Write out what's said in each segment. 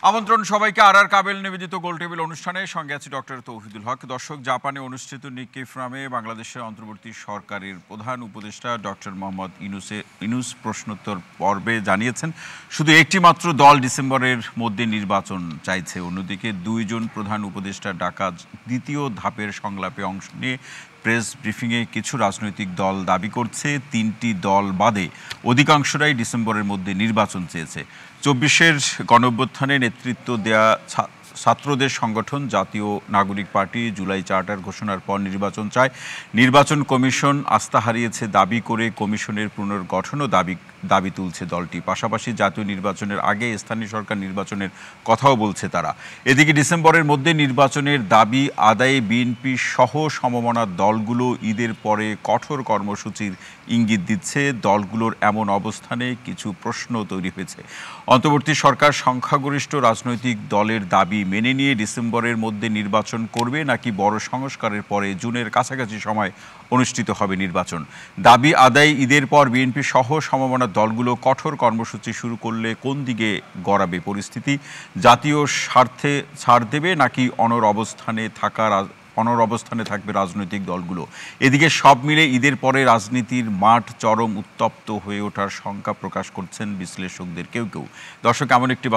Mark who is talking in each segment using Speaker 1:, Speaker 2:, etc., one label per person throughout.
Speaker 1: আমন্ত্রণ সবাইকে আর কাবেল নিবেদিত গোলটেবিল অনুষ্ঠানে, সঙ্গে আছি ডক্টর তৌহিদুল হক। দর্শক, জাপানে অনুষ্ঠিত নিক্কি ফোরামে বাংলাদেশের অন্তর্বর্তী সরকারের প্রধান উপদেষ্টা ডক্টর মোহাম্মদ ইউনূস প্রশ্নোত্তর পর্বে জানিয়েছেন শুধু একটি মাত্র দল ডিসেম্বরের মধ্যে নির্বাচন চাইছে। অন্যদিকে দুইজন প্রধান উপদেষ্টা ডাকা দ্বিতীয় ধাপের সংলাপে অংশ নিয়ে প্রেস ব্রিফিংয়ে কিছু রাজনৈতিক দল দাবি করছে ৩টি দল বাদে অধিকাংশরাই ডিসেম্বরের মধ্যে নির্বাচন চেয়েছে। ২৪-এর গণঅভ্যুত্থানে নেতৃত্ব দেয়া ছাত্রদের সংগঠন জাতীয় নাগরিক পার্টি জুলাই চার্টার ঘোষণার পর নির্বাচন চায়। নির্বাচন কমিশন আস্থা হারিয়েছে দাবি করে কমিশনের পুনর্গঠনও দাবি তুলছে দলটি। পাশাপাশি জাতীয় নির্বাচনের আগে স্থানীয় সরকার নির্বাচনের কথাও বলছে তারা। এদিকে ডিসেম্বরের মধ্যে নির্বাচনের দাবি আদায়ে বিএনপি সহ সমমনা দলগুলো ঈদের পরে কঠোর কর্মসূচির ইঙ্গিত দিচ্ছে। দলগুলোর এমন অবস্থানে কিছু প্রশ্ন তৈরি হয়েছে। অন্তর্বর্তী সরকার সংখ্যাগরিষ্ঠ রাজনৈতিক দলের দাবি মেনে নিয়ে ডিসেম্বরের মধ্যে নির্বাচন করবে, নাকি বড় সংস্কারের পরে জুনের কাছাকাছি সময় অনুষ্ঠিত হবে নির্বাচন? দাবি আদায় ঈদের পর বিএনপি সহ সমমনা দলগুলো কঠোর কর্মসূচি শুরু করলে কোন দিকে গড়াবে পরিস্থিতি? জাতীয় স্বার্থে ছাড় দেবে, নাকি অনড় অবস্থানে থাকবে রাজনৈতিক দলগুলো? এদিকে সব মিলে ঈদের পরে রাজনীতির মাঠ চরম উত্তপ্ত হয়ে ওঠার শঙ্কা প্রকাশ করছেন বিশ্লেষকদের কেউ কেউ। দর্শক, এমন একটি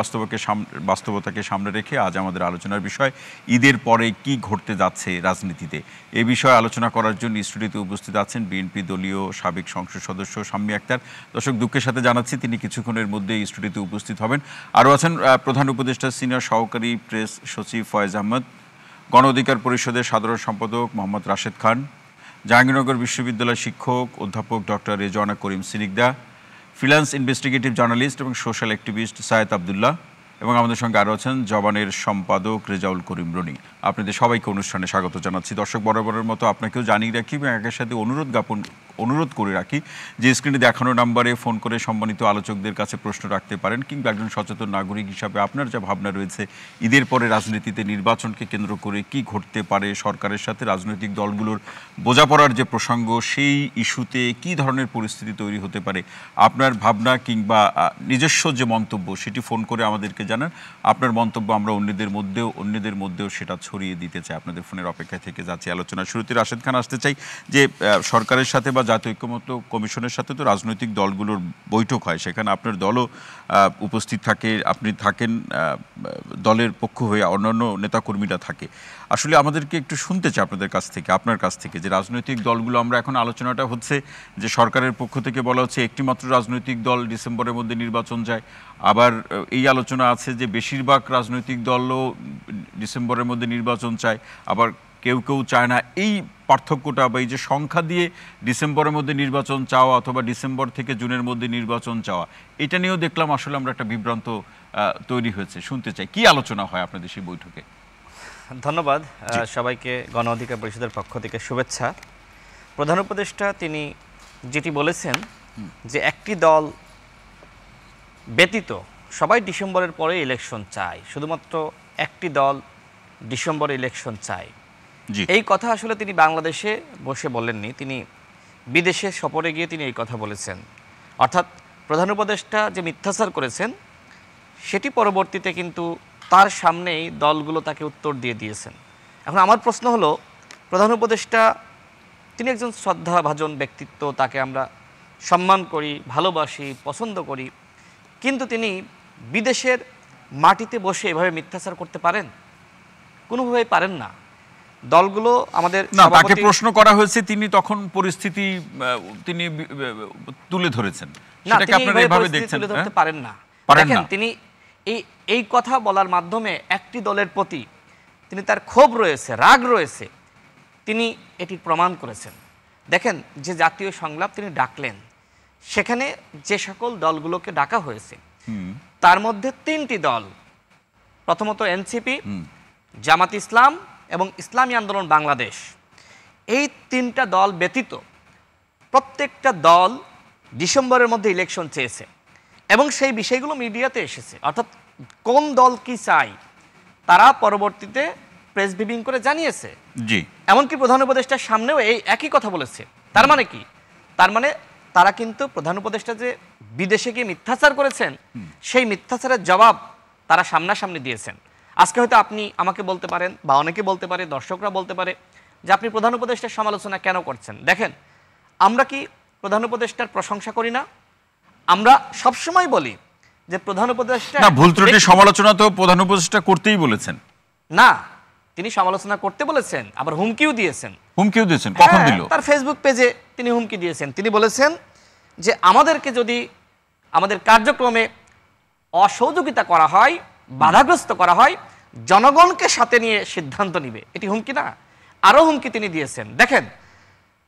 Speaker 1: বাস্তবতাকে সামনে রেখে আজ আমাদের আলোচনার বিষয় ঈদের পরে কি ঘটতে যাচ্ছে রাজনীতিতে। এ বিষয়ে আলোচনা করার জন্য স্টুডিওতে উপস্থিত আছেন বিএনপি দলীয় সাবেক সংসদ সদস্য শাম্মী আক্তার। দর্শক, দুঃখের সাথে জানাচ্ছি তিনি কিছুক্ষণের মধ্যে স্টুডিওতে উপস্থিত হবেন। আরও আছেন প্রধান উপদেষ্টা সিনিয়র সহকারী প্রেস সচিব ফয়েজ আহমদ, গণ অধিকার পরিষদের সাধারণ সম্পাদক মোহাম্মদ রাশেদ খান, জাহাঙ্গীরনগর বিশ্ববিদ্যালয়ের শিক্ষক অধ্যাপক ডক্টর রেজওয়ানা করিম সিনিকদা, ফ্রিল্যান্স ইনভেস্টিগেটিভ জার্নালিস্ট এবং সোশ্যাল অ্যাক্টিভিস্ট সায়েদ আবদুল্লাহ, এবং আমাদের সঙ্গে আরও আছেন জবানের সম্পাদক রেজাউল করিম রনি। আপনাদের সবাইকে অনুষ্ঠানে স্বাগত জানাচ্ছি। দর্শক, বরাবরের মতো আপনাকেও জানিয়ে রাখি এবং একের সাথে অনুরোধ করে রাখি যে স্ক্রিনে দেখানো নাম্বারে ফোন করে সম্মানিত আলোচকদের কাছে প্রশ্ন রাখতে পারেন, কিংবা একজন সচেতন নাগরিক হিসাবে আপনার যা ভাবনা রয়েছে ঈদের পরে রাজনীতিতে নির্বাচনকে কেন্দ্র করে কি ঘটতে পারে, সরকারের সাথে রাজনৈতিক দলগুলোর বোঝাপড়ার যে প্রসঙ্গ সেই ইস্যুতে কি ধরনের পরিস্থিতি তৈরি হতে পারে, আপনার ভাবনা কিংবা নিজস্ব যে মন্তব্য সেটি ফোন করে আমাদেরকে জানান। আপনার মন্তব্য আমরা অন্যদের মধ্যেও সেটা ছড়িয়ে দিতে চাই। আপনাদের ফোনের অপেক্ষায় থেকে যাচ্ছি। আলোচনার শুরুতে রাশেদ খান আসতে চাই যে সরকারের সাথে বা জাতীয় ঐক্যমত্য কমিশনের সাথে তো রাজনৈতিক দলগুলোর বৈঠক হয়, সেখানে আপনার দলও উপস্থিত থাকে, আপনি থাকেন দলের পক্ষ হয়ে, অন্যান্য নেতাকর্মীরা থাকে। আসলে আমাদেরকে একটু শুনতে চাই আপনার কাছ থেকে যে রাজনৈতিক দলগুলো, আমরা এখন আলোচনাটা হচ্ছে যে সরকারের পক্ষ থেকে বলা হচ্ছে একটি মাত্র রাজনৈতিক দল ডিসেম্বরের মধ্যে নির্বাচন চায়, আবার এই আলোচনা আছে যে বেশিরভাগ রাজনৈতিক দলও ডিসেম্বরের মধ্যে নির্বাচন চায়, আবার কেউ চায় না। এই পার্থক্যটা বা এই যে সংখ্যা দিয়ে ডিসেম্বরের মধ্যে নির্বাচন চাওয়া অথবা ডিসেম্বর থেকে জুনের মধ্যে নির্বাচন চাওয়া, এটা নিয়েও দেখলাম আসলে আমরা একটা বিভ্রান্ত তৈরি হয়েছে। শুনতে চাই কি আলোচনা হয় আপনাদের সেই বৈঠকে।
Speaker 2: ধন্যবাদ সবাইকে। গণ অধিকার পরিষদের পক্ষ থেকে শুভেচ্ছা। প্রধান উপদেষ্টা তিনি যেটি বলেছেন যে একটি দল ব্যতীত সবাই ডিসেম্বরের পরে ইলেকশন চায়, শুধুমাত্র একটি দল ডিসেম্বরে ইলেকশন চায়, এই কথা আসলে তিনি বাংলাদেশে বসে বলেননি, তিনি বিদেশে সফরে গিয়ে তিনি এই কথা বলেছেন। অর্থাৎ প্রধান উপদেষ্টা যে মিথ্যাচার করেছেন সেটি পরবর্তীতে কিন্তু তার সামনেই দলগুলো তাকে উত্তর দিয়েছেন। এখন আমার প্রশ্ন হলো, প্রধান উপদেষ্টা তিনি একজন শ্রদ্ধাভাজন ব্যক্তিত্ব, তাকে আমরা সম্মান করি, ভালোবাসি, পছন্দ করি, কিন্তু তিনি বিদেশের মাটিতে বসে এভাবে মিথ্যাচার করতে পারেন? কোনোভাবেই পারেন না। দলগুলো আমাদের
Speaker 1: তাকে প্রশ্ন করা হয়েছে, তিনি তখন পরিস্থিতি তিনি তুলে ধরেছেন, সেটাকে আপনারা এভাবে দেখছেন?
Speaker 2: তুলে ধরতে পারেন না। দেখেন, তিনি এই কথা বলার মাধ্যমে একটি দলের প্রতি তিনি তার ক্ষোভ রয়েছে, রাগ রয়েছে, তিনি এটি প্রমাণ করেছেন। দেখেন, যে জাতীয় সংলাপ তিনি ডাকলেন, সেখানে যে সকল দলগুলোকে ডাকা হয়েছে তার মধ্যে 3টি দল, প্রথমত এনসিপি, জামাত ইসলাম এবং ইসলামী আন্দোলন বাংলাদেশ, এই 3টা দল ব্যতীত প্রত্যেকটা দল ডিসেম্বরের মধ্যে ইলেকশন চেয়েছে এবং সেই বিষয়গুলো মিডিয়াতে এসেছে। অর্থাৎ কোন দল কি চায় তারা পরবর্তীতে প্রেস ব্রিফিং করে জানিয়েছে। এমনকি প্রধান উপদেষ্টার সামনেও এই একই কথা বলেছে। তার মানে কি? তার মানে তারা কিন্তু প্রধান উপদেষ্টা যে বিদেশে গিয়ে মিথ্যাচার করেছেন সেই মিথ্যাচারের জবাব তারা সামনাসামনি দিয়েছেন। আজকে হয়তো আপনি আমাকে বলতে পারেন বা অনেকে বলতে পারে, দর্শকরা বলতে পারে যে আপনি প্রধান উপদেষ্টার সমালোচনা কেন করছেন। দেখেন, আমরা কি প্রধান উপদেষ্টার প্রশংসা করি না? আমরা সবসময় বলি যে প্রধান উপদেষ্টা
Speaker 1: না, ভুল ত্রুটির সমালোচনা তো প্রধান উপদেষ্টা করতেই বলেছেন।
Speaker 2: না, তিনি সমালোচনা করতে বলেছেন, আবার হুমকিও দিয়েছেন।
Speaker 1: হুমকিও দিয়েছেন? কখন দিল?
Speaker 2: তার ফেসবুক পেজে তিনি হুমকি দিয়েছেন। তিনি বলেছেন যে আমাদেরকে যদি আমাদের কার্যক্রমে অসহযোগিতা করা হয়, বাধাগ্রস্ত করা হয়, জনগণকে সাথে নিয়ে সিদ্ধান্ত নিবে। এটি হুমকি না? আরও হুমকি তিনি দিয়েছেন। দেখেন,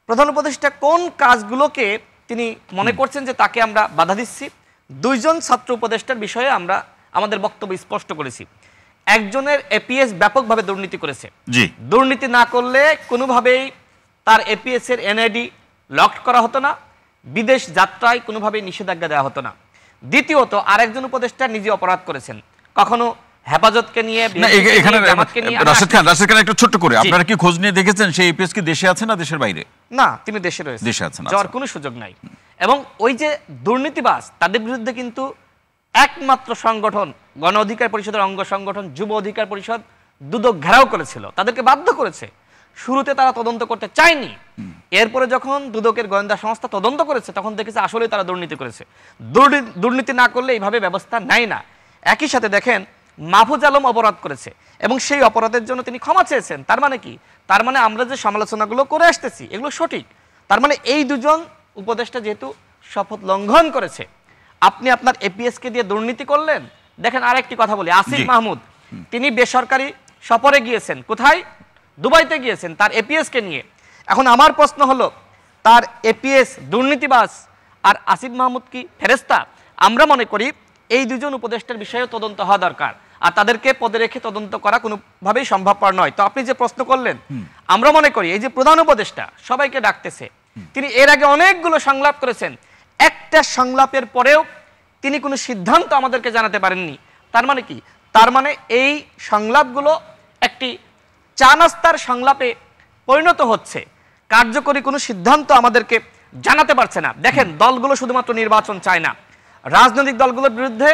Speaker 2: প্রধান উপদেষ্টা কোন কাজগুলোকে তিনি মনে করছেন যে তাকে আমরা বাধা দিচ্ছি। 2 জন ছাত্র উপদেষ্টার বিষয়ে আমরা আমাদের বক্তব্য স্পষ্ট করেছি। একজনের এপিএস ব্যাপকভাবে দুর্নীতি করেছে। দুর্নীতি না করলে কোনোভাবেই তার এপিএস এর এনআইডি লক করা হতো না, বিদেশ যাত্রায় কোনোভাবেই নিষেধাজ্ঞা দেওয়া হতো না। দ্বিতীয়ত, আরেকজন উপদেষ্টা নিজে অপরাধ করেছেন, কখনো হেফাজতকে নিয়ে।
Speaker 1: এখানে রাশেদ খান একটু ছোট্ট করে, আপনারা কি খোঁজ নিয়ে দেখেছেন সেই এপিএস কি দেশে আছে না দেশের বাইরে?
Speaker 2: না, তিনি দেশে রয়েছে,
Speaker 1: দেশে আছেন,
Speaker 2: যাওয়ার কোনো সুযোগ নাই। এবং ওই যে দুর্নীতিবাজ, তাদের বিরুদ্ধে কিন্তু একমাত্র সংগঠন গণ অধিকার পরিষদের অঙ্গ সংগঠন যুব অধিকার পরিষদ দুদক ঘেরাও করেছিল, তাদেরকে বাধ্য করেছে। শুরুতে তারা তদন্ত করতে চায়নি, এরপরে যখন দুদকের গোয়েন্দা সংস্থা তদন্ত করেছে তখন দেখেছে আসলে তারা দুর্নীতি করেছে। দুর্নীতি না করলে এইভাবে ব্যবস্থা নেয় না। একই সাথে দেখেন, মাহফুজ আলম অপরাধ করেছে এবং সেই অপরাধের জন্য তিনি ক্ষমা চেয়েছেন। তার মানে কি? তার মানে আমরা যে সমালোচনাগুলো করে আসতেছি এগুলো সঠিক। তার মানে এই 2 জন উপদেষ্টা যেহেতু শপথ লঙ্ঘন করেছে, আপনি আপনার এপিএস কে দিয়ে দুর্নীতি করলেন। দেখেন, আরেকটি কথা বলি, আসিফ মাহমুদ তিনি বেসরকারি সফরে গিয়েছেন। কোথায়? দুবাইতে গিয়েছেন তার এপিএস কে নিয়ে। এখন আমার প্রশ্ন হলো, তার এপিএস দুর্নীতিবাজ আর আসিফ মাহমুদ কি ফেরেশতা? আমরা মনে করি এই 2 জন উপদেষ্টার বিষয়ে তদন্ত হওয়া দরকার, আর তাদেরকে পদে রেখে তদন্ত করা কোনোভাবেই সম্ভবপর নয়। তো আপনি যে প্রশ্ন করলেন, আমরা মনে করি এই যে প্রধান উপদেষ্টা সবাইকে ডাকতেছে, তিনি এর আগে অনেকগুলো সংলাপ করেছেন, একটা সংলাপের পরেও তিনি কোনো সিদ্ধান্ত আমাদেরকে জানাতে পারেননি। তার মানে কি? তার মানে এই সংলাপগুলো একটি চা নাস্তার সংলাপে পরিণত হচ্ছে, কার্যকরী কোনো সিদ্ধান্ত আমাদেরকে জানাতে পারছে না। দেখেন, দলগুলো শুধুমাত্র নির্বাচন চায় না, রাজনৈতিক দলগুলোর বিরুদ্ধে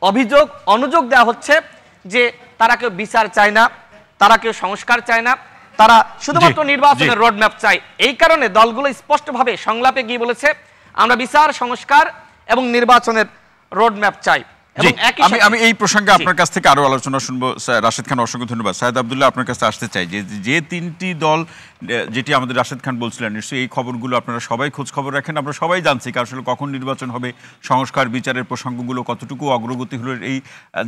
Speaker 2: অভিযোগ অনুযোগ দেওয়া হচ্ছে যে তারা কেউ বিচার চায় না, তারা কেউ সংস্কার চায় না, তারা শুধুমাত্র নির্বাচনের রোডম্যাপ চায়। এই কারণে দলগুলো স্পষ্টভাবে সংলাপে গিয়ে বলেছে আমরা বিচার, সংস্কার এবং নির্বাচনের রোডম্যাপ চাই।
Speaker 1: আমি এই প্রসঙ্গে আপনার কাছ থেকে আরো আলোচনা শুনবো। রাশেদ খান, অসংখ্য ধন্যবাদ। সায়েদ আব্দুল্লাহ, আপনার কাছে আসতে চাই যে 3টি দল, যেটি আমাদের রাশেদ খান বলছিলেন, নিশ্চয়ই এই খবরগুলো আপনারা সবাই খোঁজ খবর রাখেন, আমরা সবাই জানছি আসলে কখন নির্বাচন হবে, সংস্কার বিচারের প্রসঙ্গগুলো কতটুকু অগ্রগতি হলো, এই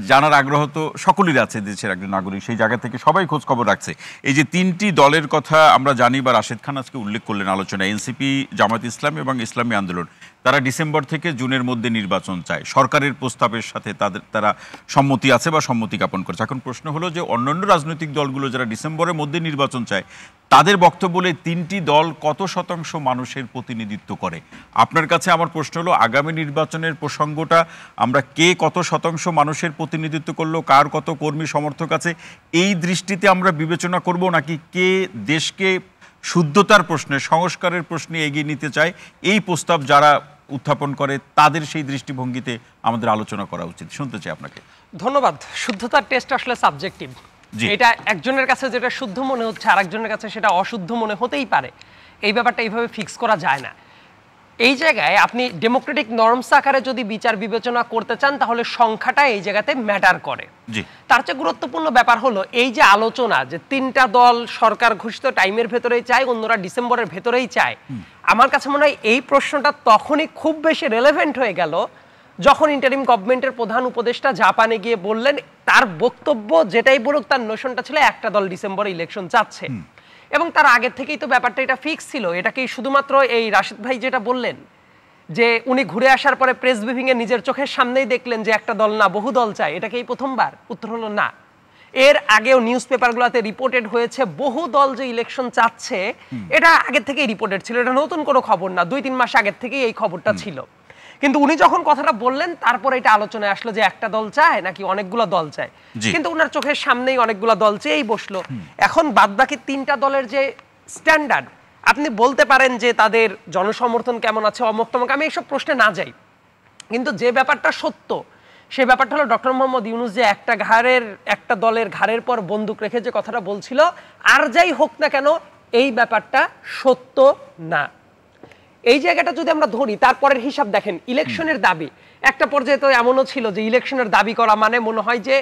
Speaker 1: জানার আগ্রহ তো সকলেরই আছে দেশের একজন নাগরিক, সেই জায়গা থেকে সবাই খোঁজ খবর রাখছে। এই যে 3টি দলের কথা আমরা জানি বা রাশেদ খান আজকে উল্লেখ করলেন আলোচনায়, এনসিপি, জামায়াত ইসলাম এবং ইসলামী আন্দোলন, তারা ডিসেম্বর থেকে জুনের মধ্যে নির্বাচন চায়। সরকারের প্রস্তাবের সাথে তারা সম্মতি আছে বা সম্মতি জ্ঞাপন করছে। এখন প্রশ্ন হলো যে অন্যান্য রাজনৈতিক দলগুলো যারা ডিসেম্বরের মধ্যে নির্বাচন চায়, তাদের বক্তব্য বলে 3টি দল কত শতাংশ মানুষের প্রতিনিধিত্ব করে? আপনার কাছে আমার প্রশ্ন হলো, আগামী নির্বাচনের প্রসঙ্গটা আমরা কে কত শতাংশ মানুষের প্রতিনিধিত্ব করলো, কার কত কর্মী সমর্থক আছে, এই দৃষ্টিতে আমরা বিবেচনা করব, নাকি কে দেশকে শুদ্ধতার প্রশ্নে, সংস্কারের প্রশ্নে এগিয়ে নিতে চায়, এই প্রস্তাব যারা উত্থাপন করে তাদের সেই দৃষ্টিভঙ্গিতে আমাদের আলোচনা করা উচিত? শুনতে চাই আপনাকে।
Speaker 3: ধন্যবাদ। শুদ্ধতার টেস্ট আসলে সাবজেক্টিভ। এটা একজনের কাছে যেটা শুদ্ধ মনে হচ্ছে আরেকজনের কাছে সেটা অশুদ্ধ মনে হতেই পারে। এই ব্যাপারটা এইভাবে ফিক্স করা যায় না। এই জায়গায় আপনি ডেমোক্রেটিক নর্মস আকারে যদি বিচার বিবেচনা করতে চান তাহলে সংখ্যাটা এই জায়গাতে ম্যাটার করে। তার চেয়ে গুরুত্বপূর্ণ ব্যাপার হলো এই যে আলোচনা যে 3টা দল সরকার ঘোষিত টাইমের ভেতরেই চায়, অন্যরা ডিসেম্বরের ভেতরেই চায়। আমার কাছে মনে হয় এই প্রশ্নটা তখনই খুব বেশি রেলেভেন্ট হয়ে গেল যখন ইন্টারিম গভর্নমেন্টের প্রধান উপদেষ্টা জাপানে গিয়ে বললেন, তার বক্তব্য যেটাই বলুক তার নোশনটা ছিল একটা দল ডিসেম্বরে ইলেকশন চাচ্ছে, এবং তার আগে থেকেই তো ব্যাপারটা এটা ফিক্স ছিল। এটা কি শুধুমাত্র এই রাশিদ ভাই যেটা বললেন যে উনি ঘুরে আসার পরে প্রেস ব্রিফিং এ নিজের চোখের সামনেই দেখলেন যে একটা দল না বহু দল চায়, এটা কি এই প্রথমবার? উত্তর হলো না। এর আগেও নিউজ পেপারগুলোতে রিপোর্টেড হয়েছে বহু দল যে ইলেকশন চাচ্ছে, এটা আগে থেকেই রিপোর্টেড ছিল, এটা নতুন কোনো খবর না, 2-3 মাস আগের থেকেই এই খবরটা ছিল। কিন্তু উনি যখন কথাটা বললেন তারপরে এটা আলোচনায় আসলো যে একটা দল চায় নাকি অনেকগুলো দল চায়, কিন্তু ওনার চোখের সামনেই অনেকগুলো দল চেয়েই বসলো। এখন বাদবাকি 3টা দলের যে স্ট্যান্ডার্ড, আপনি বলতে পারেন যে তাদের জনসমর্থন কেমন আছে, অমুক তমুক, আমি এইসব প্রশ্নে না যাই, কিন্তু যে ব্যাপারটা সত্য সেই ব্যাপারটা হলো ডক্টর মোহাম্মদ ইউনূস যে একটা দলের ঘাড়ের পর বন্দুক রেখে যে কথাটা বলছিল, আর যাই হোক না কেন এই ব্যাপারটা সত্য না। এই জায়গাটা যদি আমরা ধরি, তারপরের হিসাব দেখেন, ইলেকশনের দাবি একটা পর্যায়ে তো এমনও ছিল যে ইলেকশনের দাবি করা মানে মনে হয় যে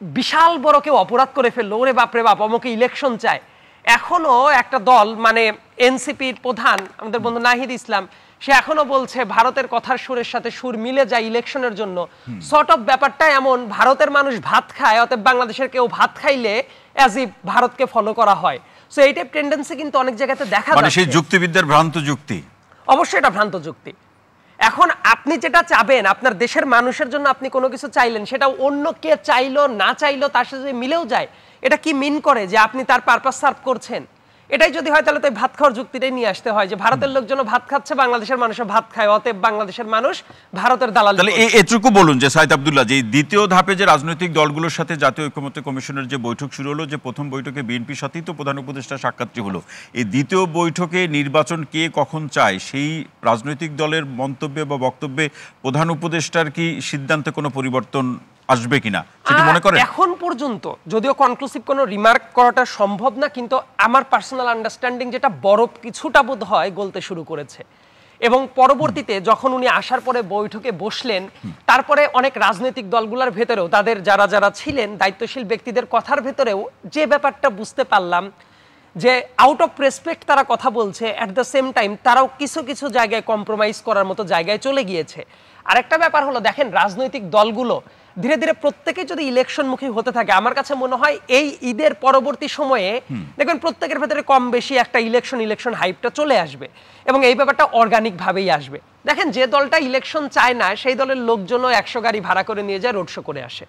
Speaker 3: বিশাল বড় কেউ অপরাধ করে ফেললো, ওরে বাপরে বাপ অমুকে ইলেকশন চায়। এখনো একটা দল মানে এনসিপির প্রধান আমাদের বন্ধু নাহিদ ইসলাম, সে এখনো বলছে ভারতের কথার সুরের সাথে সুর মিলে যায় ইলেকশনের জন্য। সর্ট অফ ব্যাপারটা এমন, ভারতের মানুষ ভাত খায়, অতএব বাংলাদেশের কেউ ভাত খাইলে অ্যাজ ইফ ভারতকে ফলো করা হয়। সো এই টাইপ টেন্ডেন্সি কিন্তু অনেক জায়গাতে দেখা যায়,
Speaker 1: মানে সেই যুক্তিবিদ্যার ভ্রান্ত যুক্তি।
Speaker 3: অবশ্যই এটা ভ্রান্ত যুক্তি। এখন আপনি যেটা চাবেন, আপনার দেশের মানুষের জন্য আপনি কোনো কিছু চাইলেন, সেটা অন্য কে চাইলো না চাইলো তার সাথে মিলেও যায়, এটা কি মিন করে যে আপনি তার পারপাস সার্ভ করছেন? এটাই যদি হয় তাহলে তো ভাত খাওয়ার যুক্তিটাই নিয়ে আসতে হয় যে ভারতের লোকজন ভাত খাচ্ছে, বাংলাদেশের মানুষও ভাত খায়, অতএব বাংলাদেশের মানুষ ভারতের দালাল।
Speaker 1: তাহলে এটুকু বলুন যে সাইদ আব্দুল্লাহ, যে দ্বিতীয় ধাপে যে রাজনৈতিক দলগুলোর সাথে জাতীয় ঐকমত্য কমিশনের যে বৈঠক শুরু হলো, যে প্রথম বৈঠকে বিএনপির সাথেই তো প্রধান উপদেষ্টা সাক্ষাৎটি হলো, এই দ্বিতীয় বৈঠকে নির্বাচন কে কখন চায় সেই রাজনৈতিক দলের মন্তব্যে বা বক্তব্যে প্রধান উপদেষ্টার কি সিদ্ধান্তে কোনো পরিবর্তন আসবে কিনা সেটা মনে করেন?
Speaker 3: এখন পর্যন্ত যদিও কনক্লুসিভ কোনো রিমার্ক করাটা সম্ভব না, কিন্তু আমার পার্সোনাল আন্ডারস্ট্যান্ডিং যেটা বরফ কিছুটা বোধ হয় গলতে শুরু করেছে। এবং পরবর্তীতে যখন উনি আসার পরে বৈঠকে বসলেন, তারপরে অনেক রাজনৈতিক দলগুলোর ভেতরেও তাদের যারা ছিলেন দায়িত্বশীল ব্যক্তিদের কথার ভেতরেও যে ব্যাপারটা বুঝতে পারলাম যে আউট অফ রেসপেক্ট তারা কথা বলছে, অ্যাট দ্য সেম টাইম তারাও কিছু কিছু জায়গায় কম্প্রোমাইজ করার মতো জায়গায় চলে গিয়েছে। আরেকটা ব্যাপার হলো, দেখেন রাজনৈতিক দলগুলো ধীরে ধীরে প্রত্যেকে যদি ইলেকশনমুখী হতে থাকে, আমার কাছে মনে হয় এই ঈদের পরবর্তী সময়ে দেখবেন প্রত্যেকের ভেতরে কম বেশি একটা ইলেকশন হাইপটা চলে আসবে এবং এই ব্যাপারটা অর্গানিক ভাবেই আসবে। দেখেন যে দলটা ইলেকশন চায় না সেই দলের লোকজনও 100 গাড়ি ভাড়া করে নিয়ে যায়, রোড শো করে আসে,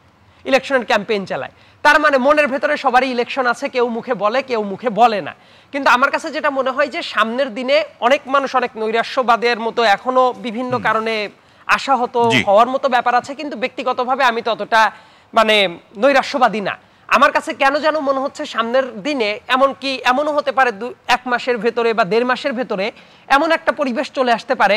Speaker 3: ইলেকশনের ক্যাম্পেইন চালায়। তার মানে মনের ভেতরে সবারই ইলেকশন আছে, কেউ মুখে বলে কেউ মুখে বলে না। কিন্তু আমার কাছে যেটা মনে হয় যে সামনের দিনে অনেক মানুষ অনেক নৈরাশ্যবাদের মতো এখনো বিভিন্ন কারণে আশাহত হওয়ার মতো ব্যাপার আছে, কিন্তু ব্যক্তিগতভাবে আমি ততটা মানে নৈরাশ্যবাদী না। আমার কাছে কেন যেন মনে হচ্ছে সামনের দিনে এমনও হতে পারে 1 মাসের ভেতরে বা 1.5 মাসের ভেতরে এমন একটা পরিবেশ চলে আসতে পারে,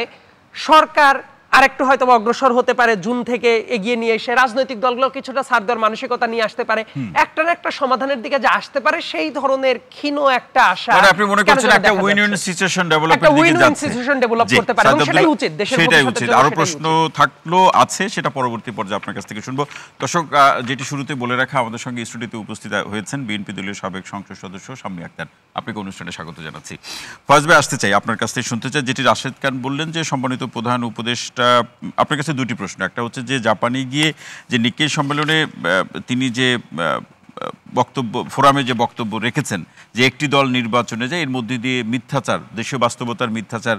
Speaker 3: সরকার আরেকটু হয়তো অগ্রসর হতে পারে, জুন থেকে এগিয়ে নিয়ে এসে রাজনৈতিক দলগুলো কিছুটা ছাড় দেওয়ার মানসিকতা নিয়ে আসতে পারে, একটা না একটা সমাধানের দিকে যে আসতে পারে সেই ধরনের ক্ষীণ একটা আশা।
Speaker 1: মানে আপনি মনে করছেন একটা উইন-উইন সিচুয়েশন ডেভেলপের দিকে যাচ্ছে,
Speaker 3: সিচুয়েশন ডেভেলপ করতে পারে এবং সেটাই উচিত, দেশের ভবিষ্যতের জন্য।
Speaker 1: আরো প্রশ্ন থাকলো আছে, সেটা পরবর্তী পর্যায়ে আপনার কাছ থেকে শুনবো। দর্শক, যেটি শুরুতে বলে রাখা, আমাদের সঙ্গে স্টুডিওতে উপস্থিত হয়েছেন বিএনপি দলীয় সাবেক সংসদ সদস্য শাম্মী আক্তার। আপনাকে অনুষ্ঠানে স্বাগত জানাচ্ছি। ফয়েজ ভাই, আসতে চাই আপনার কাছ থেকে শুনতে চাই যেটি রাশেদ খান বললেন যে সম্মানিত প্রধান উপদেষ্টা, আপনার কাছে দুটি প্রশ্ন। একটা হচ্ছে যে জাপানে গিয়ে যে নিক্কেই সম্মেলনে তিনি যে বক্তব্য ফোরামে যে বক্তব্য রেখেছেন যে একটি দল নির্বাচনে যায়, এর মধ্যে দিয়ে মিথ্যাচার, দেশীয় বাস্তবতার মিথ্যাচার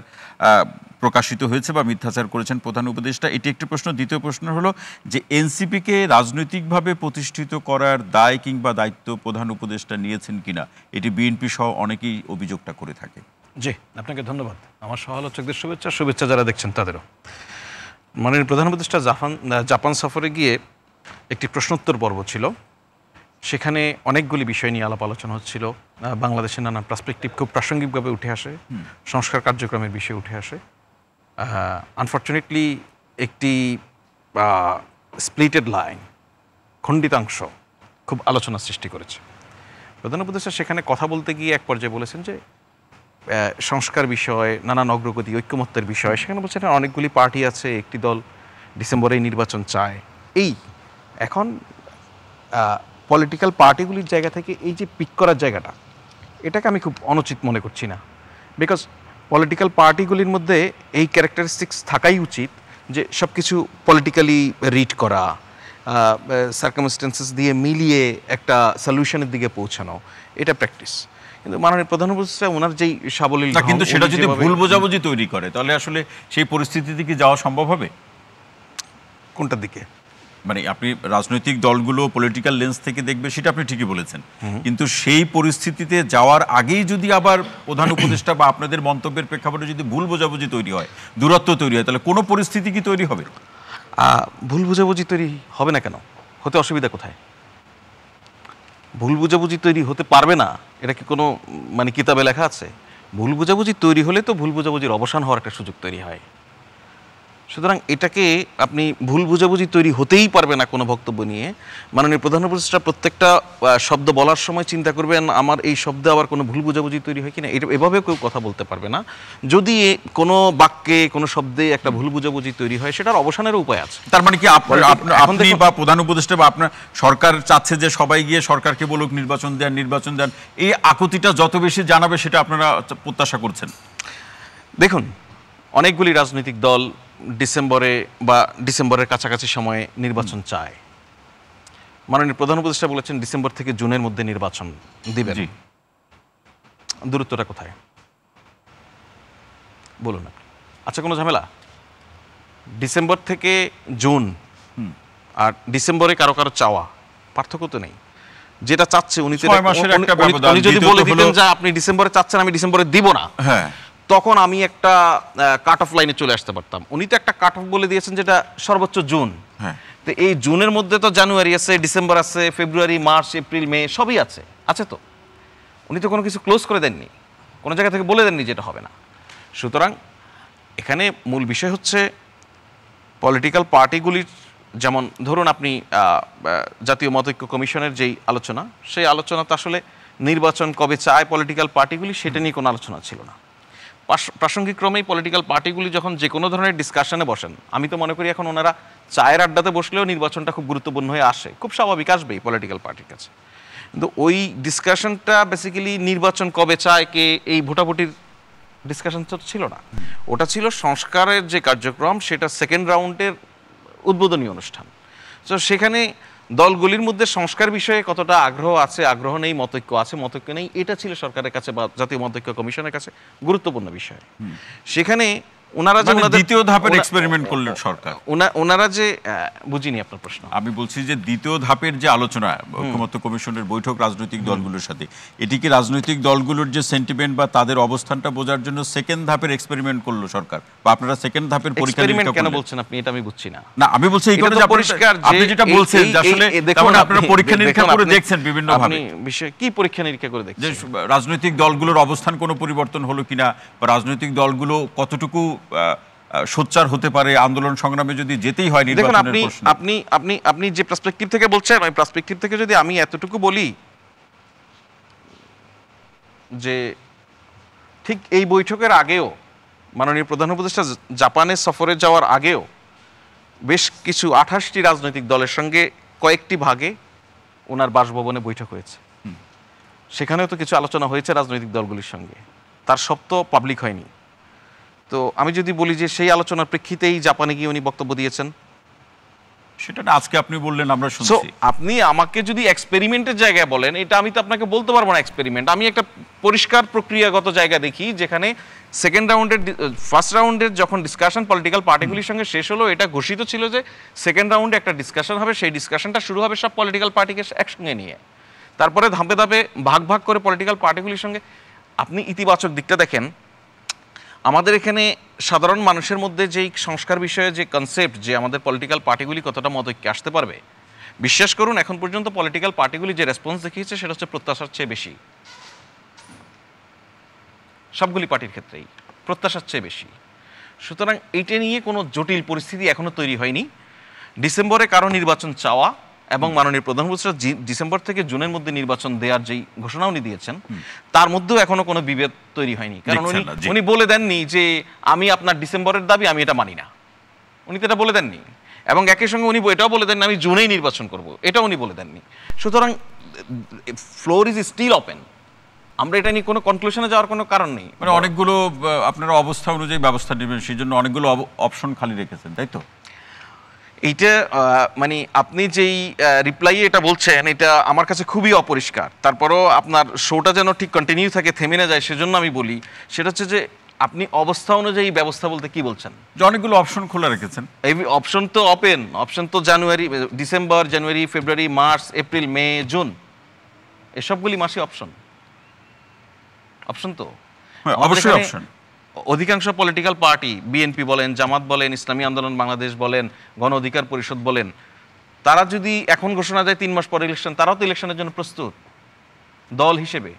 Speaker 1: প্রকাশিত হয়েছে বা মিথ্যাচার করেছেন প্রধান উপদেষ্টা, এটি একটি প্রশ্ন। দ্বিতীয় প্রশ্ন হলো যে এনসিপিকে রাজনৈতিকভাবে প্রতিষ্ঠিত করার দায় কিংবা দায়িত্ব প্রধান উপদেষ্টা নিয়েছেন কিনা, এটি বিএনপি সহ অনেকেই অভিযোগটা করে থাকে।
Speaker 4: জি, আপনাকে ধন্যবাদ। আমার সহালোচকদের শুভেচ্ছা যারা দেখছেন তাদেরও। মাননীয় প্রধান উপদেষ্টা জাপান সফরে গিয়ে একটি প্রশ্নোত্তর পর্ব ছিল, সেখানে অনেকগুলি বিষয় নিয়ে আলাপ আলোচনা হচ্ছিল। বাংলাদেশের নানা পার্সপেক্টিভ খুব প্রাসঙ্গিকভাবে উঠে আসে, সংস্কার কার্যক্রমের বিষয়ে উঠে আসে। আনফর্চুনেটলি একটি স্প্লিটেড লাইন, খণ্ডিতাংশ খুব আলোচনা সৃষ্টি করেছে। প্রধান উপদেষ্টা সেখানে কথা বলতে গিয়ে এক পর্যায়ে বলেছেন যে সংস্কার বিষয়, নানান অগ্রগতি, ঐক্যমত্যের বিষয়, সেখানে বলছেন অনেকগুলি পার্টি আছে, একটি দল ডিসেম্বরেই নির্বাচন চায়। এখন পলিটিক্যাল পার্টিগুলির জায়গা থেকে এই যে পিক করার জায়গাটা, এটাকে আমি খুব অনুচিত মনে করছি না। বিকজ পলিটিক্যাল পার্টিগুলির মধ্যে এই ক্যারেক্টারিস্টিক্স থাকাই উচিত যে সব কিছু পলিটিক্যালি রিড করা, সার্কামস্টেন্সেস দিয়ে মিলিয়ে একটা সলিউশনের দিকে পৌঁছানো, এটা প্র্যাকটিস। কিন্তু মাননীয় প্রধান উপদেষ্টা ওনার যেই সাবলীল,
Speaker 1: কিন্তু সেটা যদি ভুল বোঝাবুঝি তৈরি করে তাহলে আসলে সেই পরিস্থিতিতে কি যাওয়া সম্ভব হবে?
Speaker 4: কোনটার দিকে?
Speaker 1: মানে আপনি রাজনৈতিক দলগুলো পলিটিক্যাল লেন্স থেকে দেখবে, সেটা আপনি ঠিকই বলেছেন, কিন্তু সেই পরিস্থিতিতে যাওয়ার আগেই যদি আবার প্রধান উপদেষ্টা বা আপনাদের মন্তব্যের প্রেক্ষাপটে যদি ভুল বোঝাবুঝি তৈরি হয়, দূরত্ব তৈরি হয়, তাহলে কোনো পরিস্থিতি কি তৈরি হবে?
Speaker 4: ভুল বোঝাবুঝি তৈরি হবে না কেন? হতে অসুবিধা কোথায়? ভুল বুঝাবুঝি তৈরি হতে পারবে না এটা কি কোনো মানে কিতাবে লেখা আছে? ভুল বুঝাবুঝি তৈরি হলে তো ভুল বুঝাবুঝির অবসান হওয়ার একটা সুযোগ তৈরি হয়। সুতরাং এটাকে আপনি ভুল বুঝাবুঝি তৈরি হতেই পারবে না কোনো বক্তব্য নিয়ে। মাননীয় প্রধান উপদেষ্টা প্রত্যেকটা শব্দ বলার সময় চিন্তা করবেন আমার এই শব্দে আবার কোনো ভুল বুঝাবুঝি তৈরি হয় কিনা, এটা এভাবে কেউ কথা বলতে পারবে না। যদি কোনো বাক্যে কোনো শব্দে একটা ভুল বুঝাবুঝি তৈরি হয় সেটার অবসানের উপায় আছে।
Speaker 1: তার মানে কি আপনি বা প্রধান উপদেষ্টা বা আপনার সরকার চাচ্ছে যে সবাই গিয়ে সরকারকে বলুক নির্বাচন দেন, এই আকুতিটা যত বেশি জানাবে সেটা আপনারা প্রত্যাশা করছেন?
Speaker 4: দেখুন, অনেকগুলি রাজনৈতিক দল ডিসেম্বরের কাছাকাছি সময়ে নির্বাচন চায়। মাননীয় প্রধান উপদেষ্টা বলেছেন ডিসেম্বর থেকে জুনের মধ্যে নির্বাচন দিবেন। দূরত্বটা কোথায় বলুন আপনি? আচ্ছা, কোনো ঝামেলা? ডিসেম্বর থেকে জুন আর ডিসেম্বরে কারো কারো চাওয়া পার্থক্য তো নেই। যেটা চাচ্ছে উনি যদি বলে দিতেন যে আপনি ডিসেম্বরে চাচ্ছেন, আমি ডিসেম্বরে দিব না,
Speaker 1: হ্যাঁ,
Speaker 4: তখন আমি একটা কাট অফ লাইনে চলে আসতে পারতাম। উনি তো একটা কাট অফ বলে দিয়েছেন যেটা সর্বোচ্চ জুন।
Speaker 1: হ্যাঁ,
Speaker 4: তো এই জুনের মধ্যে তো জানুয়ারি আছে, ডিসেম্বর আছে, ফেব্রুয়ারি, মার্চ, এপ্রিল, মে সবই আছে তো। উনি তো কোনো কিছু ক্লোজ করে দেননি, কোনো জায়গা থেকে বলে দেননি যেটা হবে না। সুতরাং এখানে মূল বিষয় হচ্ছে পলিটিক্যাল পার্টিগুলির, যেমন ধরুন আপনি জাতীয় মতৈক্য কমিশনের যেই আলোচনা, সেই আলোচনা তো আসলে নির্বাচন কবে চায় পলিটিক্যাল পার্টিগুলি সেটা নিয়ে কোনো আলোচনা ছিল না। প্রাসঙ্গিক ক্রমেই পলিটিক্যাল পার্টিগুলি যখন যে কোনো ধরনের ডিসকাশনে বসেন, আমি তো মনে করি এখন ওনারা চায়ের আড্ডাতে বসলেও নির্বাচনটা খুব গুরুত্বপূর্ণ হয়ে আসে, খুব স্বাভাবিক আসবেই পলিটিক্যাল পার্টির কাছে। কিন্তু ওই ডিসকাশনটা বেসিক্যালি নির্বাচন কবে চায় কে এই ভোটাভুটির ডিসকাশন তো ছিল না। ওটা ছিল সংস্কারের যে কার্যক্রম, সেটা সেকেন্ড রাউন্ডের উদ্বোধনী অনুষ্ঠান। তো সেখানে দলগুলির মধ্যে সংস্কার বিষয়ে কতটা আগ্রহ আছে, আগ্রহ নেই, মতৈক্য আছে, মতৈক্য নেই, এটা ছিল সরকারের কাছে বা জাতীয় মতৈক্য কমিশনের কাছে গুরুত্বপূর্ণ বিষয়। সেখানে ওনারা যে
Speaker 1: দ্বিতীয় ধাপের এক্সপেরিমেন্ট করলেন সরকার,
Speaker 4: ওনারা যে বুঝিনি আপনার প্রশ্ন।
Speaker 1: আমি বলছি যে দ্বিতীয় ধাপের যে আলোচনা ঐকমত্য কমিশনের বৈঠক রাজনৈতিক দলগুলোর সাথে, এটি কি রাজনৈতিক দলগুলোর যে সেন্টিমেন্ট বা তাদের অবস্থানটা বোঝার জন্য সেকেন্ড ধাপের এক্সপেরিমেন্ট করলো সরকার, বা আপনারা সেকেন্ড ধাপের পরীক্ষা
Speaker 4: কেন বলছেন আপনি? এটা আমি বুঝছি না।
Speaker 1: না, আমি বলছি এই কথা পরিষ্কার, আপনি যেটা বলছেন যে আসলে তখন আপনারা পরীক্ষা নিরীক্ষা করে দেখছেন বিভিন্ন ভাবে।
Speaker 4: বিষয় কি পরীক্ষা নিরীক্ষা করে দেখছেন?
Speaker 1: যে রাজনৈতিক দলগুলোর অবস্থান কোনো পরিবর্তন হলো কিনা, বা রাজনৈতিক দলগুলো কতটুকু সোচ্চার হতে পারে আন্দোলন সংগ্রামে যদি যেতেই হয় নির্বাচনের প্রশ্নে।
Speaker 4: আপনি যে পার্সপেক্টিভ থেকে বলছেন, ওই পার্সপেক্টিভ থেকে যদি আমি এতটুকু বলি যে ঠিক এই বৈঠকের আগেও মাননীয় প্রধান উপদেষ্টা জাপানে সফরে যাওয়ার আগেও বেশ কিছু 28টি রাজনৈতিক দলের সঙ্গে কয়েকটি ভাগে ওনার বাসভবনে বৈঠক হয়েছে। সেখানেও তো কিছু আলোচনা হয়েছে রাজনৈতিক দলগুলির সঙ্গে, তার সব তো পাবলিক হয়নি। তো আমি যদি বলি যে সেই আলোচনার প্রেক্ষিতেই জাপানে গিয়ে উনি বক্তব্য দিয়েছেন,
Speaker 1: সেটা আজকে আপনি বললেন আমরা শুনছি।
Speaker 4: আপনি আমাকে যদি এক্সপেরিমেন্টের জায়গায় বলেন, এটা আমি তো আপনাকে বলতে পারবো না এক্সপেরিমেন্ট। আমি একটা পরিষ্কার প্রক্রিয়াগত জায়গা দেখি যেখানে ফার্স্ট রাউন্ডের যখন ডিসকাশন পলিটিক্যাল পার্টিগুলির সঙ্গে শেষ হলো, এটা ঘোষিত ছিল যে সেকেন্ড রাউন্ডে একটা ডিসকাশন হবে, সেই ডিসকাশনটা শুরু হবে সব পলিটিক্যাল পার্টিকে একসঙ্গে নিয়ে, তারপরে ধাপে ধাপে ভাগ ভাগ করে পলিটিক্যাল পার্টিগুলির সঙ্গে। আপনি ইতিবাচক দিকটা দেখেন, আমাদের এখানে সাধারণ মানুষের মধ্যে যেই সংস্কার বিষয়ে যে কনসেপ্ট, যে আমাদের পলিটিক্যাল পার্টিগুলি কতটা মতৈক্যে আসতে পারবে, বিশ্বাস করুন এখন পর্যন্ত পলিটিক্যাল পার্টিগুলি যে রেসপন্স দেখিয়েছে সেটা হচ্ছে প্রত্যাশার চেয়ে বেশি। সবগুলি পার্টির ক্ষেত্রেই প্রত্যাশার চেয়ে বেশি। সুতরাং এইটা নিয়ে কোনো জটিল পরিস্থিতি এখনো তৈরি হয়নি। ডিসেম্বরে কারো নির্বাচন চাওয়া এবং মাননীয় প্রধান উপদেষ্টা ডিসেম্বর থেকে জুনের মধ্যে নির্বাচন দেওয়ার যেই ঘোষণা উনি দিয়েছেন, তার মধ্যেও এখনো কোনো বিভেদ তৈরি হয়নি। কারণ উনি বলে দেননি যে আমি আপনার ডিসেম্বরের দাবি আমি এটা মানি না, উনি তো এটা বলে দেননি। এবং একই সঙ্গে উনি এটাও বলে দেননি আমি জুনেই নির্বাচন করব, এটাও উনি বলে দেননি। সুতরাং ফ্লোর ইজ স্টিল ওপেন। আমরা এটা নিয়ে কোনো কনক্লুশনে যাওয়ার কোনো কারণ নেই।
Speaker 1: মানে অনেকগুলো আপনারা অবস্থা অনুযায়ী ব্যবস্থা নেবেন, সেই জন্য অনেকগুলো অপশন খালি রেখেছেন, তাই তো?
Speaker 4: এইটা মানে আপনি যেই রিপ্লাইয়ে এটা বলছেন, এটা আমার কাছে খুবই অপরিষ্কার। তারপরও আপনার শোটা যেন ঠিক কন্টিনিউ থাকে, থেমে না যায়, সেজন্য আমি বলি সেটা হচ্ছে যে আপনি অবস্থা অনুযায়ী ব্যবস্থা বলতে কি বলছেন?
Speaker 1: যে অনেকগুলো অপশন খোলা রেখেছেন।
Speaker 4: এই অপশন তো ওপেন, অপশন তো ডিসেম্বর, জানুয়ারি, ফেব্রুয়ারি, মার্চ, এপ্রিল, মে, জুন, এসবগুলি মাসে অপশন তো
Speaker 1: অবশ্যই অপশন।
Speaker 4: অধিকাংশ পলিটিক্যাল পার্টি, বিএনপি বলেন, জামাত বলেন, ইসলামী আন্দোলন বাংলাদেশ বলেন, গণ অধিকার পরিষদ বলেন, তারা যদি এখন ঘোষণা দেয় 3 মাস পরে ইলেকশন, তারাও তো ইলেকশনের জন্য প্রস্তুত দল হিসেবে।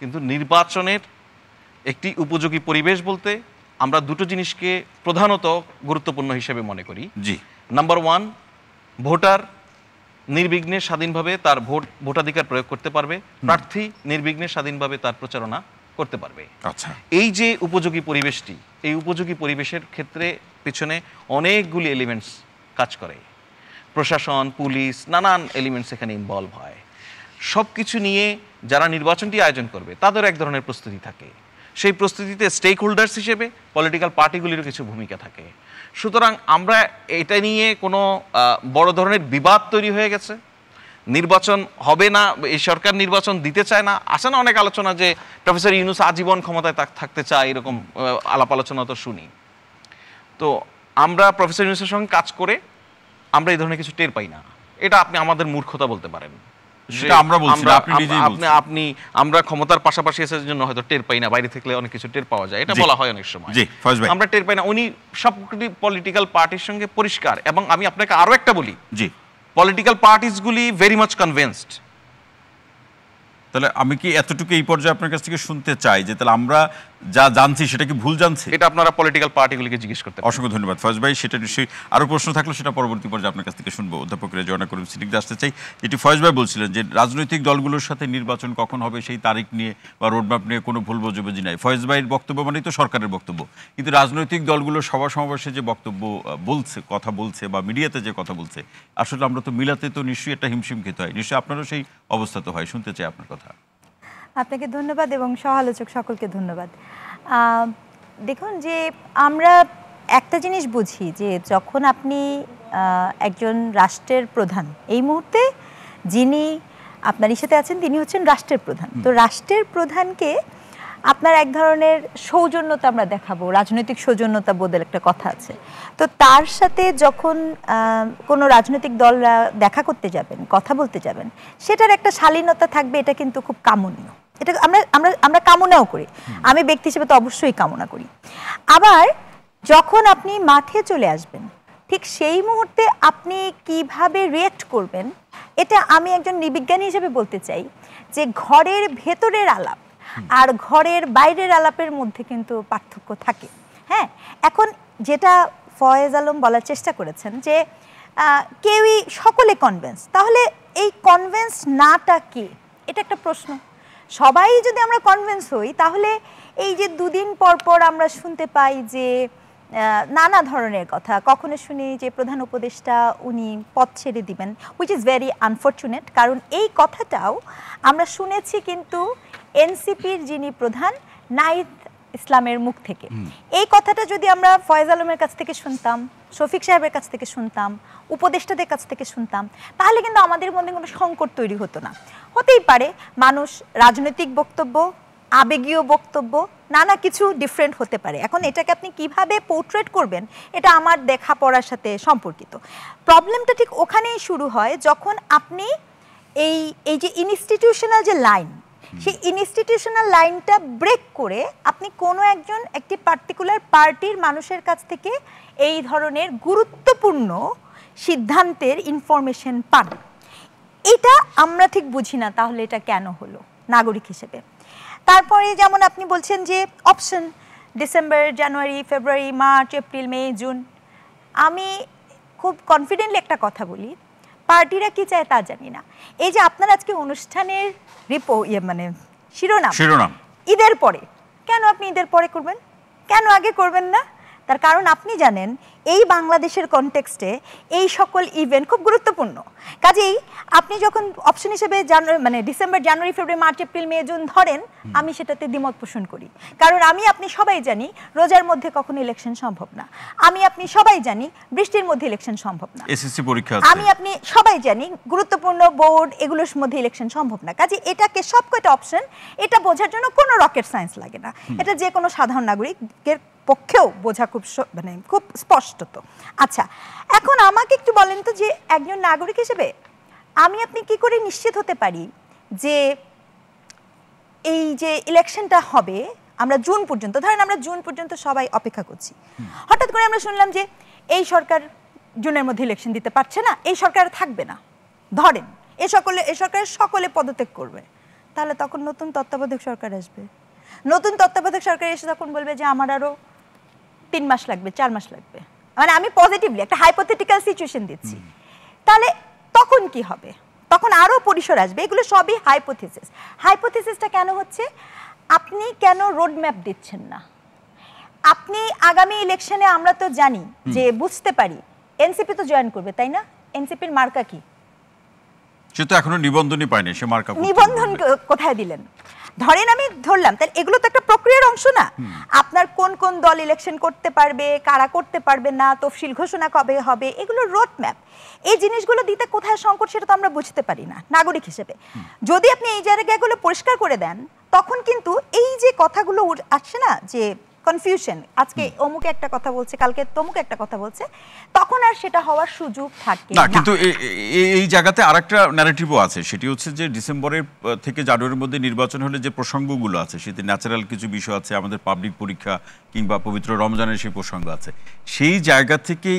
Speaker 4: কিন্তু নির্বাচনের একটি উপযোগী পরিবেশ বলতে আমরা দুটো জিনিসকে প্রধানত গুরুত্বপূর্ণ হিসেবে মনে করি।
Speaker 1: জি,
Speaker 4: নাম্বার 1, ভোটার নির্বিঘ্নে স্বাধীনভাবে তার ভোটাধিকার প্রয়োগ করতে পারবে, প্রার্থী নির্বিঘ্নে স্বাধীনভাবে তার প্রচারণা করতে পারবে।
Speaker 1: আচ্ছা,
Speaker 4: এই যে উপযোগী পরিবেশটি, এই উপযোগী পরিবেশের ক্ষেত্রে পিছনে অনেকগুলি এলিমেন্টস কাজ করে, প্রশাসন, পুলিশ, নানান এলিমেন্টস এখানে ইনভলভ হয়। সব কিছু নিয়ে যারা নির্বাচনটি আয়োজন করবে তাদের এক ধরনের প্রস্তুতি থাকে, সেই প্রস্তুতিতে স্টেক হোল্ডার্স হিসেবে পলিটিক্যাল পার্টিগুলিরও কিছু ভূমিকা থাকে। সুতরাং আমরা এটা নিয়ে কোনো বড় ধরনের বিবাদ তৈরি হয়ে গেছে, নির্বাচন হবে না, এই সরকার নির্বাচন দিতে চায় না, আসে না অনেক আলোচনা যে প্রফেসর ইউনূস আজীবন ক্ষমতায় থাকতে চায়, এরকম আলাপ আলোচনা তো শুনি। তো আমরা প্রফেসর ইউনূসের সঙ্গে কাজ করে আমরা এই ধরনের কিছু টের পাই না, এটা আপনি আমাদের মূর্খতা বলতে পারেন। আমরা ক্ষমতার পাশাপাশি এসের জন্য হয়তো টের পাই না, বাইরে থেকে অনেক কিছু টের পাওয়া যায়, এটা বলা হয় অনেক সময়, আমরা টের পাই না। উনি সবকটি পলিটিক্যাল পার্টির সঙ্গে পরিষ্কার, এবং আমি আপনাকে আরো একটা বলি,
Speaker 1: জি,
Speaker 4: পলিটিক্যাল পার্টিসগুলি ভেরি মাচ কনভিন্সড।
Speaker 1: তাহলে আমি কি এতটুকু এই পর্যায়ে আপনার কাছ থেকে শুনতে চাই যে তাহলে আমরা যা জানছি সেটা কি ভুল জানছি?
Speaker 4: এটা আপনারা পলিটিক্যাল পার্টিগুলিকে জিজ্ঞেস করতে।
Speaker 1: অসংখ্য ধন্যবাদ ফয়েজ ভাই। সেটা নিশ্চয়ই আরও প্রশ্ন থাকলে সেটা পরবর্তী পর্যায়ে আপনার কাছ থেকে শুনবো। অধ্যাপক রেজওয়ানা করিম সিদ্দিকী আসতে চাই, যেটি ফয়েজ ভাই বলছিলেন যে রাজনৈতিক দলগুলোর সাথে নির্বাচন কখন হবে সেই তারিখ নিয়ে বা রোডম্যাপ নিয়ে কোনো ভুল বোঝাবুঝি নাই। ফয়েজ ভাইয়ের বক্তব্য মানেই তো সরকারের বক্তব্য, কিন্তু রাজনৈতিক দলগুলো সভা সমাবেশে যে বক্তব্য বলছে, কথা বলছে বা মিডিয়াতে যে কথা বলছে, আসলে আমরা তো মিলাতে তো নিশ্চয়ই একটা হিমশিম খেতে হয়, নিশ্চয়ই আপনারও সেই অবস্থা তো হয়। শুনতে চাই আপনার কথা।
Speaker 5: আপনাকে ধন্যবাদ এবং সহ-আলোচক সকলকে ধন্যবাদ। দেখুন যে আমরা একটা জিনিস বুঝি যে যখন আপনি একজন রাষ্ট্রের প্রধান, এই মুহূর্তে যিনি আপনার সাথে আছেন তিনি হচ্ছেন রাষ্ট্রের প্রধান, তো রাষ্ট্রের প্রধানকে আপনার এক ধরনের সৌজন্যতা আমরা দেখাবো, রাজনৈতিক সৌজন্যতা বোধের একটা কথা আছে, তো তার সাথে যখন কোনো রাজনৈতিক দলরা দেখা করতে যাবেন, কথা বলতে যাবেন, সেটার একটা শালীনতা থাকবে, এটা কিন্তু খুব কামনীয়, এটা আমরা আমরা আমরা কামনাও করি, আমি ব্যক্তি হিসেবে তো অবশ্যই কামনা করি। আবার যখন আপনি মাঠে চলে আসবেন, ঠিক সেই মুহূর্তে আপনি কিভাবে রিঅ্যাক্ট করবেন, এটা আমি একজন নৃবিজ্ঞানী হিসেবে বলতে চাই যে ঘরের ভেতরের আলাপ আর ঘরের বাইরের আলাপের মধ্যে কিন্তু পার্থক্য থাকে। হ্যাঁ, এখন যেটা ফয়েজ আলম বলার চেষ্টা করেছেন যে কেউই সকলে কনভিন্স, তাহলে এই কনভিন্স নাটা কি, এটা একটা প্রশ্ন। সবাই যদি আমরা কনভিন্স হই, তাহলে এই যে দুদিন পর পর আমরা শুনতে পাই যে নানা ধরনের কথা, কখনো শুনি যে প্রধান উপদেষ্টা উনি পদ ছেড়ে দিবেন, হুইচ ইজ ভেরি আনফর্চুনেট, কারণ এই কথাটাও আমরা শুনেছি কিন্তু এনসিপির যিনি প্রধান নাহিদ ইসলামের মুখ থেকে। এই কথাটা যদি আমরা ফয়েজ আলমের কাছ থেকে শুনতাম, শফিক সাহেবের কাছ থেকে শুনতাম, উপদেষ্টাদের কাছ থেকে শুনতাম, তাহলে কিন্তু আমাদের মধ্যে কোনো সংকট তৈরি হতো না। হতেই পারে মানুষ রাজনৈতিক বক্তব্য, আবেগীয় বক্তব্য, নানা কিছু ডিফারেন্ট হতে পারে। এখন এটাকে আপনি কিভাবে পোর্ট্রেট করবেন, এটা আমার দেখা পড়ার সাথে সম্পর্কিত। প্রবলেমটা ঠিক ওখানেই শুরু হয় যখন আপনি এই যে ইনস্টিটিউশনাল যে লাইন, সেই ইনস্টিটিউশনাল লাইনটা ব্রেক করে আপনি কোনো একটি পার্টিকুলার পার্টির মানুষের কাছ থেকে এই ধরনের গুরুত্বপূর্ণ সিদ্ধান্তের ইনফরমেশন পান, এটা আমরা ঠিক বুঝি না। তাহলে এটা কেন হলো নাগরিক হিসেবে? তারপরে যেমন আপনি বলছেন যে অপশন ডিসেম্বর, জানুয়ারি, ফেব্রুয়ারি, মার্চ, এপ্রিল, মে, জুন, আমি খুব কনফিডেন্টলি একটা কথা বলি, পার্টিরা কি চায় তা জানি না। এই যে আপনার আজকে অনুষ্ঠানের শিরোনাম ঈদের পরে, কেন আপনি ঈদের পরে করবেন, কেন আগে করবেন না? তার কারণ আপনি জানেন এই বাংলাদেশের কনটেক্সটে এই সকল ইভেন্ট খুব গুরুত্বপূর্ণ। কাজেই আপনি যখন অপশন হিসেবে ডিসেম্বর, জানুয়ারি, ফেব্রুয়ারি, মার্চ, এপ্রিল, মে, জুন ধরেন, আমি সেটাতে দ্বিমত পোষণ করি। কারণ আপনি সবাই জানি রোজার মধ্যে কখনো ইলেকশন সম্ভব না, আপনি সবাই জানি বৃষ্টির মধ্যে ইলেকশন সম্ভব না,
Speaker 1: এসএসসি পরীক্ষা
Speaker 5: আপনি সবাই জানি গুরুত্বপূর্ণ বোর্ড, এগুলোর মধ্যে ইলেকশন সম্ভব না। কাজে এটাকে সবকটা অপশন, এটা বোঝার জন্য কোনো রকেট সায়েন্স লাগে না, এটা যে কোনো সাধারণ নাগরিকের পক্ষেও বোঝা খুব স্পষ্টত। আচ্ছা, এখন আমাকে একটু বলেন তো যে একজন নাগরিক হিসেবে আপনি কি করে নিশ্চিত হতে পারি যে এই যে ইলেকশনটা হবে, আমরা জুন পর্যন্ত, ধরেন আমরা জুন পর্যন্ত সবাই অপেক্ষা করছি, হঠাৎ করে আমরা শুনলাম যে এই সরকার জুনের মধ্যে ইলেকশন দিতে পারছে না, এই সরকার থাকবে না, ধরেন এই সরকারের সকলে পদত্যাগ করবে, তাহলে তখন নতুন তত্ত্বাবধায়ক সরকার আসবে, নতুন তত্ত্বাবধায়ক সরকার এসে তখন বলবে যে আমার আরো 3 মাস লাগবে, 4 মাস লাগবে, মানে আমি পজিটিভলি একটা হাইপোথেটিক্যাল সিচুয়েশন দিচ্ছি, তাহলে তখন কি হবে? তখন আরো পরিসর আসবে। এগুলো সবই হাইপোথিসিস। হাইপোথিসিসটা কেন হচ্ছে? আপনি কেন রোড ম্যাপ দিচ্ছেন না? আপনি আগামী ইলেকশনে আমরা তো জানি যে বুঝতে পারি এনসিপি তো জয়েন করবে, তাই না? এনসিপির মার্কা কি?
Speaker 1: সে তো এখনো নিবন্ধনই পায়নি, সে মার্কা
Speaker 5: নিবন্ধন কোথায় দিলেন? ধরেন আমি ধরলাম, তাহলে এগুলো তো একটা প্রক্রিয়ার অংশ না? আপনার কোন কোন দল ইলেকশন করতে পারবে, কারা করতে পারবে না, তফসিল ঘোষণা কবে হবে, এগুলো রোড ম্যাপ। এই জিনিসগুলো দিতে কোথায় সংকট সেটা তো আমরা বুঝতে পারি না নাগরিক হিসেবে। যদি আপনি এই জায়গাগুলো পরিষ্কার করে দেন, তখন কিন্তু এই যে কথাগুলো আসছে না, যে কনফিউশন, আজকে অমুকে একটা কথা বলছে, কালকে তমুকে একটা কথা বলছে, তখন আর সেটা হওয়ার সুযোগ থাকে
Speaker 1: না। কিন্তু এই জায়গাতে আরেকটা ন্যারেটিভও আছে, সেটি হচ্ছে যে ডিসেম্বরের থেকে জানুয়ারির মধ্যে নির্বাচন হলে যে প্রসঙ্গগুলো আছে, সেতে ন্যাচারাল কিছু বিষয় আছে, আমাদের পাবলিক পরীক্ষা কিংবা পবিত্র রমজানের সেই প্রসঙ্গ আছে। সেই জায়গা থেকে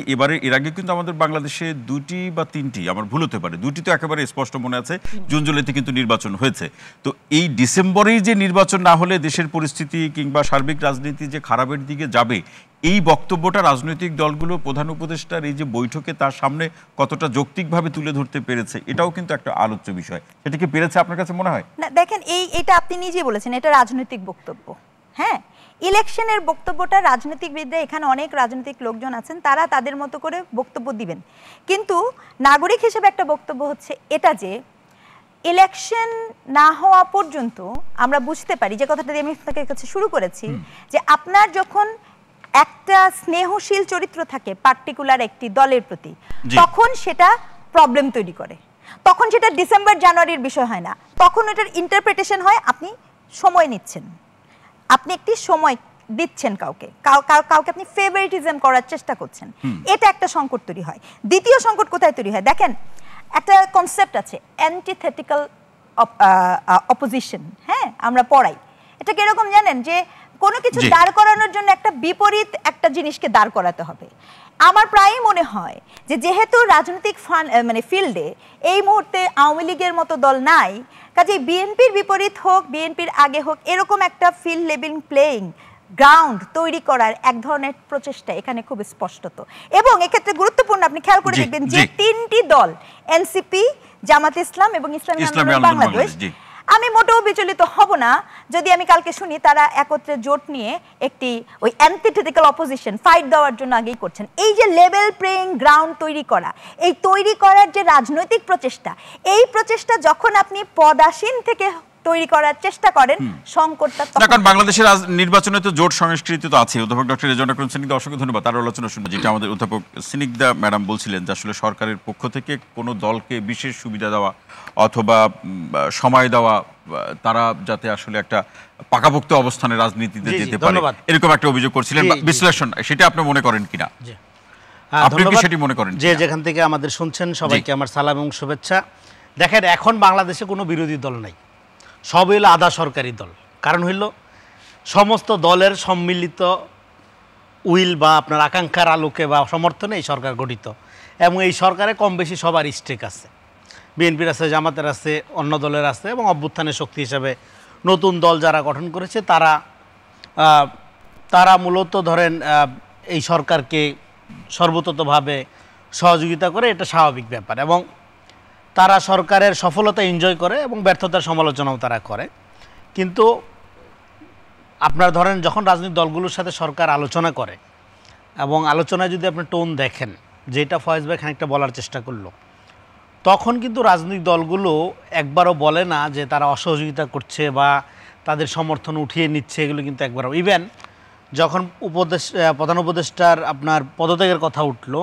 Speaker 1: এর আগে কিন্তু আমাদের বাংলাদেশে 2টি বা 3টি, আমার ভুল হতে পারে, 2টি তো একেবারে স্পষ্ট মনে আছে, জুন জুলাইতে কিন্তু নির্বাচন হয়েছে। তো এই ডিসেম্বরেই যে নির্বাচন না হলে দেশের পরিস্থিতি কিংবা সার্বিক রাজনীতি যে খারাপের দিকে যাবে, এই বক্তব্যটা রাজনৈতিক দলগুলো প্রধান উপদেষ্টার এই যে বৈঠকে তার সামনে কতটা যৌক্তিকভাবে তুলে ধরতে পেরেছে, এটাও কিন্তু একটা আলোচ্য বিষয়। সেটা কি পেরেছে আপনার কাছে মনে হয়?
Speaker 5: না, দেখেন এটা আপনি নিজেই বলেছেন, এটা রাজনৈতিক বক্তব্য। হ্যাঁ, ইলেকশনের বক্তব্যটা রাজনীতিবিদরা, এখানে অনেক রাজনৈতিক লোকজন আছেন, তারা তাদের মতো করে বক্তব্য দিবেন। কিন্তু নাগরিক হিসেবে একটা বক্তব্য হচ্ছে এটা, যে ইলেকশন না হওয়া পর্যন্ত আমরা বুঝতে পারি, যে কথাটা দিয়ে আমি আপনাদের কাছে শুরু করেছি, যে আপনার যখন একটা স্নেহশীল চরিত্র থাকে পার্টিকুলার একটি দলের প্রতি, তখন সেটা প্রবলেম তৈরি করে। তখন সেটা ডিসেম্বর জানুয়ারির বিষয় হয় না, তখন এটার ইন্টারপ্রিটেশন হয় আপনি সময় নিচ্ছেন, আপনি একটি সময় দিচ্ছেন কাউকে, কাউকে আপনি ফেভারিটিজম করার চেষ্টা করছেন, এটা একটা সংকট তৈরি হয়। দ্বিতীয় সংকট কোথায় তৈরি হয়? দেখেন, একটা কনসেপ্ট আছে অ্যান্টিথেটিক্যাল অপোজিশন। হ্যাঁ, আমরা পড়াই। এটা কিরকম জানেন? যে কোনো কিছু দাঁড় করানোর জন্য একটা বিপরীত একটা জিনিসকে দাঁড় করাতে হবে। আমার প্রায়ই মনে হয় যে যেহেতু রাজনৈতিক মানে ফিল্ডে এই মুহূর্তে আওয়ামী লীগের মতো দল নাই, কাজেই বিএনপির বিপরীত হোক, বিএনপির আগে হোক, এরকম একটা ফিল্ড লেভেল প্লেইং গ্রাউন্ড তৈরি করার এক ধরনের প্রচেষ্টা এখানে খুব স্পষ্টত। এবং এক্ষেত্রে গুরুত্বপূর্ণ, আপনি খেয়াল করে দেখবেন যে 3টি দল, এনসিপি, জামাত ইসলাম এবং ইসলামী আন্দোলন বাংলাদেশ, আমি মোটেও বিচলিত হব না যদি আমি কালকে শুনি তারা একত্রে জোট নিয়ে একটি ওই অ্যান্টিথেটিক্যাল অপোজিশন ফাইট দেওয়ার জন্য আগেই করছেন। এই যে লেভেল প্লেইং গ্রাউন্ড তৈরি করা, এই তৈরি করার যে রাজনৈতিক প্রচেষ্টা, এই প্রচেষ্টা যখন আপনি পদাসীন থেকে তৈরি করার চেষ্টা করেন, সংকটটা
Speaker 1: কারণ বাংলাদেশের নির্বাচনে তো জোট সংস্কৃতি তো আছে। অধ্যাপক ডক্টর রেজওয়ানা করিম সিনিকদা, অসংখ্য ধন্যবাদ। তার আলোচনা শুনবো, যেটা আমাদের অধ্যাপক সিনিকদা ম্যাডাম বলছিলেন যে আসলে সরকারের পক্ষ থেকে কোনো দলকে বিশেষ সুবিধা দেওয়া অথবা সময় দেওয়া, তারা যাতে আসলে একটা পাকাপোক্ত অবস্থানে রাজনীতিতে যেতে পারে, এরকম একটা অভিযোগ করছিলেন। বিশ্লেষণ সেটা আপনি মনে করেন কিনা? আপনি কি সেটি মনে করেন?
Speaker 6: যে যেখান থেকে আমাদের শুনছেন সবাইকে আমার সালাম এবং শুভেচ্ছা। দেখেন, এখন বাংলাদেশে কোনো বিরোধী দল নাই, সব হইল আধা সরকারি দল। কারণ হইল সমস্ত দলের সম্মিলিত উইল বা আপনার আকাঙ্ক্ষার আলোকে বা সমর্থনে এই সরকার গঠিত, এবং এই সরকারে কম বেশি সবার স্টেক আছে। বিএনপির আছে, জামাতের আছে, অন্য দলের আছে, এবং অভ্যুত্থানের শক্তি হিসাবে নতুন দল যারা গঠন করেছে তারা মূলত ধরেন এই সরকারকে সর্বতোভাবে সহযোগিতা করে, এটা স্বাভাবিক ব্যাপার। এবং তারা সরকারের সফলতা এনজয় করে এবং ব্যর্থতার সমালোচনাও তারা করে। কিন্তু আপনার ধরেন যখন রাজনৈতিক দলগুলোর সাথে সরকার আলোচনা করে, এবং আলোচনায় যদি আপনি টোন দেখেন, যেটা ফয়েজ ভাই খানিকটা বলার চেষ্টা করলো, তখন কিন্তু রাজনৈতিক দলগুলো একবারও বলে না যে তারা অসহযোগিতা করছে বা তাদের সমর্থন উঠিয়ে নিচ্ছে, এগুলো কিন্তু একবারও। ইভেন যখন প্রধান উপদেষ্টার আপনার পদত্যাগের কথা উঠলো,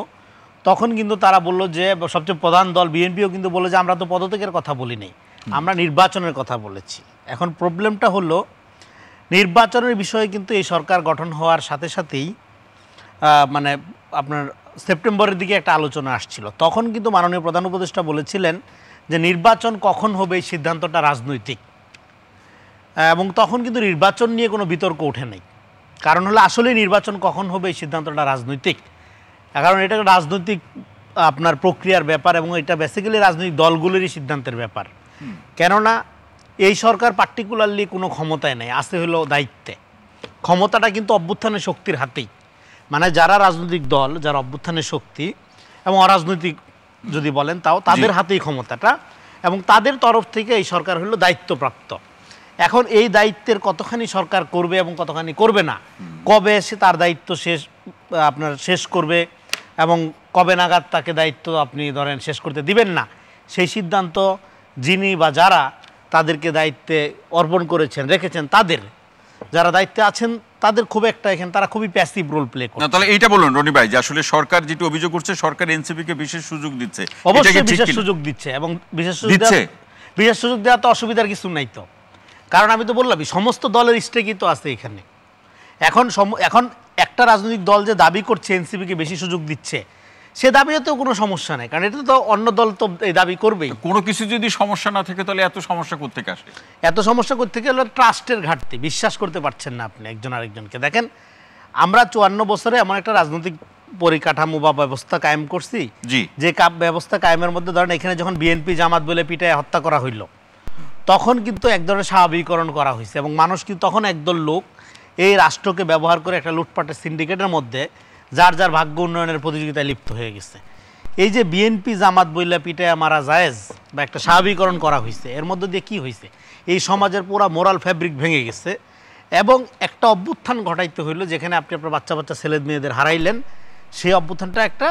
Speaker 6: তখন কিন্তু তারা বললো যে সবচেয়ে প্রধান দল বিএনপিও কিন্তু বললো যে আমরা তো পদত্যাগের কথা বলিনি, আমরা নির্বাচনের কথা বলেছি। এখন প্রবলেমটা হলো নির্বাচনের বিষয়ে কিন্তু এই সরকার গঠন হওয়ার সাথে সাথেই মানে আপনার সেপ্টেম্বরের দিকে একটা আলোচনা আসছিল। তখন কিন্তু মাননীয় প্রধান উপদেষ্টা বলেছিলেন যে নির্বাচন কখন হবে এই সিদ্ধান্তটা রাজনৈতিক, এবং তখন কিন্তু নির্বাচন নিয়ে কোনো বিতর্ক ওঠে নাই। কারণ হলো আসলে নির্বাচন কখন হবে এই সিদ্ধান্তটা রাজনৈতিক, কারণ এটা রাজনৈতিক আপনার প্রক্রিয়ার ব্যাপার, এবং এটা বেসিক্যালি রাজনৈতিক দলগুলোরই সিদ্ধান্তের ব্যাপার। কেননা এই সরকার পার্টিকুলারলি কোনো ক্ষমতায় নেই, আছে হলো দায়িত্বে। ক্ষমতাটা কিন্তু অভ্যুত্থানের শক্তির হাতেই। মানে যারা রাজনৈতিক দল, যারা অভ্যুত্থানের শক্তি এবং অরাজনৈতিক যদি বলেন তাও তাদের হাতেই ক্ষমতাটা, এবং তাদের তরফ থেকে এই সরকার হলো দায়িত্বপ্রাপ্ত। এখন এই দায়িত্বের কতখানি সরকার করবে এবং কতখানি করবে না, কবে সে তার দায়িত্ব শেষ করবে এবং কবে নাগাদ তাকে দায়িত্ব আপনি ধরেন শেষ করতে দিবেন না, সেই সিদ্ধান্ত যিনি বা যারা তাদেরকে দায়িত্বে অর্পণ করেছেন, রেখেছেন, যারা দায়িত্বে আছেন তাদের খুব একটা এখানে তারা খুবই প্যাসিভ রোল প্লে করে।
Speaker 1: তাহলে এইটা বলুন রনি ভাই, যে আসলে সরকার যেটা অভিযোগ করছে সরকার এনসিপি কে বিশেষ সুযোগ দিচ্ছে।
Speaker 6: অবশ্যই বিশেষ সুযোগ দিচ্ছে, এবং বিশেষ সুযোগ দেওয়া তো অসুবিধার কিছু নাই তো, কারণ আমি তো বললামই সমস্ত দলের স্টেকই তো আছে এখানে। এখন একটা রাজনৈতিক দল যে দাবি করছে এনসিপি কে বেশি সুযোগ দিচ্ছে, সে দাবিতেও কোনো সমস্যা নেই, কারণ এটা তো অন্য দল তো এই দাবি করবেই।
Speaker 1: কোনো কিছু যদি সমস্যা না থাকে তাহলে এত সমস্যা কোত্থেকে আসে?
Speaker 6: এত সমস্যা কোত্থেকে হলো ট্রাস্টের ঘাটতি, বিশ্বাস করতে পারছেন না আপনি একজন আরেকজনকে। দেখেন আমরা 54 বছরে এমন একটা রাজনৈতিক পরিকাঠামো বা ব্যবস্থা কায়েম করছি, যে ব্যবস্থা কায়েমের মধ্যে ধরেন এখানে যখন বিএনপি জামাত বলে পিটায় হত্যা করা হইল, তখন কিন্তু এক ধরনের স্বাভাবিকীকরণ করা হয়েছে, এবং মানুষ কিন্তু তখন একদল লোক এই রাষ্ট্রকে ব্যবহার করে একটা লুটপাটের সিন্ডিকেটের মধ্যে যার যার ভাগ্য উন্নয়নের প্রতিযোগিতায় লিপ্ত হয়ে গেছে। এই যে বিএনপি জামাত বইলা পিটায় মারা জায়েজ বা একটা স্বাভাবিকীকরণ করা হয়েছে, এর মধ্যে দিয়ে কি হয়েছে, এই সমাজের পুরো মোরাল ফ্যাব্রিক ভেঙে গেছে, এবং একটা অভ্যুত্থান ঘটাইতে হইলো যেখানে আপনি আপনার বাচ্চা বাচ্চা ছেলে মেয়েদের হারাইলেন। সেই অভ্যুত্থানটা একটা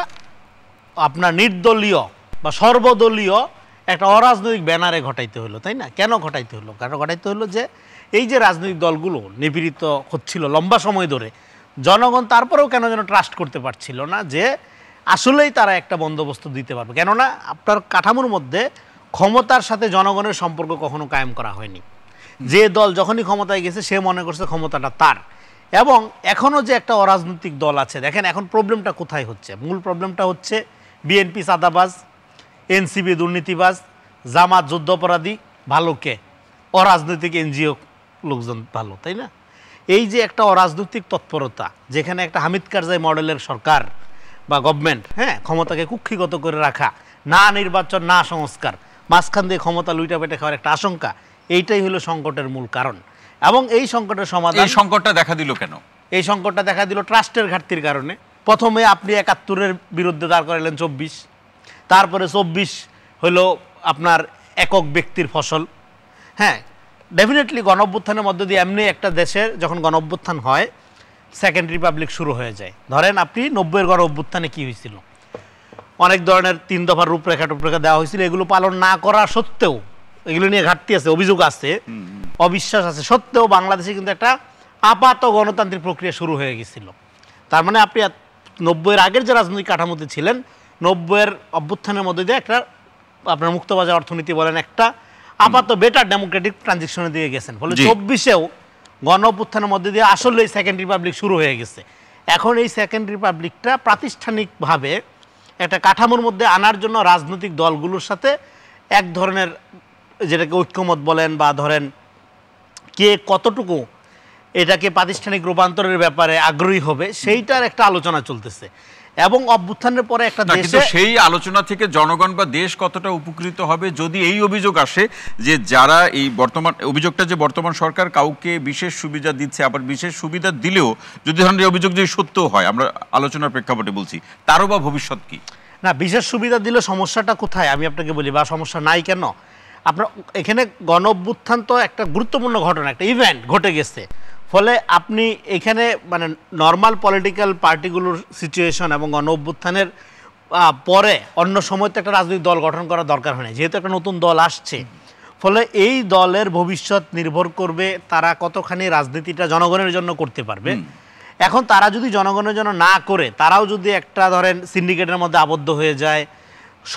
Speaker 6: আপনার নির্দলীয় বা সর্বদলীয় একটা অরাজনৈতিক ব্যানারে ঘটাইতে হলো, তাই না? কেন ঘটাইতে হলো? কারণ ঘটাইতে হলো যে এই যে রাজনৈতিক দলগুলো নিপীড়িত হচ্ছিল লম্বা সময় ধরে, জনগণ তারপরেও কেন যেন ট্রাস্ট করতে পারছিল না যে আসলেই তারা একটা বন্দোবস্ত দিতে পারবে। কেননা আপনার কাঠামোর মধ্যে ক্ষমতার সাথে জনগণের সম্পর্ক কখনো কায়েম করা হয়নি। যে দল যখনই ক্ষমতায় গেছে সে মনে করছে ক্ষমতাটা তার, এবং এখনও যে একটা অরাজনৈতিক দল আছে, দেখেন এখন প্রবলেমটা কোথায় হচ্ছে, মূল প্রবলেমটা হচ্ছে বিএনপি চাঁদাবাজ, এনসিপি দুর্নীতিবাজ, জামাত যুদ্ধাপরাধী, ভালো কে? অরাজনৈতিক এনজিও লোকজন ভালো, তাই না? এই যে একটা অরাজনৈতিক তৎপরতা, যেখানে একটা হামিদ কারজাই মডেলের সরকার বা গভর্নমেন্ট, হ্যাঁ, ক্ষমতাকে কুক্ষিগত করে রাখা, না নির্বাচন না সংস্কার, মাঝখান দিয়ে ক্ষমতা লুইটা পেটে খাওয়ার একটা আশঙ্কা, এইটাই হলো সংকটের মূল কারণ। এবং এই সংকটের সমাধান,
Speaker 1: এই সংকটটা দেখা দিল কেন?
Speaker 6: এই সংকটটা দেখা দিল ট্রাস্টের ঘাটতির কারণে। প্রথমে আপনি 71-এর বিরুদ্ধে দাঁড় করালেন 24, তারপরে 24 হলো আপনার একক ব্যক্তির ফসল। হ্যাঁ, ডেফিনেটলি গণঅভ্যুত্থানের মধ্য দিয়ে এমনি একটা দেশের যখন গণঅভ্যুত্থান হয় সেকেন্ড রিপাবলিক শুরু হয়ে যায়। ধরেন আপনি 90-এর গণঅভ্যুত্থানে কি হয়েছিল, অনেক ধরনের 3 দফার রূপরেখা দেওয়া হয়েছিল, এগুলো পালন না করা সত্ত্বেও, এগুলো নিয়ে ঘাটতি আছে, অভিযোগ আছে, অবিশ্বাস আছে, সত্ত্বেও বাংলাদেশে কিন্তু একটা আপাত গণতান্ত্রিক প্রক্রিয়া শুরু হয়ে গেছিল। তার মানে আপনি 90-এর আগের যে রাজনৈতিক কাঠামোতে ছিলেন, 90-এর অভ্যুত্থানের মধ্যে দিয়ে একটা আপনার মুক্তবাজার অর্থনীতি বলেন, একটা আপাত বেটার ডেমোক্রেটিক ট্রানজিশনের দিকে গেছেন। ফলে 24-এও গণ অভ্যুত্থানের মধ্যে দিয়ে আসলে সেকেন্ড রিপাবলিক শুরু হয়ে গেছে। এখন এই সেকেন্ড রিপাবলিকটা প্রাতিষ্ঠানিকভাবে একটা কাঠামোর মধ্যে আনার জন্য রাজনৈতিক দলগুলোর সাথে এক ধরনের, যেটাকে ঐক্যমত বলেন বা ধরেন কে কতটুকু এটাকে প্রাতিষ্ঠানিক রূপান্তরের ব্যাপারে আগ্রহী হবে, সেইটার একটা আলোচনা চলতেছে। এবং অভ্যুত্থানের পরে একটা দেশে
Speaker 1: সেই আলোচনা থেকে জনগণ বা দেশ কতটা উপকৃত হবে যদি এই অভিযোগ আসে যে যারা এই বর্তমান অভিযোগটা যে বর্তমান সরকার কাউকে বিশেষ সুবিধা দিচ্ছে, আবার বিশেষ সুবিধা দিলেও যদি ধরনের অভিযোগ যদি সত্য হয়, আমরা আলোচনার প্রেক্ষাপটে বলছি, তারও বা ভবিষ্যৎ কি?
Speaker 6: না, বিশেষ সুবিধা দিলে সমস্যাটা কোথায় আমি আপনাকে বলি, বা সমস্যা নাই কেন? আপনার এখানে গণ অভ্যুত্থান তো একটা গুরুত্বপূর্ণ ঘটনা, একটা ইভেন্ট ঘটে গেছে। ফলে আপনি এখানে মানে নর্মাল পলিটিক্যাল পার্টিগুলোর সিচুয়েশন এবং গণ অভ্যুত্থানের পরে অন্য সময় তো একটা রাজনৈতিক দল গঠন করা দরকার হয় না, যেহেতু একটা নতুন দল আসছে। ফলে এই দলের ভবিষ্যৎ নির্ভর করবে তারা কতখানি রাজনীতিটা জনগণের জন্য করতে পারবে। এখন তারা যদি জনগণের জন্য না করে, তারাও যদি একটা ধরেন সিন্ডিকেটের মধ্যে আবদ্ধ হয়ে যায়,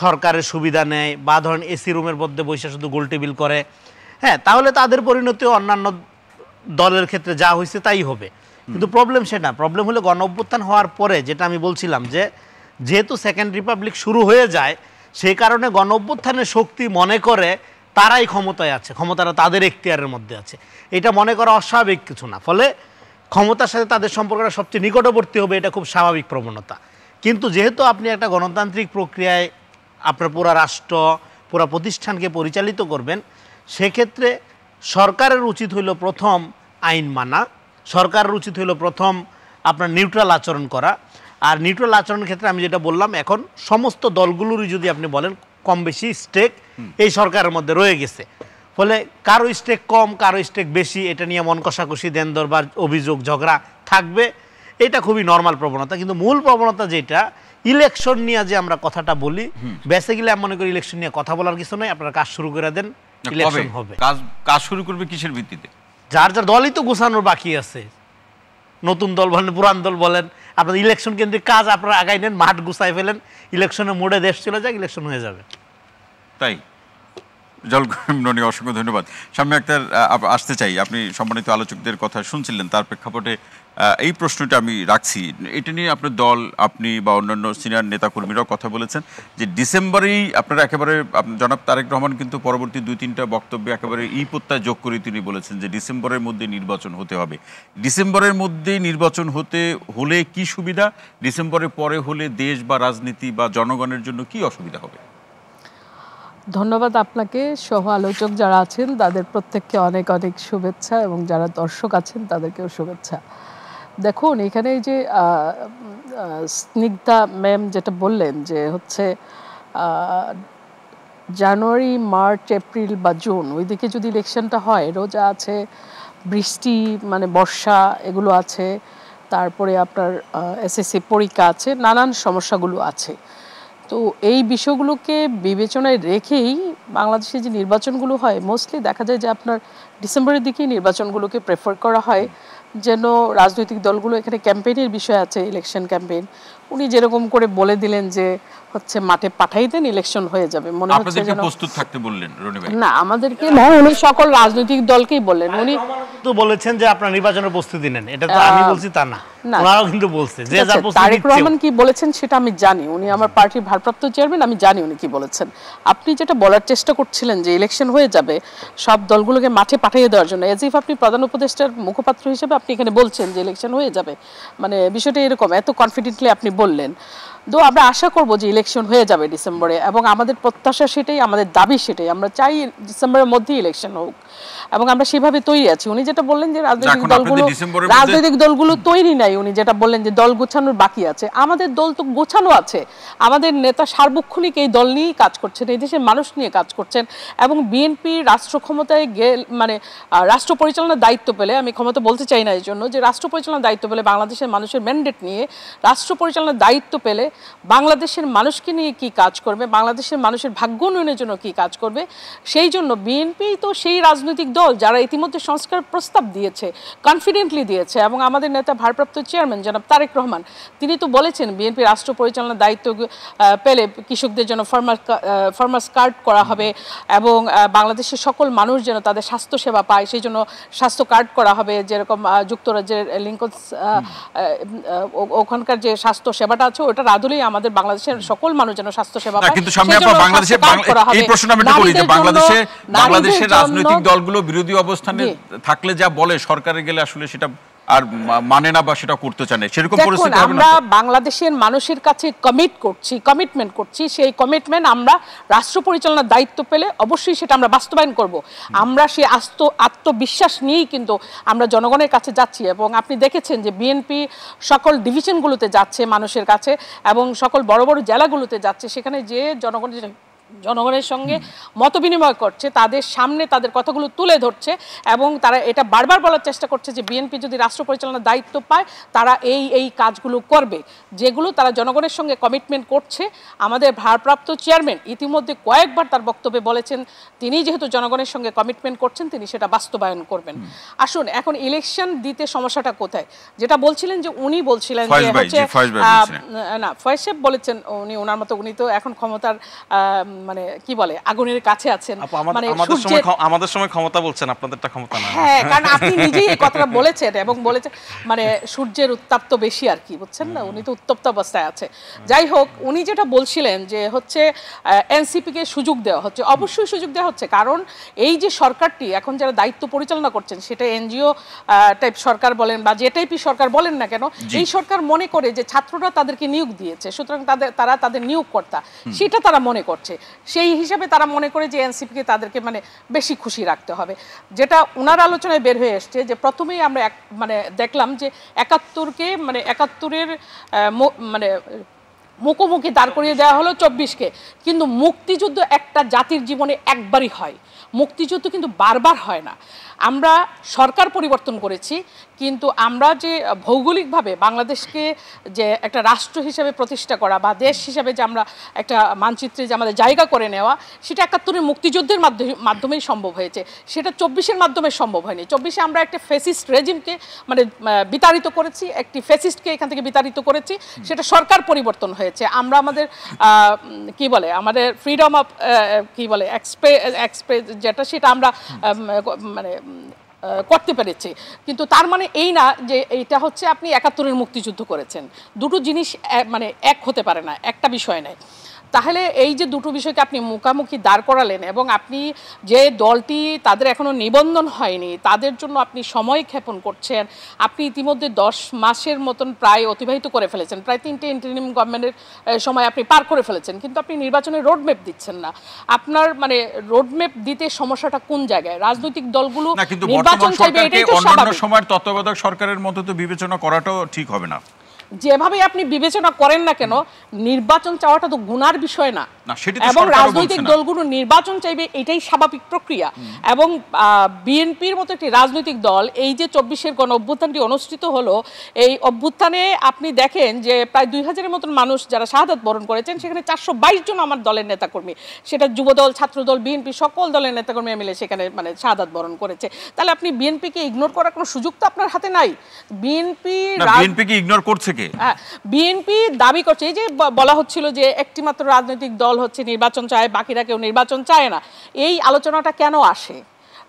Speaker 6: সরকারের সুবিধা নেয়, বা ধরেন এসি রুমের মধ্যে বসে শুধু গোল টেবিল করে, হ্যাঁ, তাহলে তাদের পরিণতি অন্যান্য দলের ক্ষেত্রে যা হয়েছে তাই হবে। কিন্তু প্রবলেম সেটা, প্রবলেম হলো গণ অভ্যুত্থান হওয়ার পরে যেটা আমি বলছিলাম, যে যেহেতু সেকেন্ড রিপাবলিক শুরু হয়ে যায়, সেই কারণে গণ অভ্যুত্থানের শক্তি মনে করে তারাই ক্ষমতায় আছে, ক্ষমতাটা তাদের এখতিয়ারের মধ্যে আছে। এটা মনে করা অস্বাভাবিক কিছু না। ফলে ক্ষমতার সাথে তাদের সম্পর্কটা সবচেয়ে নিকটবর্তী হবে, এটা খুব স্বাভাবিক প্রবণতা। কিন্তু যেহেতু আপনি একটা গণতান্ত্রিক প্রক্রিয়ায় আপনার পুরা রাষ্ট্র, পুরা প্রতিষ্ঠানকে পরিচালিত করবেন, সেক্ষেত্রে সরকারের উচিত হইল প্রথম আইন মানা, সরকারের উচিত হইল প্রথম আপনার নিউট্রাল আচরণ করা। আর নিউট্রাল আচরণের ক্ষেত্রে আমি যেটা বললাম, এখন সমস্ত দলগুলোরই যদি আপনি বলেন কম বেশি স্টেক এই সরকারের মধ্যে রয়ে গেছে, ফলে কারো স্টেক কম কারো স্টেক বেশি এটা নিয়ে মন কষাকষি দেন দরবার অভিযোগ ঝগড়া থাকবে, এটা খুবই নর্মাল প্রবণতা। কিন্তু মূল প্রবণতা যেটা ইলেকশন নিয়ে যে আমরা কথাটা বলি, বেসিক্যালি আমি মনে করি ইলেকশন নিয়ে কথা বলার কিছু নয়, আপনারা কাজ শুরু করে দেন, ইলেকশন হবে।
Speaker 1: কাজ শুরু করবে কিসের ভিত্তিতে?
Speaker 6: যার যার দলই তো গোছানোর বাকি আছে, নতুন দল বলেন পুরান দল বলেন, আপনার ইলেকশন কেন্দ্রিক কাজ আপনারা আগাই নেন, মাঠ গুছাই ফেলেন, ইলেকশনের মোড়ে দেশ চলে যাক, ইলেকশন হয়ে যাবে।
Speaker 1: তাই জলকরণ, অসংখ্য ধন্যবাদ। সামনে একটা আসতে চাই, আপনি সম্মানিত আলোচকদের কথা শুনছিলেন, তার প্রেক্ষাপটে এই প্রশ্নটা আমি রাখছি। এটা নিয়ে আপনার দল, আপনি বা অন্যান্য সিনিয়র নেতাকর্মীরাও কথা বলেছেন যে ডিসেম্বরেই আপনারা একেবারে, জনাব তারেক রহমান কিন্তু পরবর্তী 2-3টা বক্তব্যে একেবারে প্রত্যয় যোগ করে তিনি বলেছেন যে ডিসেম্বরের মধ্যে নির্বাচন হতে হবে। ডিসেম্বরের মধ্যে নির্বাচন হলে কি সুবিধা, ডিসেম্বরের পরে হলে দেশ বা রাজনীতি বা জনগণের জন্য কি অসুবিধা হবে?
Speaker 7: ধন্যবাদ আপনাকে, সহ আলোচক যারা আছেন তাদের প্রত্যেককে অনেক অনেক শুভেচ্ছা, এবং যারা দর্শক আছেন তাদেরকেও শুভেচ্ছা। দেখুন, এখানে এই যে স্নিগ্ধা ম্যাম যেটা বললেন যে হচ্ছে জানুয়ারি, মার্চ, এপ্রিল বা জুন ওইদিকে যদি ইলেকশনটা হয়, রোজা আছে, বৃষ্টি মানে বর্ষা এগুলো আছে, তারপরে আপনার এসএসসি পরীক্ষা আছে, নানান সমস্যাগুলো আছে। তো এই বিষয়গুলোকে বিবেচনায় রেখেই বাংলাদেশে যে নির্বাচনগুলো হয়, মোস্টলি দেখা যায় যে আপনার ডিসেম্বরের দিকেই নির্বাচনগুলোকে প্রেফার করা হয়, যেন রাজনৈতিক দলগুলো এখানে ক্যাম্পেইনের বিষয় আছে, ইলেকশন ক্যাম্পেইন। উনি যেরকম করে বলে দিলেন যে হচ্ছে মাঠে পাঠাই দেন, ইলেকশন হয়ে যাবে, মনে হচ্ছে যেন
Speaker 1: প্রস্তুত থাকতে বললেন রনি ভাই।
Speaker 7: না, আমাদেরকে না, উনি সকল রাজনৈতিক দলকেই বললেন। উনি
Speaker 6: তো বলেছেন যে আপনারা নির্বাচনের প্রস্তুতি নেন, এটা তো আমি বলছি তা না, ওনারাও কিন্তু বলছে যে যা প্রস্তুতি
Speaker 7: তারেক রহমান কি বলেছেন সেটা আমি জানি, উনি আমার পার্টির ভারপ্রাপ্ত চেয়ারম্যান, আমি জানি উনি কি বলেছেন। আপনি যেটা বলার চেষ্টা করছিলেন যে ইলেকশন হয়ে যাবে, সব দলগুলোকে মাঠে পাঠিয়ে দেওয়ার জন্য, এজ ইফ আপনি প্রধান উপদেষ্টার মুখপাত্র হিসেবে আপনি এখানে বলছেন যে ইলেকশন হয়ে যাবে, মানে বিষয়টা এরকম, এত কনফিডেন্টলি আপনি বললেন। তো আমরা আশা করব যে ইলেকশন হয়ে যাবে ডিসেম্বরে, এবং আমাদের প্রত্যাশা সেটাই, আমাদের দাবি সেটাই, আমরা চাই ডিসেম্বরের মধ্যেই ইলেকশন হোক, এবং আমরা সেভাবে তৈরি আছি। উনি যেটা বললেন যে রাজনৈতিক দলগুলো তৈরি নাই, উনি যেটা বললেন যে দল গোছানোর বাকি আছে, আমাদের দল তো গোছানো আছে। আমাদের নেতা সার্বক্ষণিক এই দল নিয়েই কাজ করছেন, এই দেশের মানুষ নিয়ে কাজ করছেন, এবং বিএনপি রাষ্ট্র ক্ষমতায় মানে রাষ্ট্র পরিচালনার দায়িত্ব পেলে, আমি ক্ষমতা বলতে চাই না এই জন্য, যে রাষ্ট্র পরিচালনার দায়িত্ব পেলে, বাংলাদেশের মানুষের ম্যান্ডেট নিয়ে রাষ্ট্র পরিচালনার দায়িত্ব পেলে বাংলাদেশের মানুষকে নিয়ে কি কাজ করবে, বাংলাদেশের মানুষের ভাগ্য উন্নয়নের জন্য কি কাজ করবে, সেই জন্য বিএনপি তো সেই রাজনৈতিক দল যারা ইতিমধ্যে সংস্কার প্রস্তাব দিয়েছে, কনফিডেন্টলি দিয়েছে, এবং আমাদের নেতা ভারপ্রাপ্ত চেয়ারম্যান জনাব তারেক রহমান তিনি তো বলেছেন বিএনপি রাষ্ট্র পরিচালনার দায়িত্ব পেলে কৃষকদের জন্য ফার্মার্স কার্ড করা হবে, এবং বাংলাদেশের সকল মানুষ যেন তাদের স্বাস্থ্য সেবা পায় সেই জন্য স্বাস্থ্য কার্ড করা হবে, যেরকম যুক্তরাজ্যের লিঙ্কন ওখানকার যে স্বাস্থ্য সেবাটা আছে ওটা আদলেই আমাদের বাংলাদেশের সকল মানুষ যেন স্বাস্থ্য সেবা পায়।
Speaker 1: কিন্তু সামনে আপনারা বাংলাদেশের এই প্রশ্নটা আমি একটু বলি যে বাংলাদেশের রাজনৈতিক দলগুলো বিরোধী অবস্থানে থাকলে যা বলে, সরকারে গেলে আসলে সেটা আর মানে না বা সেটা করতে চায় না, সেরকম পরিস্থিতি হবে না।
Speaker 7: আমরা বাংলাদেশের মানুষের কাছে কমিটমেন্ট করছি, সেই কমিটমেন্ট আমরা রাষ্ট্র পরিচালনার দায়িত্ব পেলে অবশ্যই সেটা আমরা বাস্তবায়ন করব। আমরা সেই আত্মবিশ্বাস নিয়েই কিন্তু আমরা জনগণের কাছে যাচ্ছি, এবং আপনি দেখেছেন যে বিএনপি সকল ডিভিশনগুলোতে যাচ্ছে মানুষের কাছে, এবং সকল বড় বড় জেলাগুলোতে যাচ্ছে, সেখানে যে জনগণের সঙ্গে মত বিনিময় করছে, তাদের সামনে তাদের কথাগুলো তুলে ধরছে, এবং তারা এটা বারবার বলার চেষ্টা করছে যে বিএনপি যদি রাষ্ট্র পরিচালনার দায়িত্ব পায় তারা এই কাজগুলো করবে, যেগুলো তারা জনগণের সঙ্গে কমিটমেন্ট করছে। আমাদের ভারপ্রাপ্ত চেয়ারম্যান ইতিমধ্যে কয়েকবার তার বক্তব্যে বলেছেন তিনি যেহেতু জনগণের সঙ্গে কমিটমেন্ট করছেন তিনি সেটা বাস্তবায়ন করবেন। আসুন, এখন ইলেকশন দিতে সমস্যাটা কোথায়, যেটা বলছিলেন যে উনি বলছিলেন যে হচ্ছে না, ফয়েজ সাহেব বলেছেন, ওনার মতো উনি তো এখন ক্ষমতার মানে কি বলে আগুনের কাছে আছেন, মানে
Speaker 4: আমাদের সময় ক্ষমতা বলছেন, আপনাদেরটা ক্ষমতা না।
Speaker 7: হ্যাঁ, কারণ আপনি নিজেই এই কথাটা বলেছেন, এবং বলেছেন মানে সূর্যের উত্তাপ তো বেশি আর কি, বুঝছেন না, উনি তো উত্তপ্ত অবস্থায় আছে। যাই হোক, উনি যেটা বলছিলেন যে হচ্ছে এনসিপি কে সুযোগ দেওয়া হচ্ছে, অবশ্যই সুযোগ দেওয়া হচ্ছে, কারণ এই যে সরকারটি এখন যারা দায়িত্ব পরিচালনা করছেন, সেটা এনজিও টাইপ সরকার বলেন বা যে টাইপই সরকার বলেন না কেন, এই সরকার মনে করে যে ছাত্ররা তাদেরকে নিয়োগ দিয়েছে, সুতরাং তারা তাদের নিয়োগকর্তা, সেটা তারা মনে করছে। সেই হিসাবে তারা মনে করে যে এনসিপিকে তাদেরকে মানে বেশি খুশি রাখতে হবে। যেটা ওনার আলোচনায় বের হয়ে এসছে যে প্রথমেই আমরা মানে দেখলাম যে ৭১কে মানে ৭১-এর মানে মুখোমুখি দাঁড় করিয়ে দেওয়া হলো ২৪কে, কিন্তু মুক্তিযুদ্ধ একটা জাতির জীবনে একবারই হয়, মুক্তিযুদ্ধ কিন্তু বারবার হয় না। আমরা সরকার পরিবর্তন করেছি, কিন্তু আমরা যে ভৌগোলিকভাবে বাংলাদেশকে যে একটা রাষ্ট্র হিসেবে প্রতিষ্ঠা করা বা দেশ হিসেবে যে আমরা একটা মানচিত্রে যে আমাদের জায়গা করে নেওয়া, সেটা ৭১-এর মুক্তিযুদ্ধের মাধ্যমেই সম্ভব হয়েছে, সেটা ২৪-এর মাধ্যমে সম্ভব হয়নি। ২৪-এ আমরা একটা ফ্যাসিস্ট রেজিমকে মানে বিতাড়িত করেছি, একটি ফ্যাসিস্টকে এখান থেকে বিতাড়িত করেছি, সেটা সরকার পরিবর্তন হয়েছে। আমরা আমাদের কি বলে আমাদের ফ্রিডম অফ কি বলে এক্সপ্রেস যেটা, সেটা আমরা মানে করতে পেরেছি। কিন্তু তার মানে এই না যে এইটা হচ্ছে আপনি ৭১-এর মুক্তিযুদ্ধ করেছেন। দুটো জিনিস মানে এক হতে পারে না, একটা বিষয় নয়। তাহলে এই যে দুটো বিষয়কে আপনি মুখামুখি দাঁড় করালেন এবং আপনি যে দলটি তাদের এখনো নিবন্ধন হয়নি তাদের জন্য আপনি সময় ক্ষেপণ করছেন, আপনি ইতিমধ্যে ১০ মাসের মতন প্রায় অতিবাহিত করে ফেলেছেন, প্রায় ৩টে ইন্টারিম গভর্নমেন্টের সময় আপনি পার করে ফেলেছেন, কিন্তু আপনি নির্বাচনের রোডম্যাপ দিচ্ছেন না। আপনার মানে রোডম্যাপ দিতে সমস্যাটা কোন জায়গায়? রাজনৈতিক দলগুলো নির্বাচন চাইবে, এটাই তো স্বাভাবিক।
Speaker 1: সময়ের তত্ত্বাবধায়ক সরকারের মতো তো বিবেচনা করাটাও ঠিক হবে না।
Speaker 7: যেভাবে আপনি বিবেচনা করেন না কেন, নির্বাচন চাওয়াটা তো গুনার বিষয় না, এবং রাজনৈতিক দলগুলো নির্বাচন চাইবে, এটাই স্বাভাবিক প্রক্রিয়া। এবং বিএনপির মতো একটি রাজনৈতিক দল, এই যে ২৪-এর গণ অভ্যুত্থানটি অনুষ্ঠিত হলো, এই অভ্যুত্থানে আপনি দেখেন যে প্রায় ২,০০০-এর মতন মানুষ যারা শাহাদাত বরণ করেছেন, সেখানে ৪২২ জন আমার দলের নেতাকর্মী, সেটা যুবদল, ছাত্রদল, বিএনপি সকল দলের নেতাকর্মী মিলে সেখানে মানে শাহাদাত বরণ করেছে। তাহলে আপনি বিএনপিকে ইগনোর করার কোনো সুযোগ তো আপনার হাতে নাই। বিএনপিকে
Speaker 1: ইগনোর করছে কে?
Speaker 7: বিএনপি দাবি করছে, এই যে বলা হচ্ছিল যে একটি মাত্র রাজনৈতিক দল হচ্ছে নির্বাচন চায়, বাকিরা কেউ নির্বাচন চায় না, এই আলোচনাটা কেন আসে?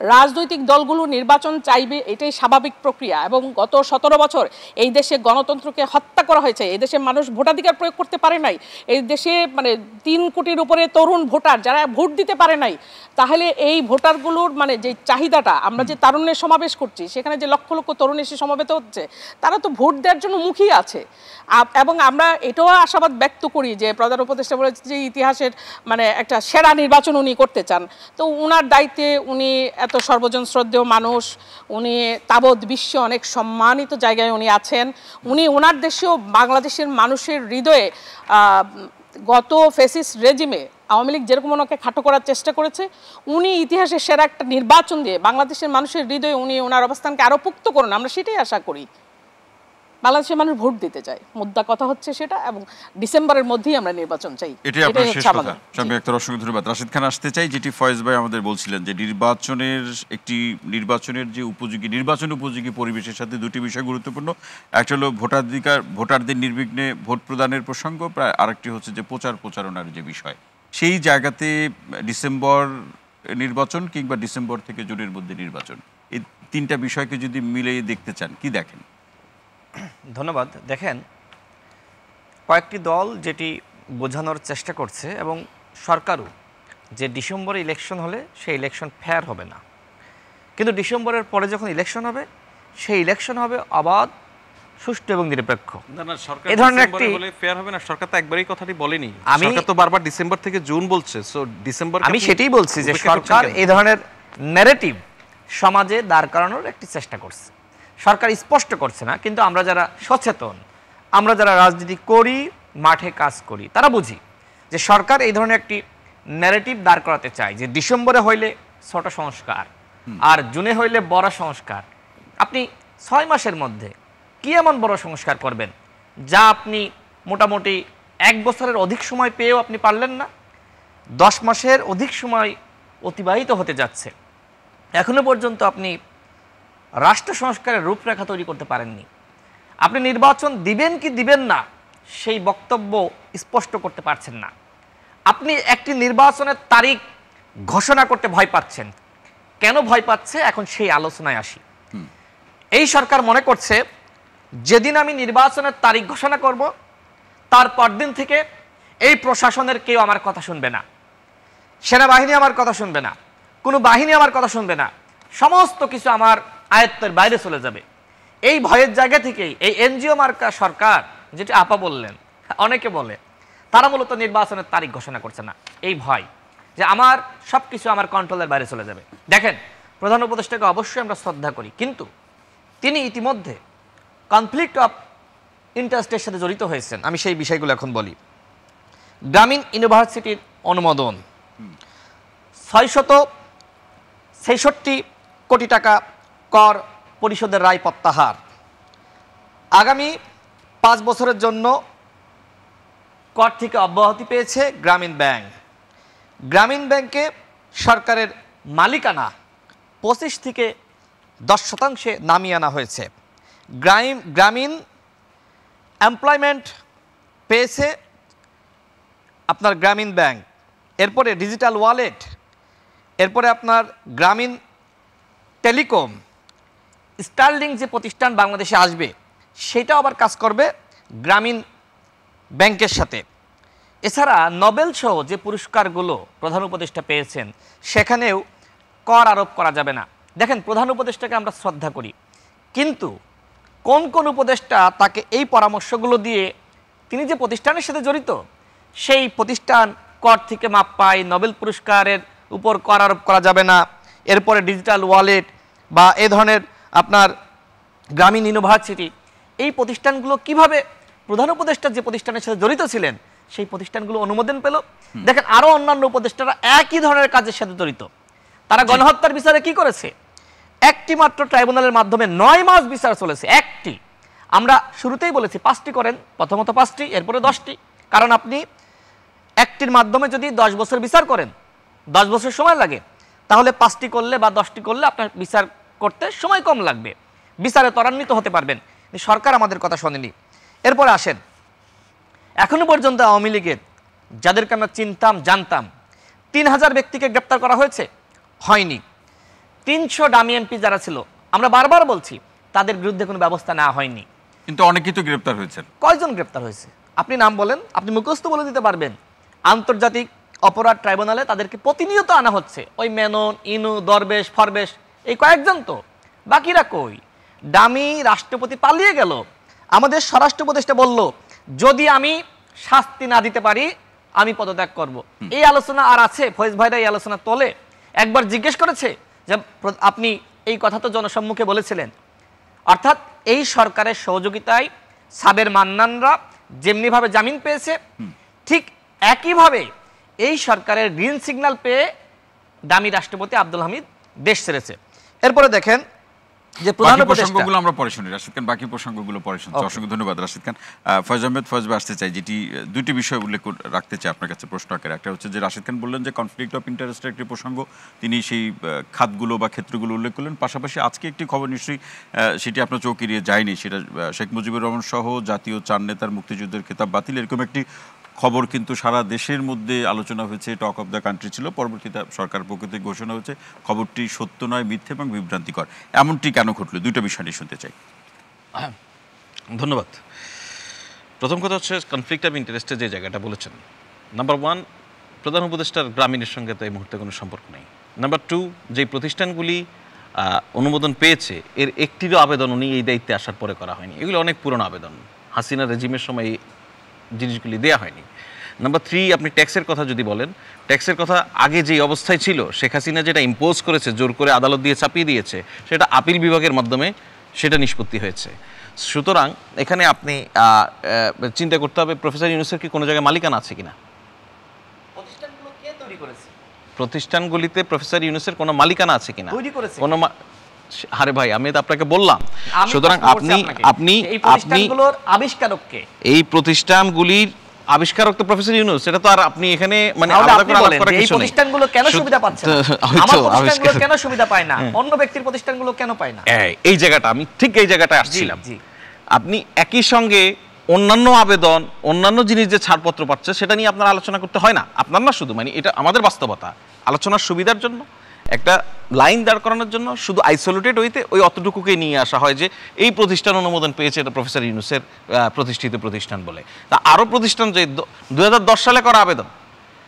Speaker 7: রাজনৈতিক দলগুলো নির্বাচন চাইবে, এটাই স্বাভাবিক প্রক্রিয়া। এবং গত ১৭ বছর এই দেশে গণতন্ত্রকে হত্যা করা হয়েছে, এই দেশে মানুষ ভোটাধিকার প্রয়োগ করতে পারে নাই, এই দেশে মানে ৩ কোটির উপরে তরুণ ভোটার যারা ভোট দিতে পারে নাই। তাহলে এই ভোটারগুলোর মানে যে চাহিদাটা, আমরা যে তারুণ্যের সমাবেশ করছি, সেখানে যে লক্ষ লক্ষ তরুণ এসে সমাবেত হচ্ছে, তারা তো ভোট দেওয়ার জন্য মুখিয়ে আছে। এবং আমরা এটাও আশাবাদ ব্যক্ত করি যে প্রধান উপদেষ্টা বলেছে যে ইতিহাসের মানে একটা সেরা নির্বাচন উনি করতে চান, তো উনার দায়িত্বে উনি এত সর্বজন শ্রদ্ধেয় মানুষ, উনি তাবৎ বিশ্বে অনেক সম্মানিত জায়গায় উনি আছেন, উনি ওনার দেশেও বাংলাদেশের মানুষের হৃদয়ে গত ফ্যাসিস্ট রেজিমে আওয়ামী লীগ যেরকম ওনাকে খাটো করার চেষ্টা করেছে, উনি ইতিহাসের সেরা একটা নির্বাচন দিয়ে বাংলাদেশের মানুষের হৃদয়ে উনি ওনার অবস্থানকে আরও পোক্ত করুন, আমরা সেটাই আশা করি। বাংলাদেশের মানুষ ভোট দিতে চায়, মুদ্রা কথা হচ্ছে সেটা, এবং ডিসেম্বরের মধ্যেই আমরা নির্বাচন চাই।
Speaker 1: এটাই আপনার শেষ কথা। সামনে একটা অসংখ্য ধন্যবাদ। রাশিদ খান আসতে চাই, যেটি ফয়েজ ভাই আমাদের বলছিলেন যে নির্বাচনের যে নির্বাচন উপযোগী পরিবেশের সাথে দুটি বিষয় গুরুত্বপূর্ণ। একটা হলো ভোটারদের নির্বিঘ্নে ভোট প্রদানের প্রসঙ্গ, প্রায় আরেকটি হচ্ছে যে প্রচারণার যে বিষয়। সেই জায়গাতে ডিসেম্বর নির্বাচন কিংবা ডিসেম্বর থেকে জুনের মধ্যে নির্বাচন, এই তিনটা বিষয়কে যদি মিলিয়ে দেখতে চান, কি দেখেন?
Speaker 2: ধন্যবাদ। দেখেন, কয়েকটি দল যেটি বোঝানোর চেষ্টা করছে, এবং সরকারও, যে ডিসেম্বরে ইলেকশন হলে সেই ইলেকশন ফেয়ার হবে না, কিন্তু ডিসেম্বরের পরে যখন ইলেকশন হবে সেই ইলেকশন হবে অবাধ, সুষ্ঠু এবং নিরপেক্ষ।
Speaker 4: এই ধরনের একটি ফেয়ার হবে না, সরকার তো একবারই কথাটি বলেনি, সরকার তো বারবার ডিসেম্বর থেকে জুন বলছে। সো ডিসেম্বর,
Speaker 2: আমি সেটাই বলছি যে সরকার এই ধরনের ন্যারেটিভ সমাজে দাঁড় করানোর একটি চেষ্টা করছে। সরকার স্পষ্ট করছে না, কিন্তু আমরা যারা সচেতন, আমরা যারা রাজনীতি করি, মাঠে কাজ করি, তারা বুঝি যে সরকার এই ধরনের একটি ন্যারেটিভ দাঁড় করাতে চায় যে ডিসেম্বরে হইলে ছোট সংস্কার আর জুনে হইলে বড় সংস্কার। আপনি 6 মাসের মধ্যে কি এমন বড় সংস্কার করবেন যা আপনি মোটামুটি 1 বছরের অধিক সময় পেয়েও আপনি পারলেন না? 10 মাসের অধিক সময় অতিবাহিত হতে যাচ্ছে, এখনো পর্যন্ত আপনি রাষ্ট্র সংস্কারের রূপরেখা তৈরি করতে পারেননি। আপনি নির্বাচন দিবেন কি দিবেন না সেই বক্তব্য স্পষ্ট করতে পারছেন না। আপনি একটি নির্বাচনের তারিখ ঘোষণা করতে ভয় পাচ্ছেন। কেন ভয় পাচ্ছে, এখন সেই আলোচনায় আসি। এই সরকার মনে করছে যেদিন আমি নির্বাচনের তারিখ ঘোষণা করব, তার পরদিন থেকে এই প্রশাসনের কেউ আমার কথা শুনবে না, সেনাবাহিনী আমার কথা শুনবে না, কোনো বাহিনী আমার কথা শুনবে না, সমস্ত কিছু আমার আয়ত্তের বাইরে চলে যাবে। এই ভয়ের জায়গা থেকেই এই এনজিও মার্কা সরকার, যেটি আপা বললেন, অনেকে বলে, তারা মূলত নির্বাচনের তারিখ ঘোষণা করছে না, এই ভয়। যে আমার সব কিছু আমার কন্ট্রোলের বাইরে চলে যাবে। দেখেন, প্রধান উপদেষ্টাকে অবশ্যই আমরা শ্রদ্ধা করি, কিন্তু তিনি ইতিমধ্যে কনফ্লিক্ট অফ ইন্টারেস্টের সাথে জড়িত হয়েছেন। আমি সেই বিষয়গুলো এখন বলি। গ্রামীণ ইউনিভার্সিটির অনুমোদন, 666 কোটি টাকা কর পরিশোধের রায় প্রত্যাহার, আগামী 5 বছরের জন্য কর থেকে অব্যাহতি পেয়েছে গ্রামীণ ব্যাংক। গ্রামীণ ব্যাংকে সরকারের মালিকানা 25 থেকে 10% নামিয়ে আনা হয়েছে। গ্রামীণ এমপ্লয়মেন্ট পেয়েছে আপনার গ্রামীণ ব্যাংক, এরপরে ডিজিটাল ওয়ালেট, এরপরে আপনার গ্রামীণ টেলিকম, স্টারলিং যে প্রতিষ্ঠান বাংলাদেশে আসবে সেটাও আবার কাজ করবে গ্রামীণ ব্যাংকের সাথে। এছাড়া নোবেল সহ যে পুরস্কারগুলো প্রধান উপদেষ্টা পেয়েছেন সেখানেও কর আরোপ করা যাবে না। দেখেন, প্রধান উপদেষ্টাকে আমরা শ্রদ্ধা করি, কিন্তু কোন কোন উপদেষ্টা তাকে এই পরামর্শগুলো দিয়ে তিনি যে প্রতিষ্ঠানের সাথে জড়িত সেই প্রতিষ্ঠান কর থেকে মাপ পায়, নোবেল পুরস্কারের উপর কর আরোপ করা যাবে না, এরপরে ডিজিটাল ওয়ালেট বা এ ধরনের আপনার গ্রামীণ ইউনিভার্সিটি, এই প্রতিষ্ঠানগুলো কিভাবে প্রধান উপদেষ্টা যে প্রতিষ্ঠানের সাথে জড়িত ছিলেন সেই প্রতিষ্ঠানগুলো অনুমোদন পেল। দেখেন, আরও অন্যান্য উপদেষ্টারা একই ধরনের কাজের সাথে জড়িত। তারা গণহত্যার বিচারে কি করেছে? একটি মাত্র ট্রাইব্যুনালের মাধ্যমে 9 মাস বিচার চলেছে। একটি, আমরা শুরুতেই বলেছি 5টি করেন, প্রথমত 5টি, এরপরে 10টি, কারণ আপনি একটির মাধ্যমে যদি 10 বছর বিচার করেন, 10 বছর সময় লাগে, তাহলে 5টি করলে বা 10টি করলে আপনার বিচার করতে সময় কম লাগবে, বিচারে ত্বরান্বিত হতে পারবেন। সরকার আমাদের কথা শোনেনি। এরপরে আসেন, এখনো পর্যন্ত আওয়ামী লীগের যাদেরকে আমরা চিনতাম জানতাম 3000 ব্যক্তিকে গ্রেপ্তার করা হয়েছে, হয়নি। 300 ডামি এমপি যারা ছিল, আমরা বারবার বলছি তাদের বিরুদ্ধে কোনো ব্যবস্থা নেওয়া হয়নি,
Speaker 1: কিন্তু অনেকেই তো গ্রেপ্তার হয়েছেন।
Speaker 2: কয়জন গ্রেপ্তার হয়েছে আপনি নাম বলেন, আপনি মুখস্থ বলে দিতে পারবেন। আন্তর্জাতিক অপরাধ ট্রাইব্যুনালে তাদেরকে প্রতিনিয়ত আনা হচ্ছে, ওই মেনন, ইনু, দরবেশ, ফরবেশ, এই কয়েকজন, তো বাকিরা কই? ডামি রাষ্ট্রপতি পালিয়ে গেল, আমাদের স্বরাষ্ট্র উপদেষ্টা বলল যদি আমি শাস্তি না দিতে পারি আমি পদত্যাগ করব। এই আলোচনা আর আছে? ফয়েজ ভাইরা এই আলোচনা তোলে? একবার জিজ্ঞেস করেছে যে আপনি এই কথা তো জনসম্মুখে বলেছিলেন? অর্থাৎ এই সরকারের সহযোগিতায় সাবের মান্নানরা যেমনিভাবে জামিন পেয়েছে, ঠিক একইভাবে এই সরকারের গ্রিন সিগন্যাল পেয়ে দামি রাষ্ট্রপতি আব্দুল হামিদ দেশ ছেড়েছে। এরপরে দেখেন যে প্রধান
Speaker 1: প্রসঙ্গগুলো আমরা পরে শুনি, রাশিদ খান বাকি প্রসঙ্গগুলো পরে শুনছি। অসংখ্য ধন্যবাদ রাশিদ খান। ফয়েজ আহমেদ, ফয়েজ ভাই আসতে চাই, যেটি দুইটি বিষয় উল্লেখ রাখতে চাই আপনার কাছে প্রশ্ন আকারে। একটা হচ্ছে যে রাশিদ খান বললেন যে কনফ্লিক্ট অফ ইন্টারেস্টের একটি প্রসঙ্গ, তিনি সেই খাতগুলো বা ক্ষেত্রগুলো উল্লেখ করলেন। পাশাপাশি আজকে একটি খবর নিশ্চয়ই সেটি আপনার চোখ এড়িয়ে যায়নি, সেটা শেখ মুজিবুর রহমান সহ জাতীয় 4 নেতার মুক্তিযুদ্ধের খেতাব বাতিল, এরকম একটি খবর কিন্তু সারা দেশের মধ্যে আলোচনা হয়েছে, টক অফ দ্য কান্ট্রি ছিল। পরবর্তীতে সরকার পক্ষ থেকে ঘোষণা হয়েছে খবরটি সত্য নয়, মিথ্যে এবং বিভ্রান্তিকর। এমনটি কেন ঘটলো? দুইটা বিষয় নিয়ে শুনতে চাই।
Speaker 4: ধন্যবাদ। প্রথম কথা হচ্ছে কনফ্লিক্ট অফ ইন্টারেস্টের যে জায়গাটা বলেছেন, নাম্বার 1, প্রধান উপদেষ্টার গ্রামীণের সঙ্গে তো এই মুহূর্তে কোনো সম্পর্ক নেই। নাম্বার 2, যে প্রতিষ্ঠানগুলি অনুমোদন পেয়েছে এর একটিরও আবেদন উনি এই দায়িত্বে আসার পরে করা হয়নি, এগুলো অনেক পুরনো আবেদন, হাসিনা রেজিমের সময় জিনিসগুলি দেওয়া হয়নি। নাম্বার 3, আপনি ট্যাক্সের কথা যদি বলেন, ট্যাক্সের কথা আগে যে অবস্থায় ছিল, শেখ হাসিনা যেটা ইম্পোজ করেছে, জোর করে আদালত দিয়ে চাপিয়ে দিয়েছে, সেটা আপিল বিভাগের মাধ্যমে সেটা নিষ্পত্তি হয়েছে। সুতরাং এখানে আপনি চিন্তা করতে হবে প্রফেসর ইউনূসের কি কোনো জায়গায় মালিকানা আছে কিনা। প্রতিষ্ঠানগুলিতে প্রফেসর ইউনূসের কোনো মালিকানা আছে কিনা, কোনো আরে ভাই আমি তো আপনাকে বললাম। সুতরাং আপনি এই প্রতিষ্ঠানগুলির আবিষ্কারক তো প্রফেসর ইউনূস, সেটা তো আর আপনি এখানে মানে আলাদা করে আলাদা করার কিছু নেই।
Speaker 2: এই প্রতিষ্ঠানগুলো কেন সুবিধা পাচ্ছে না? আমার প্রতিষ্ঠানগুলো কেন সুবিধা পায় না? অন্য ব্যক্তির প্রতিষ্ঠানগুলো কেন পায় না?
Speaker 4: এই জায়গাটা আমি ঠিক এই জায়গাটায় আসছিলাম। আপনি একই সঙ্গে অন্যান্য আবেদন, অন্যান্য জিনিস যে ছাড়পত্র পাচ্ছে সেটা নিয়ে আপনার আলোচনা করতে হয় না। আপনার না শুধু, মানে এটা আমাদের বাস্তবতা, আলোচনার সুবিধার জন্য একটা লাইন দাঁড় করানোর জন্য শুধু আইসোলেটেড হইতে ওই অতটুকুকে নিয়ে আসা হয় যে এই প্রতিষ্ঠান অনুমোদন পেয়েছে, এটা প্রফেসর ইউনূসের প্রতিষ্ঠিত প্রতিষ্ঠান বলে। তা আরও প্রতিষ্ঠান যে 2010 সালে করা আবেদন,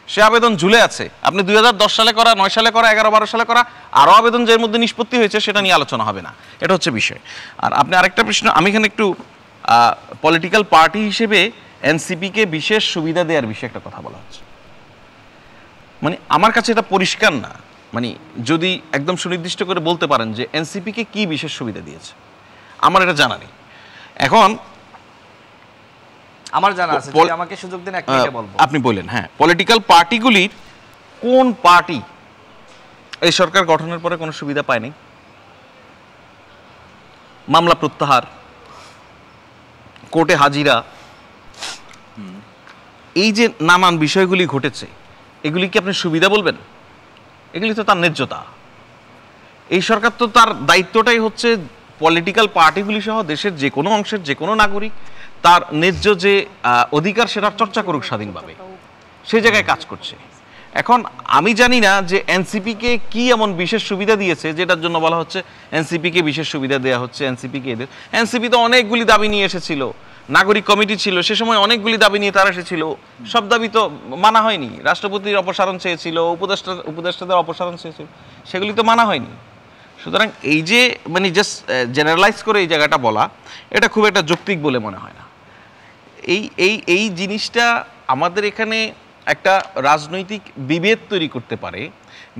Speaker 4: সে আবেদন ঝুলে আছে। আপনি 2010 সালে করা, 9 সালে করা, 11-12 সালে করা আরও আবেদন যের মধ্যে নিষ্পত্তি হয়েছে সেটা নিয়ে আলোচনা হবে না, এটা হচ্ছে বিষয়। আর আপনি আরেকটা প্রশ্ন, আমি এখানে একটু পলিটিক্যাল পার্টি হিসেবে এনসিপিকে বিশেষ সুবিধা দেওয়ার বিষয়ে একটা কথা বলা হচ্ছে। মানে আমার কাছে এটা পরিষ্কার না, মানে যদি একদম সুনির্দিষ্ট করে বলতে পারেন যে এনসিপিকে কি বিশেষ সুবিধা দিয়েছে, আমার এটা জানা নেই। এখন
Speaker 2: আমার জানা আছে, যদি আমাকে সুযোগ দিন এক মিনিটে বলবো।
Speaker 4: আপনি বলেন। হ্যাঁ, পলিটিক্যাল পার্টিগুলির কোন পার্টি এই সরকার গঠনের পরে কোনো সুবিধা পায়নি? মামলা প্রত্যাহার, কোর্টে হাজিরা, এই যে নানান বিষয়গুলি ঘটেছে, এগুলি কি আপনি সুবিধা বলবেন? এগুলি তো তার ন্যায্যতা। এই সরকার তো তার দায়িত্বটাই হচ্ছে পলিটিক্যাল পার্টিগুলি সহ দেশের যে কোনো অংশের যে কোনো নাগরিক তার ন্যায্য যে অধিকার সেটার চর্চা করুক স্বাধীনভাবে, সেই জায়গায় কাজ করছে। এখন আমি জানি না যে এনসিপিকে কি এমন বিশেষ সুবিধা দিয়েছে যেটার জন্য বলা হচ্ছে এনসিপিকে বিশেষ সুবিধা দেওয়া হচ্ছে, এনসিপিকে এদের। এনসিপি তো অনেকগুলি দাবি নিয়ে এসেছিল, নাগরিক কমিটি ছিল, সে সময় অনেকগুলি দাবি নিয়ে তারা এসেছিল, সব দাবি তো মানা হয়নি। রাষ্ট্রপতির অপসারণ চেয়েছিল, উপদেষ্টাদের অপসারণ চেয়েছিল, সেগুলি তো মানা হয়নি। সুতরাং এই যে মানে জাস্ট জেনারেলাইজ করে এই জায়গাটা বলা, এটা খুব একটা যৌক্তিক বলে মনে হয় না। এই জিনিসটা আমাদের এখানে একটা রাজনৈতিক বিভেদ তৈরি করতে পারে,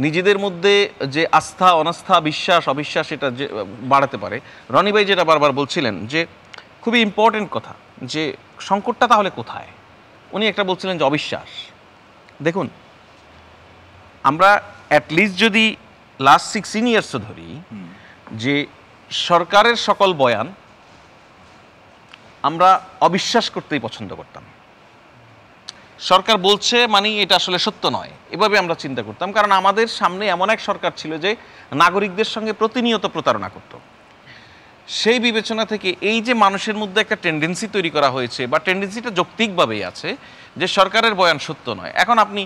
Speaker 4: নিজেদের মধ্যে যে আস্থা অনাস্থা বিশ্বাস অবিশ্বাস এটা যে বাড়াতে পারে। রনি ভাই যেটা বারবার বলছিলেন যে খুবই ইম্পর্টেন্ট কথা, যে সংকটটা তাহলে কোথায়, উনি একটা বলছিলেন যে অবিশ্বাস। দেখুন, আমরা অ্যাটলিস্ট যদি লাস্ট 16 ইয়ার্সও ধরি, যে সরকারের সকল বয়ান আমরা অবিশ্বাস করতেই পছন্দ করতাম। সরকার বলছে মানে এটা আসলে সত্য নয়, এভাবে আমরা চিন্তা করতাম, কারণ আমাদের সামনে এমন এক সরকার ছিল যে নাগরিকদের সঙ্গে প্রতিনিয়ত প্রতারণা করত। সেই বিবেচনা থেকে এই যে মানুষের মধ্যে একটা টেন্ডেন্সি তৈরি করা হয়েছে, বা টেন্ডেন্সিটা যৌক্তিকভাবেই আছে যে সরকারের বয়ান সত্য নয়। এখন আপনি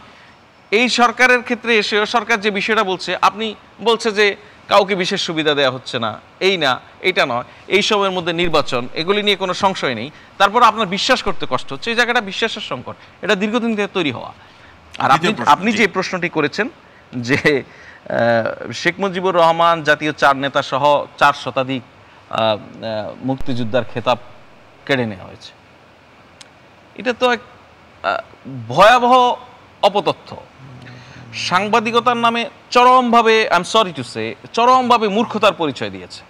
Speaker 4: এই সরকারের ক্ষেত্রে এসেও সরকার যে বিষয়টা বলছে, আপনি বলছে যে কাউকে বিশেষ সুবিধা দেওয়া হচ্ছে না, এই না এইটা নয়, এই সময়ের মধ্যে নির্বাচন, এগুলি নিয়ে কোনো সংশয় নেই, তারপর আপনার বিশ্বাস করতে কষ্ট হচ্ছে। এই জায়গাটা বিশ্বাসের সংকট, এটা দীর্ঘদিন ধরে তৈরি হওয়া। আর আপনি যে প্রশ্নটি করেছেন যে শেখ মুজিবুর রহমান জাতীয় 4 নেতা সহ 4 শতাধিক মুক্তিযোদ্ধার খেতাব কেড়ে নেওয়া হয়েছে, এটা তো এক ভয়াবহ অপতথ্য। সাংবাদিকতার নামে চরমভাবে, I am sorry to say, চরমভাবে মূর্খতার পরিচয় দিয়েছে।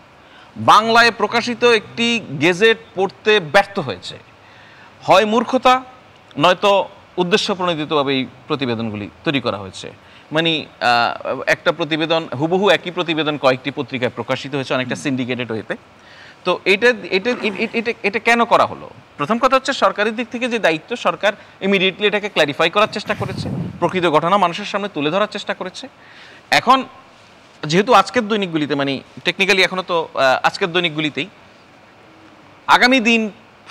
Speaker 4: বাংলায় প্রকাশিত একটি গেজেট পড়তে ব্যর্থ হয়েছে, হয় মূর্খতা নয়তো উদ্দেশ্য প্রণোদিতভাবে এই প্রতিবেদনগুলি তৈরি করা হয়েছে। মানে একটা প্রতিবেদন হুবহু একই প্রতিবেদন কয়েকটি পত্রিকায় প্রকাশিত হয়েছে, অনেকটা সিন্ডিকেটেড হয়েছে। তো এটা কেন করা হলো? প্রথম কথা হচ্ছে সরকারের দিক থেকে যে দায়িত্ব, সরকার ইমিডিয়েটলি এটাকে ক্ল্যারিফাই করার চেষ্টা করেছে, প্রকৃত ঘটনা মানুষের সামনে তুলে ধরার চেষ্টা করেছে। এখন যেহেতু আজকের দৈনিকগুলিতে, মানে টেকনিক্যালি এখনো তো আজকের দৈনিকগুলিতেই আগামী দিন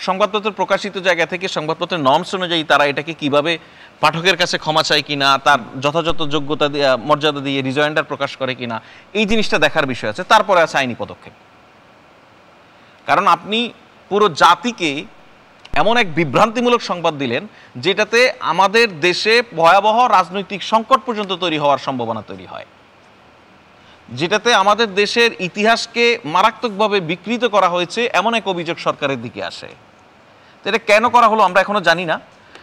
Speaker 4: সংবাদপত্র প্রকাশিত জায়গা থেকে সংবাদপত্রের নর্মস অনুযায়ী তারা এটাকে কিভাবে পাঠকের কাছে ক্ষমা চায় কিনা, তার যথাযথ যোগ্যতা মর্যাদা দিয়ে রিজয়েন্ডার প্রকাশ করে কিনা, এই জিনিসটা দেখার বিষয় আছে। তারপরে আছে আইনি পদক্ষেপ। কারণ আপনি পুরো জাতিকে এমন এক বিভ্রান্তিমূলক সংবাদ দিলেন যেটাতে আমাদের দেশে ভয়াবহ রাজনৈতিক সংকট পর্যন্ত তৈরি হওয়ার সম্ভাবনা তৈরি হয়, যেটাতে আমাদের দেশের ইতিহাসকে মারাত্মকভাবে বিকৃত করা হয়েছে, এমন এক অভিযোগ সরকারের দিকে আসে। তো এটা কেন করা হলো আমরা এখনো জানি না,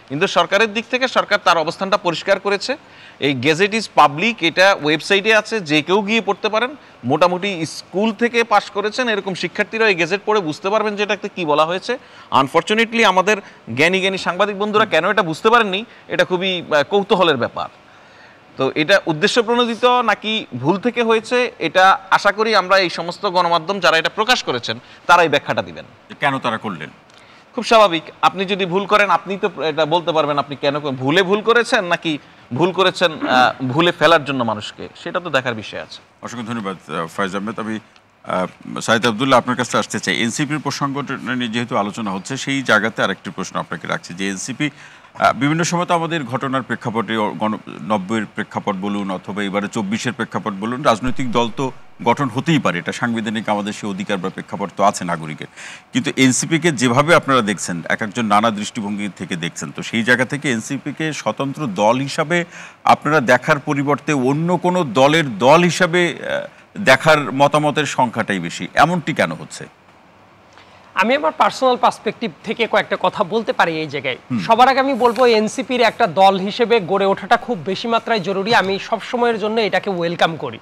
Speaker 4: কিন্তু সরকারের দিক থেকে সরকার তার অবস্থানটা পরিষ্কার করেছে। এই গেজেট ইজ পাবলিক, এটা ওয়েবসাইটে আছে, যে কেউ গিয়ে পড়তে পারেন। মোটামুটি স্কুল থেকে পাশ করেছেন এরকম শিক্ষার্থীরা এই গেজেট পড়ে বুঝতে পারবেন যে এটাতে কী বলা হয়েছে। আনফর্চুনেটলি আমাদের জ্ঞানী সাংবাদিক বন্ধুরা কেন এটা বুঝতে পারেননি, এটা খুবই কৌতূহলের ব্যাপার। তো এটা উদ্দেশ্য প্রণোদিত নাকি ভুল থেকে হয়েছে, এটা আশা করি আমরা এই সমস্ত গণমাধ্যম যারা এটা প্রকাশ করেছেন তারাই ব্যাখ্যাটা দিবেন,
Speaker 1: কেন তারা করলেন।
Speaker 4: খুব স্বাভাবিক, আপনি যদি ভুল করেন আপনি তো এটা বলতে পারবেন আপনি কেন ভুল করেছেন, নাকি ভুল করেছেন ভুলে ফেলার জন্য মানুষকে, সেটা তো দেখার বিষয় আছে।
Speaker 1: অসংখ্য ধন্যবাদ ফয়েজ আহমেদ। আমি সাইদ আব্দুল্লাহ আপনার কাছে আসতে চাই। এনসিপির প্রসঙ্গটা নিয়ে যেহেতু আলোচনা হচ্ছে, সেই জায়গাতে আরেকটি প্রশ্ন আপনাকে রাখছি যে এনসিপি বিভিন্ন সময় তো আমাদের ঘটনার প্রেক্ষাপটে 90-এর প্রেক্ষাপট বলুন অথবা এবারে 24-এর প্রেক্ষাপট বলুন, রাজনৈতিক দল তো গঠন হতেই পারে, এটা সাংবিধানিক আমাদের সেই অধিকার বা প্রেক্ষাপট তো আছে নাগরিকের। কিন্তু এনসিপিকে যেভাবে আপনারা দেখছেন, এক একজন নানা দৃষ্টিভঙ্গি থেকে দেখছেন, তো সেই জায়গা থেকে এনসিপিকে স্বতন্ত্র দল হিসাবে আপনারা দেখার পরিবর্তে অন্য কোনো দলের দল হিসাবে দেখার মতামতের সংখ্যাটাই বেশি, এমনটি কেন হচ্ছে?
Speaker 3: আমি আমার পার্সোনাল পার্সপেক্টিভ থেকে কয়েকটা কথা বলতে পারি এই জায়গায়। সবার আগে আমি বলবো এনসিপির একটা দল হিসেবে গড়ে ওঠাটা খুব বেশি মাত্রায় জরুরি। আমি সব সময়ের জন্য এটাকে ওয়েলকাম করি।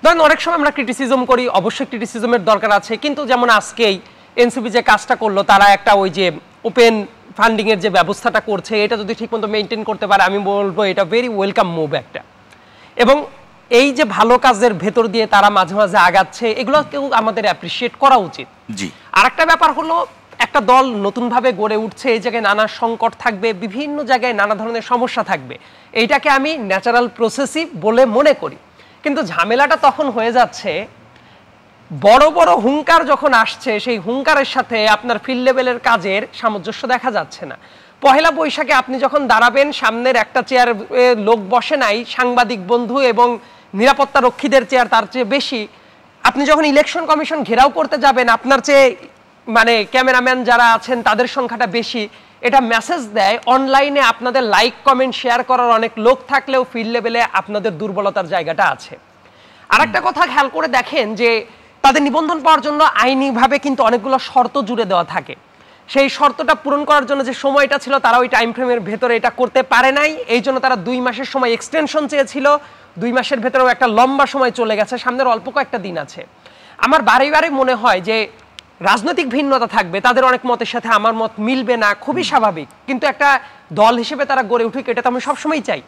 Speaker 3: ধরেন অনেক সময় আমরা ক্রিটিসিজম করি, অবশ্যই ক্রিটিসিজমের দরকার আছে, কিন্তু যেমন আজকেই এনসিপি যে কাজটা করলো, তারা একটা ওই যে ওপেন ফান্ডিং এর যে ব্যবস্থাটা করছে, এটা যদি ঠিকমতো মেনটেন করতে পারে আমি বলবো এটা ভেরি ওয়েলকাম মুভ একটা। এবং এই যে ভালো কাজের ভেতর দিয়ে তারা মাঝে মাঝে আগাচ্ছে, এগুলোকেও আমাদের অ্যাপ্রিসিয়েট করা উচিত। আরেকটা ব্যাপার হলো একটা দল নতুনভাবে গড়ে উঠছে, এই জায়গায় নানা সংকট থাকবে, বিভিন্ন জায়গায় নানা ধরনের সমস্যা থাকবে, এইটাকে আমি ন্যাচারাল প্রসেসই বলে মনে করি। কিন্তু ঝামেলাটা তখন হয়ে যাচ্ছে বড় বড় হুঙ্কার যখন আসছে, সেই হুঙ্কারের সাথে আপনার ফিল্ড লেভেলের কাজের সামঞ্জস্য দেখা যাচ্ছে না। পহেলা বৈশাখে আপনি যখন দাঁড়াবেন, সামনের একটা চেয়ার লোক বসে নাই, সাংবাদিক বন্ধু এবং নিরাপত্তা রক্ষীদের চেয়ার তার চেয়ে বেশি। আপনি যখন ইলেকশন কমিশন ঘেরাও করতে যাবেন, আপনার চেয়ে মানে ক্যামেরাম্যান যারা আছেন তাদের সংখ্যাটা বেশি। এটা মেসেজ দেয় অনলাইনে আপনাদের লাইক কমেন্ট শেয়ার করার অনেক লোক থাকলেও ফিল্ড লেভেলে আপনাদের দুর্বলতার জায়গাটা আছে। আরেকটা কথা খেয়াল করে দেখেন যে তাদের নিবন্ধন পাওয়ার জন্য আইনিভাবে কিন্তু অনেকগুলো শর্ত জুড়ে দেওয়া থাকে। সেই শর্তটা পূরণ করার জন্য যে সময়টা ছিল, তারা ওই টাইম ফ্রেমের ভেতরে এটা করতে পারে নাই। এই জন্য তারা 2 মাসের সময় এক্সটেনশন চেয়েছিল। 2 মাসের ভেতরেও একটা লম্বা সময় চলে গেছে, সামনের অল্প কয়েকটা দিন আছে। আমার বারে বারে মনে হয় যে রাজনৈতিক ভিন্নতা থাকবে, তাদের অনেক মতের সাথে আমার মত মিলবে না, খুবই স্বাভাবিক। কিন্তু একটা দল হিসেবে তারা গড়ে উঠুক, এটা তো আমি সবসময় চাই।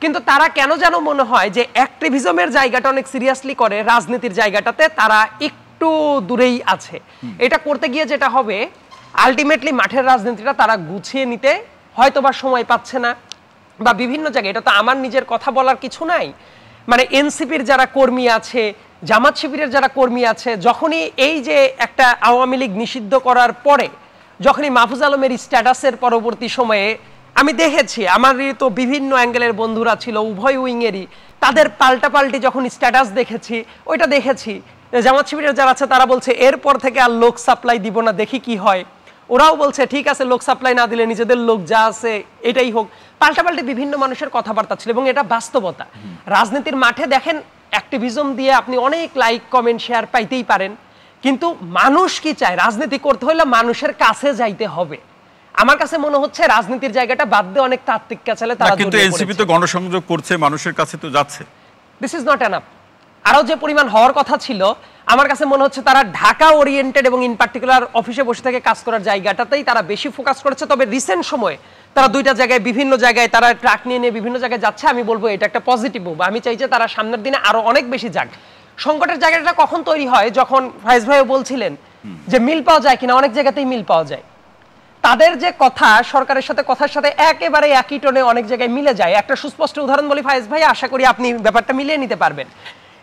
Speaker 3: কিন্তু তারা কেন যেন মনে হয় যে অ্যাক্টিভিজমের জায়গাটা অনেক সিরিয়াসলি করে, রাজনীতির জায়গাটাতে তারা একটু দূরেই আছে। এটা করতে গিয়ে যেটা হবে, আলটিমেটলি মাঠের রাজনীতিটা তারা গুছিয়ে নিতে হয়তো বা সময় পাচ্ছে না, বা বিভিন্ন জায়গায়, এটা তো আমার নিজের কথা বলার কিছু নাই, মানে এনসিপির যারা কর্মী আছে, জামাত শিবিরের যারা কর্মী আছে, যখনই এই যে একটা আওয়ামী লীগ নিষিদ্ধ করার পরে, যখনই মাহফুজ আলমের স্ট্যাটাসের পরবর্তী সময়ে আমি দেখেছি, আমারই তো বিভিন্ন অ্যাঙ্গেলের বন্ধুরা ছিল উভয় উইংয়েরই, তাদের পাল্টাপাল্টি যখন স্ট্যাটাস দেখেছি, ওইটা দেখেছি জামাত শিবিরের যারা আছে তারা বলছে এরপর থেকে আর লোক সাপ্লাই দিব না, দেখি কি হয়। ওরাও বলছে ঠিক আছে, লোক সাপ্লাই না দিলে নিজেদের লোক যা আছে এটাই হোক। পাল্টাপাল্টি বিভিন্ন মানুষের কথাবার্তা ছিল, এবং এটা বাস্তবতা। রাজনীতির মাঠে দেখেন অ্যাক্টিভিজম দিয়ে আপনি অনেক লাইক কমেন্ট শেয়ার পাইতেই পারেন, কিন্তু মানুষ কি চায়? রাজনীতি করতে হলে মানুষের কাছে যাইতে হবে। আমার কাছে মনে হচ্ছে রাজনীতির জায়গাটা বাদ দিয়ে অনেক তাত্ত্বিক কাছালে তারা,
Speaker 1: কিন্তু এনসিপি তো গণসংযোগ করছে, মানুষের কাছে তো যাচ্ছে।
Speaker 3: This is not enough. আরো যে পরিমাণ হওয়ার কথা ছিল, আমার কাছে মনে হচ্ছে তারা ঢাকা ওরিয়েন্টেড এবং ইন পার্টিকুলার অফিসে বসে থেকে কাজ করার জায়গাটাতেই তারা বেশি ফোকাস করেছে। তবে রিসেন্ট সময়ে তারা 2টা জায়গায়, বিভিন্ন জায়গায় তারা ট্রাক নিয়ে বিভিন্ন জায়গায় যাচ্ছে। আমি বলবো এটা একটা পজিটিভ মুভ। আমি চাই যে তারা সামনের দিনে আরো অনেক বেশি যাক। সংকটের জায়গাটা কখন তৈরি হয়? যখন ফায়েজ ভাইও বলছিলেন যে মিল পাওয়া যায় কিনা, অনেক জায়গাতেই মিল পাওয়া যায়। তাদের যে কথা সরকারের সাথে কথার সাথে একেবারে একই টোনে অনেক জায়গায় মিলে যায়। একটা সুস্পষ্ট উদাহরণ বলি ফায়েজ ভাই, আশা করি আপনি ব্যাপারটা মিলিয়ে নিতে পারবেন।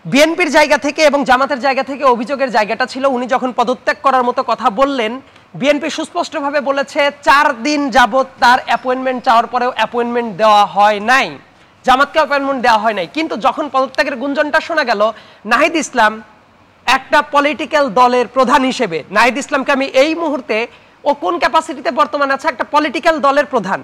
Speaker 3: বিএনপির জায়গা থেকে এবং জামাতের জায়গা থেকে অভিযোগের জায়গাটা ছিল, উনি যখন পদত্যাগ করার মতো কথা বললেন, বিএনপি সুস্পষ্টভাবে বলেছে 4 দিন যাবত তার অ্যাপয়েন্টমেন্ট চাওয়ার পরেও অ্যাপয়েন্টমেন্ট দেওয়া হয় নাই, জামাতকে অ্যাপয়েন্টমেন্ট দেওয়া হয় নাই। কিন্তু যখন পদত্যাগের গুঞ্জনটা শোনা গেল, নাহিদ ইসলাম একটা পলিটিক্যাল দলের প্রধান হিসেবে, নাহিদ ইসলামকে আমি এই মুহূর্তে, ও কোন ক্যাপাসিটিতে বর্তমানে আছে, একটা পলিটিক্যাল দলের প্রধান,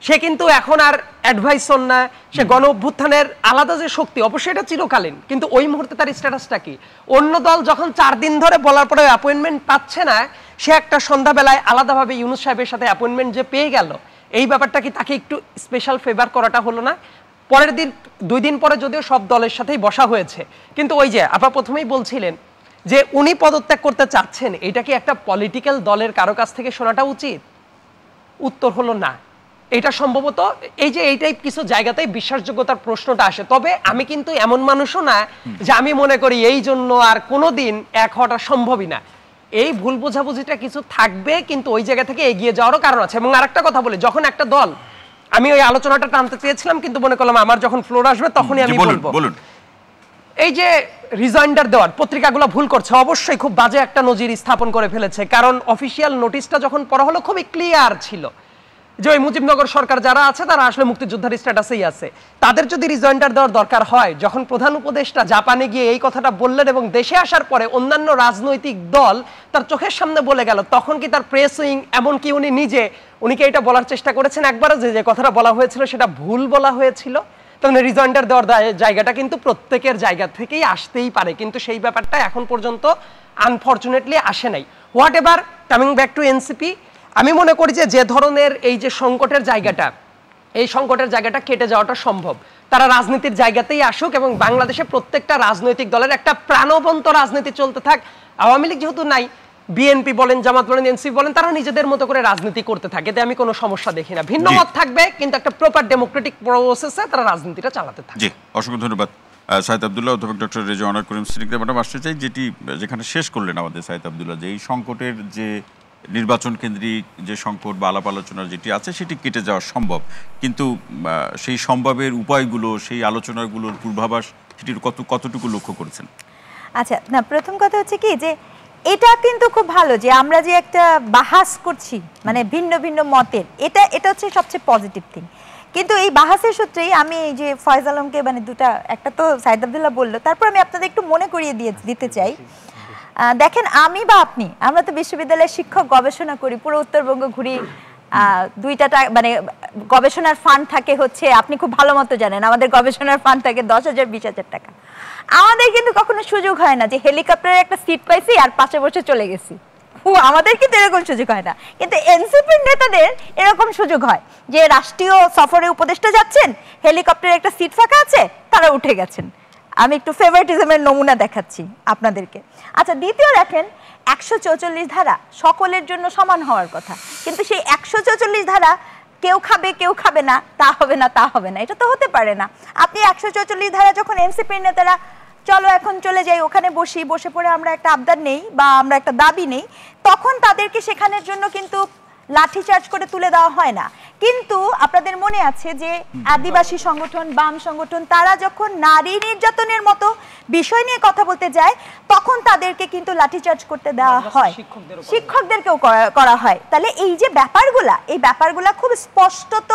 Speaker 3: সে কিন্তু এখন আর অ্যাডভাইসর না, সে গণ অভ্যুত্থানের আলাদা যে শক্তি, অবশ্যই এটা চিরকালীন, কিন্তু ওই মুহূর্তে তার স্ট্যাটাসটা কি? অন্য দল যখন 4 দিন ধরে বলার পরে অ্যাপয়েন্টমেন্ট পাচ্ছে না, সে একটা সন্ধ্যাবেলায় আলাদাভাবে ইউনূস সাহেবের সাথে অ্যাপয়েন্টমেন্ট যে পেয়ে গেল, এই ব্যাপারটা কি তাকে একটু স্পেশাল ফেভার করাটা হলো না? পরের দিন 2 দিন পরে যদিও সব দলের সাথেই বসা হয়েছে, কিন্তু ওই যে আপনারা প্রথমেই বলছিলেন যে উনি পদত্যাগ করতে চাচ্ছেন, এটা কি একটা পলিটিক্যাল দলের কারো কাছ থেকে শোনাটা উচিত? উত্তর হলো না। এটা সম্ভবত এই যে এইটাই কিছু জায়গাতেই বিশ্বাসযোগ্যতার প্রশ্নটা আসে। তবে আমি কিন্তু এমন মানুষও না যে আমি মনে করি এই জন্য আর কোনোদিন এক হওয়াটা সম্ভবই না। এই ভুল বোঝাবুঝিটা কিছু থাকবে, কিন্তু ওই জায়গা থেকে এগিয়ে যাওয়ারও কারণ আছে। এবং আরেকটা কথা বলি, যখন একটা দল, আমি ওই আলোচনাটা টানতে চেয়েছিলাম কিন্তু মনে করলাম আমার যখন ফ্লোর আসবে তখনই আমি বলবো। এই যে রিজাইন্ডার দেওয়ার পত্রিকাগুলো ভুল করছে, অবশ্যই খুব বাজে একটা নজির স্থাপন করে ফেলেছে। কারণ অফিসিয়াল নোটিশটা যখন পড়া হলো খুবই ক্লিয়ার ছিল যে ওই মুজিবনগর সরকার যারা আছে তারা আসলে মুক্তিযোদ্ধার স্ট্যাটাসেই আছে। তাদের যদি রিজাইন্ডার দেওয়ার দরকার হয়, যখন প্রধান উপদেষ্টা জাপানে গিয়ে এই কথাটা বললেন এবং দেশে আসার পরে অন্যান্য রাজনৈতিক দল তার চোখের সামনে বলে গেল, তখন কি তার প্রেস উইং, এমনকি উনি নিজে, উনি কি এটা বলার চেষ্টা করেছেন একবারও যে কথাটা বলা হয়েছিল সেটা ভুল বলা হয়েছিল? তখন রিজাইন্ডার দেওয়ার জায়গাটা কিন্তু প্রত্যেকের জায়গা থেকেই আসতেই পারে, কিন্তু সেই ব্যাপারটা এখন পর্যন্ত আনফরচুনেটলি আসে নাই। What ever, coming back to NCP, আমি মনে করি যে ধরনের এই যে সংকটের জায়গাটা, এই সংকটের জায়গাটা কেটে যাওয়াটা সম্ভব। তারা রাজনীতির জায়গাতেই আসুক এবং বাংলাদেশে প্রত্যেকটা রাজনৈতিক দলের একটা প্রাণবন্ত রাজনীতি চলতে থাক। আওয়ামী লীগ যেহেতু নাই, বিএনপি বলেন, জামাত বলেন, এনসিপি বলেন, তারা নিজেদের মতো করে রাজনীতি করতে থাকে, এতে আমি কোনো সমস্যা দেখি না। ভিন্ন মত থাকবে কিন্তু একটা প্রপার ডেমোক্রেটিক প্রসেসে তারা রাজনীতিটা চালাতে থাকে।
Speaker 1: জি, অসংখ্য ধন্যবাদ সাইদ আব্দুল্লাহ। অধ্যাপক ডক্টর রেজওয়ানা করিম সিদ্দিকী ম্যাডাম, আসতে চাই যেখানে শেষ করলেন আমাদের সাইদ আব্দুল্লাহ, যে এই সংকটের যে নির্বাচন কেন্দ্রিক যে সংকট বা আলাপ আলোচনার যেটি আছে সেটি কেটে যাওয়া সম্ভব, কিন্তু সেই সম্ভবের উপায়গুলো, সেই আলোচনাগুলোর পূর্বাভাস সেটির কতটুকু লক্ষ্য করেছেন?
Speaker 5: আচ্ছা, না, প্রথম কথা হচ্ছে কি যে এটা কিন্তু খুব ভালো যে আমরা যে একটা বাহাস করছি, মানে ভিন্ন ভিন্ন মতের, এটা হচ্ছে সবচেয়ে পজিটিভ থিং। কিন্তু এই বাহাসের সূত্রেই আমি এই যে ফয়েজ আলমকে মানে একটা তো সাইদ আব্দুল্লাহ বললো, তারপর আমি আপনাদের একটু মনে করিয়ে দিতে চাই। দেখেন, আমি বা আপনি, আমরা তো বিশ্ববিদ্যালয়ের শিক্ষক, গবেষণা করি, পুরো উত্তরবঙ্গ ঘুরি, 2টা মানে গবেষণার ফান্ড থাকে হচ্ছে, আপনি খুব ভালো মতো জানেন আমাদের গবেষণার ফান্ড থাকে 10,000 20,000 টাকা। আমাদের কিন্তু কখনো সুযোগ হয় না যে হেলিকপ্টারে একটা সিট পাইছি আর পাশে বসে চলে গেছি, আমাদের কিন্তু এরকম সুযোগ হয় না। কিন্তু এনসিপির নেতাদের এরকম সুযোগ হয় যে রাষ্ট্রীয় সফরে উপদেষ্টা যাচ্ছেন, হেলিকপ্টারে একটা সিট ফাঁকা আছে, তারা উঠে গেছেন। আমি একটু ফেভারিটিজমের নমুনা দেখাচ্ছি আপনাদেরকে। আচ্ছা, দ্বিতীয় দেখেন, 144 ধারা সকলের জন্য সমান হওয়ার কথা, কিন্তু সেই 144 ধারা কেউ খাবে কেউ খাবে না, তা হবে না, তা হবে না, এটা তো হতে পারে না। আপনি 144 ধারা যখন এনসিপির নেতারা চলো এখন চলে যাই, ওখানে বসে পড়ে আমরা একটা আবদার নেই বা আমরা একটা দাবি নেই, তখন তাদেরকে সেখানের জন্য কিন্তু লাঠিচার্জ করে তুলে দেওয়া হয় না। কিন্তু আপনাদের মনে আছে যে আদিবাসী সংগঠন, বাম সংগঠন, তারা যখন নারী নির্যাতনের মতো বিষয় নিয়ে কথা বলতে যায়, তখন তাদেরকে কিন্তু লাঠিচার্জ করতে দেওয়া হয়, শিক্ষকদেরকেও করা হয়। তাহলে এই যে এই ব্যাপারগুলা খুব স্পষ্টত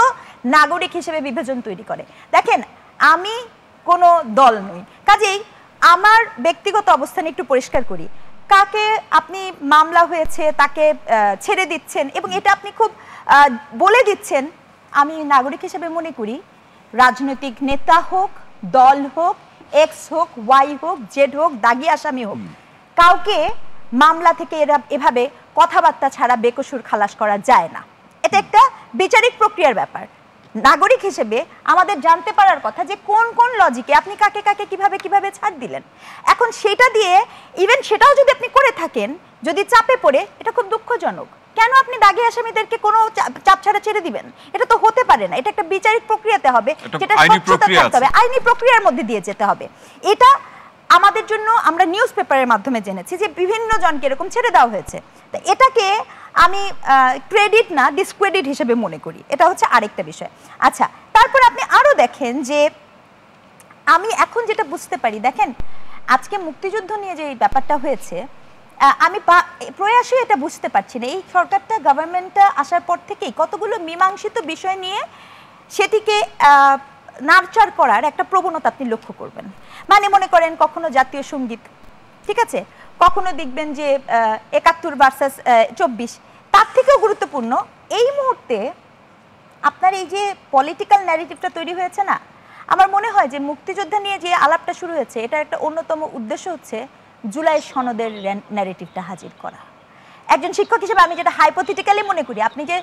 Speaker 5: নাগরিক হিসেবে বিভাজন তৈরি করে। দেখেন, আমি কোনো দল নই, কাজেই আমার ব্যক্তিগত অবস্থান একটু পরিষ্কার করি। কাকে আপনি মামলা হয়েছে তাকে ছেড়ে দিচ্ছেন এবং এটা আপনি খুব বলে দিচ্ছেন, আমি নাগরিক হিসেবে মনে করি রাজনৈতিক নেতা হোক, দল হোক, এক্স হোক, ওয়াই হোক, জেড হোক, দাগি আসামি হোক, কাউকে মামলা থেকে এভাবে কথাবার্তা ছাড়া বেকসুর খালাস করা যায় না। এটা একটা বিচারিক প্রক্রিয়ার ব্যাপার। নাগরিক হিসেবে আমাদের জানতে পারার কথা যে কোন কোন লজিকে আপনি কাকে কাকে কিভাবে ছাড় দিলেন। এখন সেটা দিয়ে ইভেন সেটাও যদি আপনি করে থাকেন, যদি চাপে পড়ে, এটা খুব দুঃখজনক। কেন আপনি দাগি আসামিদেরকে কোনো চাপ ছাড়া ছেড়ে দিবেন? এটা তো হতে পারে না। এটা একটা বিচারিক প্রক্রিয়াতে হবে, যেটা স্বচ্ছতা থাকতে হবে, আইনি প্রক্রিয়ার মধ্যে দিয়ে যেতে হবে। এটা আমাদের জন্য আমরা নিউজ পেপারের মাধ্যমে জেনেছি যে বিভিন্ন জনকে এরকম ছেড়ে দেওয়া হয়েছে। তো এটাকে আমি ক্রেডিট না, ডিসক্রেডিট হিসেবে মনে করি। এটা হচ্ছে আরেকটা বিষয়। আচ্ছা, তারপর আপনি আরো দেখেন যে আমি এখন যেটা বুঝতে পারি, দেখেন আজকে মুক্তিযুদ্ধ নিয়ে যে ব্যাপারটা হয়েছে, আমি প্রয়াসে এটা বুঝতে পারছি না। এই সরকারটা, গভর্নমেন্টটা আসার পর থেকেই কতগুলো মীমাংসিত বিষয় নিয়ে সেটিকে নারচার করার একটা প্রবণতা আপনি লক্ষ্য করবেন। মানে মনে করেন কখনো জাতীয় সঙ্গীত, ঠিক আছে, কখনো দেখবেন যে 71 ভার্সাস 24, তার থেকেও গুরুত্বপূর্ণ এই মুহূর্তে আপনার এই যে পলিটিক্যাল ন্যারেটিভটা তৈরি হয়েছে না, আমার মনে হয় যে মুক্তিযোদ্ধা নিয়ে যে আলাপটা শুরু হয়েছে, এটার একটা অন্যতম উদ্দেশ্য হচ্ছে জুলাই সনদের ন্যারেটিভটা হাজির করা। একজন শিক্ষক হিসেবে আমি যেটা হাইপোথেটিক্যালি মনে করি, আপনি যে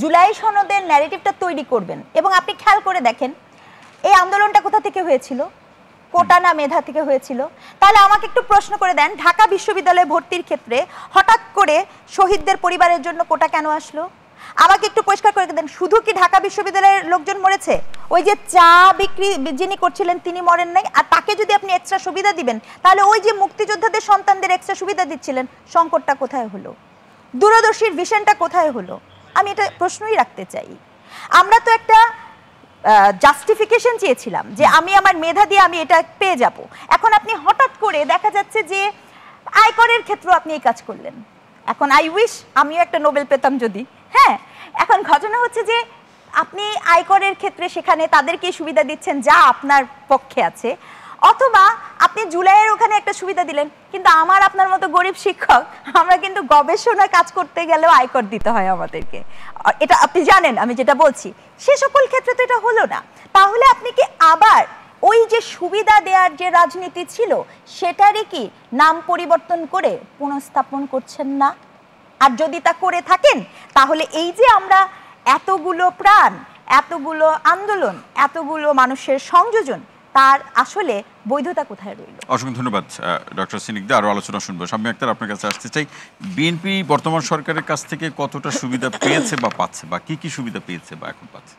Speaker 5: জুলাই সনদের ন্যারেটিভটা তৈরি করবেন, এবং আপনি খেয়াল করে দেখেন এই আন্দোলনটা কোথা থেকে হয়েছিল, কোটা না মেধা থেকে হয়েছিল? তাহলে আমাকে একটু প্রশ্ন করে দেন, ঢাকা বিশ্ববিদ্যালয়ে ভর্তির ক্ষেত্রে হঠাৎ করে শহীদদের পরিবারের জন্য কোটা কেন আসলো? আমাকে একটু পরিষ্কার করে দেন, শুধু কি ঢাকা বিশ্ববিদ্যালয়ের লোকজন মরেছে? ওই যে চা বিক্রি যিনি করছিলেন তিনি মরেন নাই? আর তাকে যদি আপনি এক্সট্রা সুবিধা দিবেন, তাহলে ওই যে মুক্তিযোদ্ধাদের সন্তানদের এক্সট্রা সুবিধা দিচ্ছিলেন, সংকটটা কোথায় হলো? দূরদর্শীর ভিশনটা কোথায় হলো? আমি এটা প্রশ্নই রাখতে চাই। আমরা তো একটা জাস্টিফিকেশন চেয়েছিলাম যে আমি আমার মেধা দিয়ে আমি এটা পেয়ে যাব। এখন আপনি হঠাৎ করে দেখা যাচ্ছে যে আয়করের ক্ষেত্রে আপনি এই কাজ করলেন। এখন আই উইশ আমিও একটা নোবেল পেতাম যদি। হ্যাঁ, এখন ঘটনা হচ্ছে যে আপনি আয়করের ক্ষেত্রে সেখানে তাদেরকে সুবিধা দিচ্ছেন যা আপনার পক্ষে আছে, অথবা আপনি জুলাইয়ের ওখানে একটা সুবিধা দিলেন, কিন্তু আমার আপনার মতো গরিব শিক্ষক আমরা কিন্তু গবেষণা কাজ করতে গেলেও আয়কর দিতে হয় আমাদেরকে। এটা আপনি জানেন আমি যেটা বলছি। সে সকল ক্ষেত্রে তো এটা হলো না। তাহলে আপনি কি আবার ওই যে সুবিধা দেওয়ার যে রাজনীতি ছিল সেটারই কি নাম পরিবর্তন করে পুনঃস্থাপন করছেন না? আর যদি তা করে থাকেন তাহলে এই যে আমরা এতগুলো প্রাণ, এতগুলো আন্দোলন, এতগুলো মানুষের সংযোজন, তার আসলে বৈধতা কোথায় রইল?
Speaker 1: অসংখ্য ধন্যবাদ ডক্টর সিনিকদা। আরও আলোচনা শুনবো। শাম্মী আক্তার, আপনার কাছে আসতে চাই। বিএনপি বর্তমান সরকারের কাছ থেকে কতটা সুবিধা পেয়েছে বা পাচ্ছে, বা কি কি সুবিধা পেয়েছে বা এখন পাচ্ছে?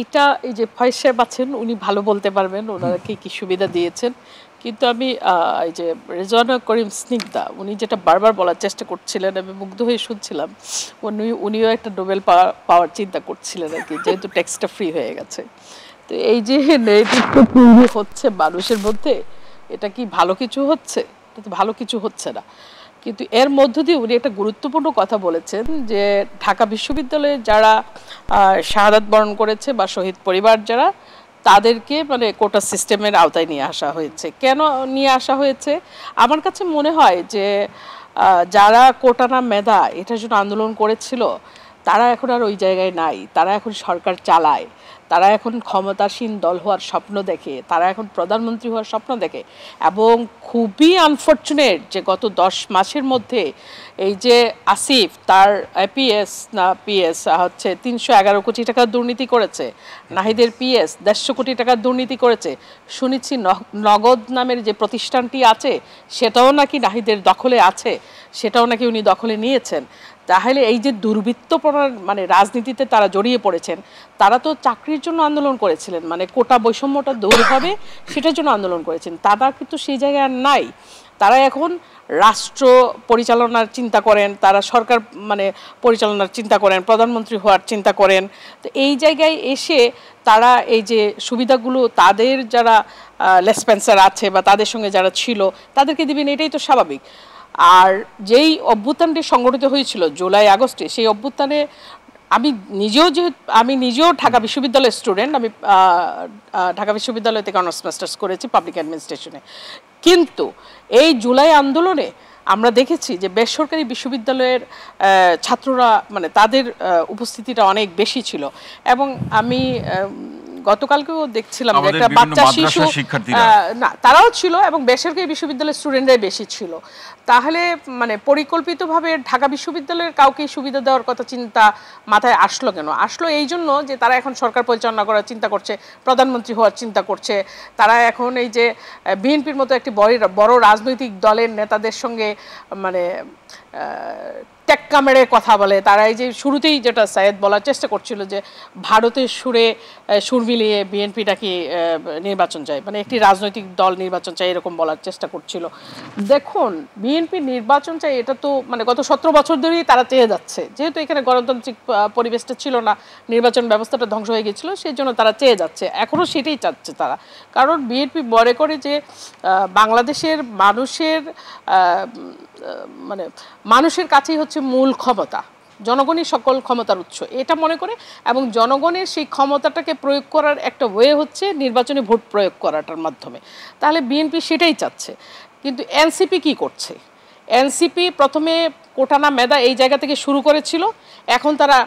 Speaker 7: এটা এই যে ফয়েজ সাহেব আছেন, উনি ভালো বলতে পারবেন ওনারা কি কি সুবিধা দিয়েছেন। কিন্তু আমি এই যে রেজওয়ানা করিম স্নিগ্ধা উনি যেটা বারবার বলার চেষ্টা করছিলেন, আমি মুগ্ধ হয়ে শুনছিলাম, উনিও একটা নোবেল পাওয়ার চিন্তা করছিলেন আর কি, যেহেতু ট্যাক্সটা ফ্রি হয়ে গেছে। তো এই যে নেগেটিভটা তৈরি হচ্ছে মানুষের মধ্যে, এটা কি ভালো কিছু হচ্ছে? এটা তো ভালো কিছু হচ্ছে না। কিন্তু এর মধ্য দিয়ে উনি একটা গুরুত্বপূর্ণ কথা বলেছেন যে ঢাকা বিশ্ববিদ্যালয়ে যারা শাহাদাত বরণ করেছে বা শহীদ পরিবার যারা, তাদেরকে মানে কোটা সিস্টেমের আওতায় নিয়ে আসা হয়েছে। কেন নিয়ে আসা হয়েছে? আমার কাছে মনে হয় যে যারা কোটা না মেধা এটার জন্য আন্দোলন করেছিল তারা এখন আর ওই জায়গায় নাই। তারা এখন সরকার চালায়, তারা এখন ক্ষমতাসীন দল হওয়ার স্বপ্ন দেখে, তারা এখন প্রধানমন্ত্রী হওয়ার স্বপ্ন দেখে। এবং খুবই আনফর্চুনেট যে গত 10 মাসের মধ্যে এই যে আসিফ তার পিএস না পিএস হচ্ছে 311 কোটি টাকার দুর্নীতি করেছে, নাহিদের পিএস 150 কোটি টাকার দুর্নীতি করেছে। শুনেছি নগদ নামের যে প্রতিষ্ঠানটি আছে সেটাও নাকি নাহিদের দখলে আছে, সেটাও নাকি উনি দখলে নিয়েছেন। তাহলে এই যে দুর্বৃত্তপনার মানে রাজনীতিতে তারা জড়িয়ে পড়েছেন, তারা তো চাকরির জন্য আন্দোলন করেছিলেন, মানে কোটা বৈষম্যটা দূর হবে সেটার জন্য আন্দোলন করেছেন। তারা কিন্তু সেই জায়গায় আর নাই। তারা এখন রাষ্ট্র পরিচালনার চিন্তা করেন, তারা সরকার মানে পরিচালনার চিন্তা করেন, প্রধানমন্ত্রী হওয়ার চিন্তা করেন। তো এই জায়গায় এসে তারা এই যে সুবিধাগুলো তাদের যারা লেসপেন্সার আছে বা তাদের সঙ্গে যারা ছিল তাদেরকে দিবেন, এটাই তো স্বাভাবিক। আর যেই অভ্যুত্থানটি সংগঠিত হয়েছিল জুলাই আগস্টে, সেই অভ্যুত্থানে আমি নিজেও ঢাকা বিশ্ববিদ্যালয়ের স্টুডেন্ট। আমি ঢাকা বিশ্ববিদ্যালয় থেকে অনার্স মাস্টার্স করেছি পাবলিক অ্যাডমিনিস্ট্রেশনে। কিন্তু এই জুলাই আন্দোলনে আমরা দেখেছি যে বেসরকারি বিশ্ববিদ্যালয়ের ছাত্ররা মানে তাদের উপস্থিতিটা অনেক বেশি ছিল। এবং আমি গতকালকেও দেখছিলাম যে একটা বাচ্চা শিশু, না তারাও ছিল এবং বেসরকারি বিশ্ববিদ্যালয়ের স্টুডেন্টরাই বেশি ছিল। তাহলে মানে পরিকল্পিতভাবে ঢাকা বিশ্ববিদ্যালয়ের কাউকে সুবিধা দেওয়ার কথা চিন্তা মাথায় আসলো কেন? আসলো এই জন্য যে তারা এখন সরকার পরিচালনা করার চিন্তা করছে, প্রধানমন্ত্রী হওয়ার চিন্তা করছে। তারা এখন এই যে বিএনপির মতো একটি বড় রাজনৈতিক দলের নেতাদের সঙ্গে মানে টেক্কা মেরে কথা বলে। তারা এই যে শুরুতেই যেটা সায়েদ বলার চেষ্টা করছিল যে ভারতের সুর মিলিয়ে বিএনপিটা কি নির্বাচন চায়, মানে একটি রাজনৈতিক দল নির্বাচন চায় এরকম বলার চেষ্টা করছিল। দেখুন, বিএনপি নির্বাচন চাই এটা তো মানে গত 17 বছর ধরেই তারা চেয়ে যাচ্ছে। যেহেতু এখানে গণতান্ত্রিক পরিবেশটা ছিল না, নির্বাচন ব্যবস্থাটা ধ্বংস হয়ে গেছিলো, সেই জন্য তারা চেয়ে যাচ্ছে, এখনও সেটাই চাচ্ছে তারা। কারণ বিএনপি মনে করে যে বাংলাদেশের মানুষের কাছেই হচ্ছে মূল ক্ষমতা, জনগণই সকল ক্ষমতার উৎস এটা মনে করে। এবং জনগণের সেই ক্ষমতাটাকে প্রয়োগ করার একটা ওয়ে হচ্ছে নির্বাচনে ভোট প্রয়োগ করাটার মাধ্যমে। তাহলে বিএনপি সেটাই চাচ্ছে। কিন্তু এনসিপি কি করছে? এনসিপি প্রথমে কোটা না মেধা এই জায়গা থেকে শুরু করেছিল, এখন তারা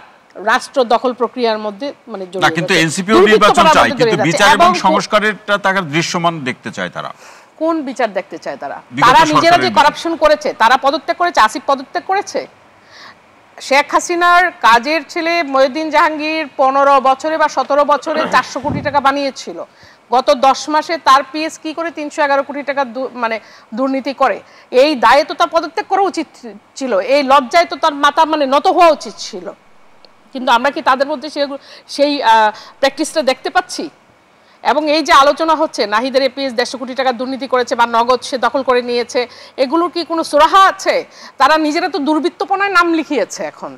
Speaker 7: রাষ্ট্র দখল প্রক্রিয়ার মধ্যে মানে
Speaker 1: না, কিন্তু এনসিপিও নির্বাচন চায়, কিন্তু বিচার এবং সংস্কারেরটা তারা দৃশ্যমান দেখতে চায়। তারা
Speaker 7: কোন বিচার দেখতে চায়? তারা নিজেরা যে কারাপশন করেছে, তারা পদত্যাগ করেছে, আসিফ পদত্যাগ করেছে। শেখ হাসিনার কাজের ছেলে মহিউদ্দিন জাহাঙ্গীর 15 বছরে বা 17 বছরে 400 কোটি টাকা বানিয়েছিল। গত 10 মাসে তার পিএস কি করে 311 কোটি টাকা মানে দুর্নীতি করে। এই দায়ে তো তার পদত্যাগ করা উচিত ছিল, এই লজ্জায় তো তার মাথা মানে নত হওয়া উচিত ছিল। কিন্তু আমরা কি তাদের মধ্যে সেই প্র্যাকটিসটা দেখতে পাচ্ছি? এবং এই যে আলোচনা হচ্ছে নাহিদের এপিএস 150 কোটি টাকা দুর্নীতি করেছে বা নগদ সে দখল করে নিয়েছে, এগুলোর কি কোনো সুরাহা আছে? তারা নিজেরা তো দুর্বৃত্তপনায় নাম লিখিয়েছে এখন।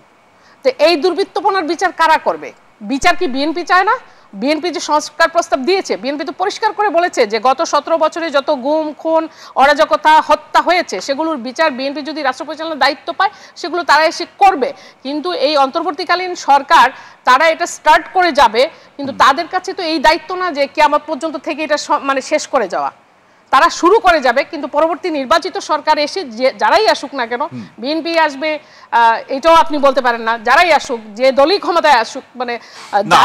Speaker 7: তো এই দুর্বৃত্তপনার বিচার কারা করবে? বিচার কি বিএনপি চায় না? বিএনপি যে সংস্কার প্রস্তাব দিয়েছে, বিএনপি তো পরিষ্কার করে বলেছে যে গত 17 বছরে যত গুম খুন অরাজকতা হত্যা হয়েছে সেগুলোর বিচার বিএনপি যদি রাষ্ট্র পরিচালনার দায়িত্ব পায় সেগুলো তারা এসে করবে। কিন্তু এই অন্তর্বর্তীকালীন সরকার তারা এটা স্টার্ট করে যাবে, কিন্তু তাদের কাছে তো এই দায়িত্ব না যে কিয়ামত পর্যন্ত থেকে এটা মানে শেষ করে যাওয়া। তারা শুরু করে যাবে, কিন্তু পরবর্তী নির্বাচিত সরকার এসে যারাই আসুক না কেন, বিএনপি আসবে এটাও আপনি বলতে পারেন না, যারাই আসুক, যে দলই ক্ষমতায় আসুক, মানে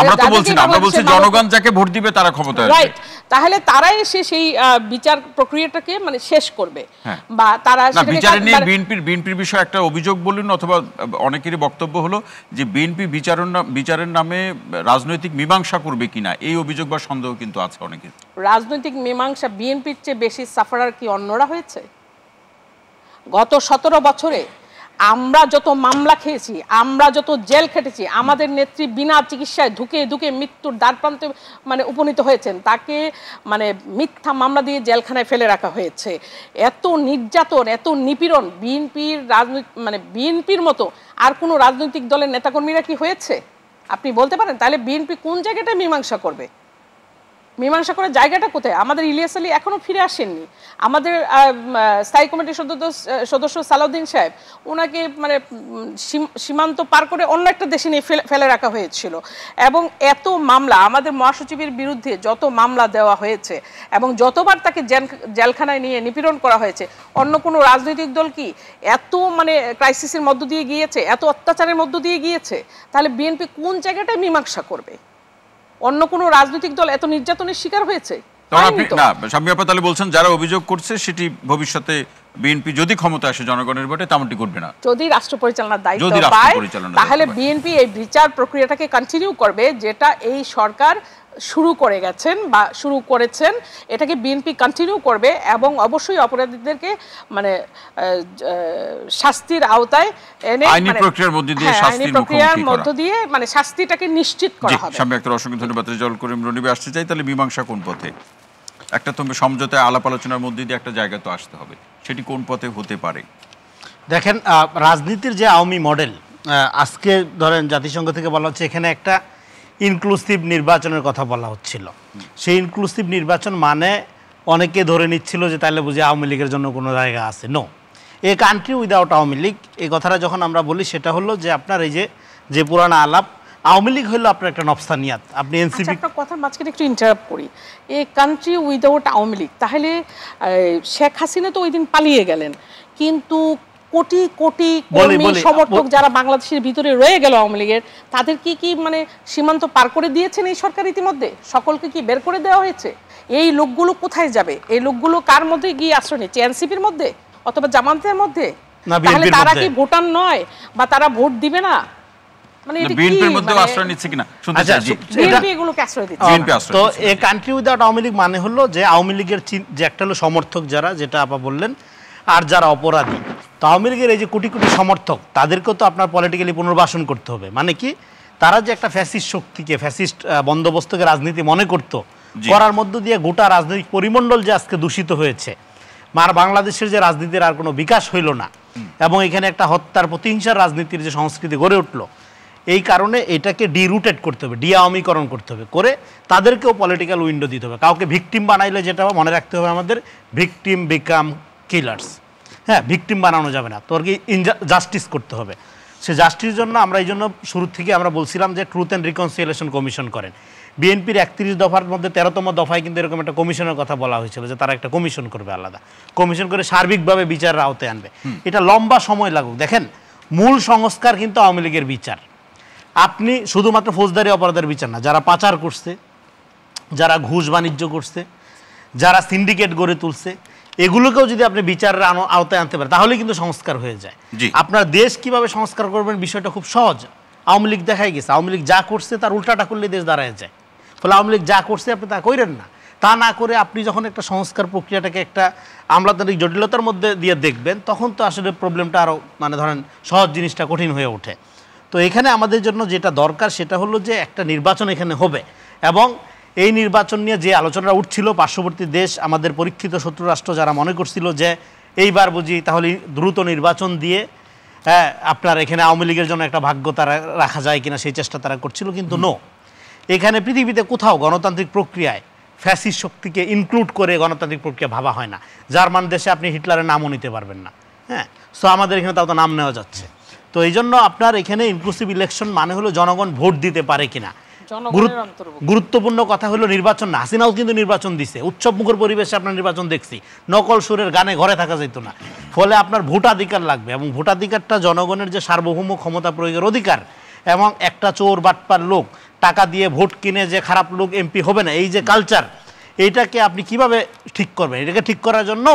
Speaker 1: আমরা তো বলছি না, আমরা বলছি জনগণ যাকে ভোট দিবে তারা ক্ষমতায় আসবে,
Speaker 7: রাইট, তাহলে তারাই এসে সেই বিচার প্রক্রিয়াটাকে মানে শেষ করবে। বা তারা
Speaker 1: বিচার নিয়ে বিএনপির বিষয়ে একটা অভিযোগ বললেন, অথবা অনেকেরই বক্তব্য হলো যে বিএনপি বিচারের নামে রাজনৈতিক মীমাংসা করবে কিনা, এই অভিযোগ বা সন্দেহ কিন্তু আছে অনেকের।
Speaker 7: রাজনৈতিক মীমাংসা বিএনপির চেয়ে বেশি সাফারার কি অন্যরা হয়েছে? গত 17 বছরে আমরা যত মামলা খেয়েছি, আমরা যত জেল খেটেছি, আমাদের নেত্রী বিনা চিকিৎসায় ধুকে ধুকে মৃত্যুর দ্বারপ্রান্তে মানে উপনীত হয়েছেন, তাকে মানে মিথ্যা মামলা দিয়ে জেলখানায় ফেলে রাখা হয়েছে। এত নির্যাতন, এত নিপীড়ন বিএনপির মানে বিএনপির মতো আর কোনো রাজনৈতিক দলের নেতাকর্মীরা কি হয়েছে আপনি বলতে পারেন? তাহলে বিএনপি কোন জায়গাটায় মীমাংসা করবে? মীমাংসা করার জায়গাটা কোথায়? আমাদের ইলিয়াস আলী এখনো ফিরে আসেননি। আমাদের স্থায়ী কমিটির সদস্য সালাউদ্দিন সাহেব, ওনাকে মানে সীমান্ত পার করে অন্য একটা দেশে নিয়ে ফেলে রাখা হয়েছিল। এবং এত মামলা, আমাদের মহাসচিবের বিরুদ্ধে যত মামলা দেওয়া হয়েছে এবং যতবার তাকে জেলখানায় নিয়ে নিপীড়ন করা হয়েছে, অন্য কোনো রাজনৈতিক দল কি এত মানে ক্রাইসিসের মধ্য দিয়ে গিয়েছে, এত অত্যাচারের মধ্য দিয়ে গিয়েছে? তাহলে বিএনপি কোন জায়গাটায় মীমাংসা করবে? অন্য কোনো রাজনৈতিক দল এত নির্যাতনের শিকার হয়েছে?
Speaker 1: শাম্মী আপা তাহলে বলছেন যারা অভিযোগ করছে সেটি ভবিষ্যতে বিএনপি যদি ক্ষমতা আসে জনগণের ভোটে তেমনটি করবে না।
Speaker 7: যদি রাষ্ট্র পরিচালনার দায়িত্ব পায় তাহলে বিএনপি এই বিচার প্রক্রিয়াটাকে কন্টিনিউ করবে, যেটা এই সরকার শুরু করে গেছেন বা শুরু করেছেন, এটাকে বিএনপি কন্টিনিউ করবে এবং অবশ্যই অপরাধীদেরকে মানে শাস্তির আওতায় এনে
Speaker 1: আইনি প্রক্রিয়ার মধ্য দিয়ে
Speaker 7: মানে শাস্তিটাকে নিশ্চিত করা হবে।
Speaker 1: শাম্মী আক্তার, অসংখ্য ধন্যবাদ। রেজাউল করিম রনিবে আসতে চাই, তাহলে মীমাংসা কোন পথে? একটা তো সমঝোতায় আলাপ আলোচনার মধ্যে দিয়ে একটা জায়গা তো আসতে হবে, সেটি কোন পথে হতে পারে?
Speaker 6: দেখেন, রাজনীতির যে আওয়ামী মডেল, আজকে ধরেন জাতিসংঘ থেকে বলা হচ্ছে এখানে একটা ইনক্লুসিভ নির্বাচনের কথা বলা হচ্ছিল। সেই ইনক্লুসিভ নির্বাচন মানে অনেকে ধরে নিচ্ছিল যে তাহলে বুঝি আওয়ামী লীগের জন্য কোনো জায়গা আছে। No, a country without Awami League, এই কথাটা যখন আমরা বলি সেটা হলো যে আপনার এই যে পুরানা আলাপ, আওয়ামী লীগ হলো আপনার একটা নফসানিয়াত। আপনি এনসিপি
Speaker 7: কথার মাঝখানে একটু ইন্টারাপ্ট করি, এ কান্ট্রি উইদাউট আওয়ামী লীগ, তাহলে শেখ হাসিনা তো ওই দিন পালিয়ে গেলেন, কিন্তু কোটি কোটি কর্মী সমর্থক যারা বাংলাদেশের ভিতরে রয়ে গেল আওয়ামী লীগের, তাদের কি মানে সীমান্ত পার করে দিয়েছেন এই সরকার ইতিমধ্যে? সকলকে কি বের করে দেওয়া হয়েছে? এই লোকগুলো কোথায় যাবে? এই লোকগুলো কার মধ্যে গিয়ে আশ্রয় নিচ্ছে? এনসিপির মধ্যে অথবা জামাতের মধ্যে? তাহলে তারা কি ভোটার নয় বা তারা ভোট দিবে না? মানে
Speaker 1: বিএনপির মধ্যে আশ্রয় নিচ্ছে কিনা শুনতে চাই।
Speaker 7: বিএনপি এগুলোকে আশ্রয় দিচ্ছে।
Speaker 6: তো এই কান্ট্রি উইদাউট আওয়ামী লীগ মানে হলো যে আওয়ামী লীগের যে একটা হলো সমর্থক যারা, যেটা আপা বললেন, আর যারা অপরাধী। তো আওয়ামী লীগের এই যে কোটি কোটি সমর্থক, তাদেরকেও তো আপনার পলিটিক্যালি পুনর্বাসন করতে হবে। মানে কি, তারা যে একটা ফ্যাসিস্ট শক্তিকে, ফ্যাসিস্ট বন্দোবস্তকে রাজনীতি মনে করত, করার মধ্য দিয়ে গোটা রাজনৈতিক পরিমণ্ডল যে আজকে দূষিত হয়েছে, বাংলাদেশের যে রাজনীতির আর কোনো বিকাশ হইল না, এবং এখানে একটা হত্যার প্রতিহিংসার রাজনীতির যে সংস্কৃতি গড়ে উঠলো, এই কারণে এটাকে ডিরুটেড করতে হবে, ডিআওয়ামীকরণ করতে হবে, করে তাদেরকেও পলিটিক্যাল উইন্ডো দিতে হবে। কাউকে ভিকটিম বানাইলে যেটা মনে রাখতে হবে আমাদের, ভিকটিম বিকাম কিলার্স। হ্যাঁ, ভিকটিম বানানো যাবে না, তোর কি জাস্টিস করতে হবে। সে জাস্টিসের জন্য আমরা এই জন্য শুরু থেকে আমরা বলছিলাম যে ট্রুথ অ্যান্ড রিকনসিলিয়েশন কমিশন করেন। বিএনপির 31 দফার মধ্যে 13তম দফায় কিন্তু এরকম একটা কমিশনের কথা বলা হয়েছিল যে তারা একটা কমিশন করবে, আলাদা কমিশন করে সার্বিকভাবে বিচারের আওতায় আনবে। এটা লম্বা সময় লাগুক। দেখেন, মূল সংস্কার কিন্তু আওয়ামী লীগের বিচার। আপনি শুধুমাত্র ফৌজদারি অপরাধের বিচার না, যারা পাচার করছে, যারা ঘুষ বাণিজ্য করছে, যারা সিন্ডিকেট গড়ে তুলছে, এগুলোকেও যদি আপনি বিচারের আওতায় আনতে পারেন তাহলে কিন্তু সংস্কার হয়ে যায়। আপনার দেশ কিভাবে সংস্কার করবেন বিষয়টা খুব সহজ। আওয়ামী লীগ দেখাই গেছে, আওয়ামী লীগ যা করছে তার উল্টাটা করলে দেশ দাঁড়ায় যায়। ফলে আওয়ামী লীগ যা করছে আপনি তা করেন না। তা না করে আপনি যখন একটা সংস্কার প্রক্রিয়াটাকে একটা আমলাতান্ত্রিক জটিলতার মধ্যে দিয়ে দেখবেন, তখন তো আসলে প্রবলেমটা আরও মানে ধরেন সহজ জিনিসটা কঠিন হয়ে ওঠে। তো এখানে আমাদের জন্য যেটা দরকার সেটা হলো যে একটা নির্বাচন এখানে হবে, এবং এই নির্বাচন নিয়ে যে আলোচনা উঠছিল, পার্শ্ববর্তী দেশ, আমাদের পরীক্ষিত শত্রু রাষ্ট্র যারা মনে করছিল যে এইবার বুঝি তাহলে দ্রুত নির্বাচন দিয়ে আপনার এখানে আওয়ামী লীগের জন্য একটা ভাগ্য তারা রাখা যায় কিনা সেই চেষ্টা তারা করছিল, কিন্তু নো, এখানে পৃথিবীতে কোথাও গণতান্ত্রিক প্রক্রিয়ায় ফ্যাসিস্ট শক্তিকে ইনক্লুড করে গণতান্ত্রিক প্রক্রিয়া ভাবা হয় না। জার্মান দেশে আপনি হিটলারের নামও নিতে পারবেন না। হ্যাঁ, সো আমাদের এখানে তাও তো নাম নেওয়া যাচ্ছে। তো এই জন্য আপনার এখানে ইনক্লুসিভ ইলেকশন মানে হলো জনগণ ভোট দিতে পারে কিনা, গুরুত্বপূর্ণ কথা হলো নির্বাচন না। হাসিনাও কিন্তু নির্বাচন দিছে, উৎসবমুখর পরিবেশে আপনার নির্বাচন দেখছি, নকল সুরের গানে ঘরে থাকা যেত না। ফলে আপনার ভোটাধিকার লাগবে, এবং ভোটাধিকারটা জনগণের যে সার্বভৌম ক্ষমতা প্রয়োগের অধিকার, এবং একটা চোর বাটপার লোক টাকা দিয়ে ভোট কিনে যে খারাপ লোক এমপি হবে না, এই যে কালচার, এইটাকে আপনি কিভাবে ঠিক করবেন? এটাকে ঠিক করার জন্য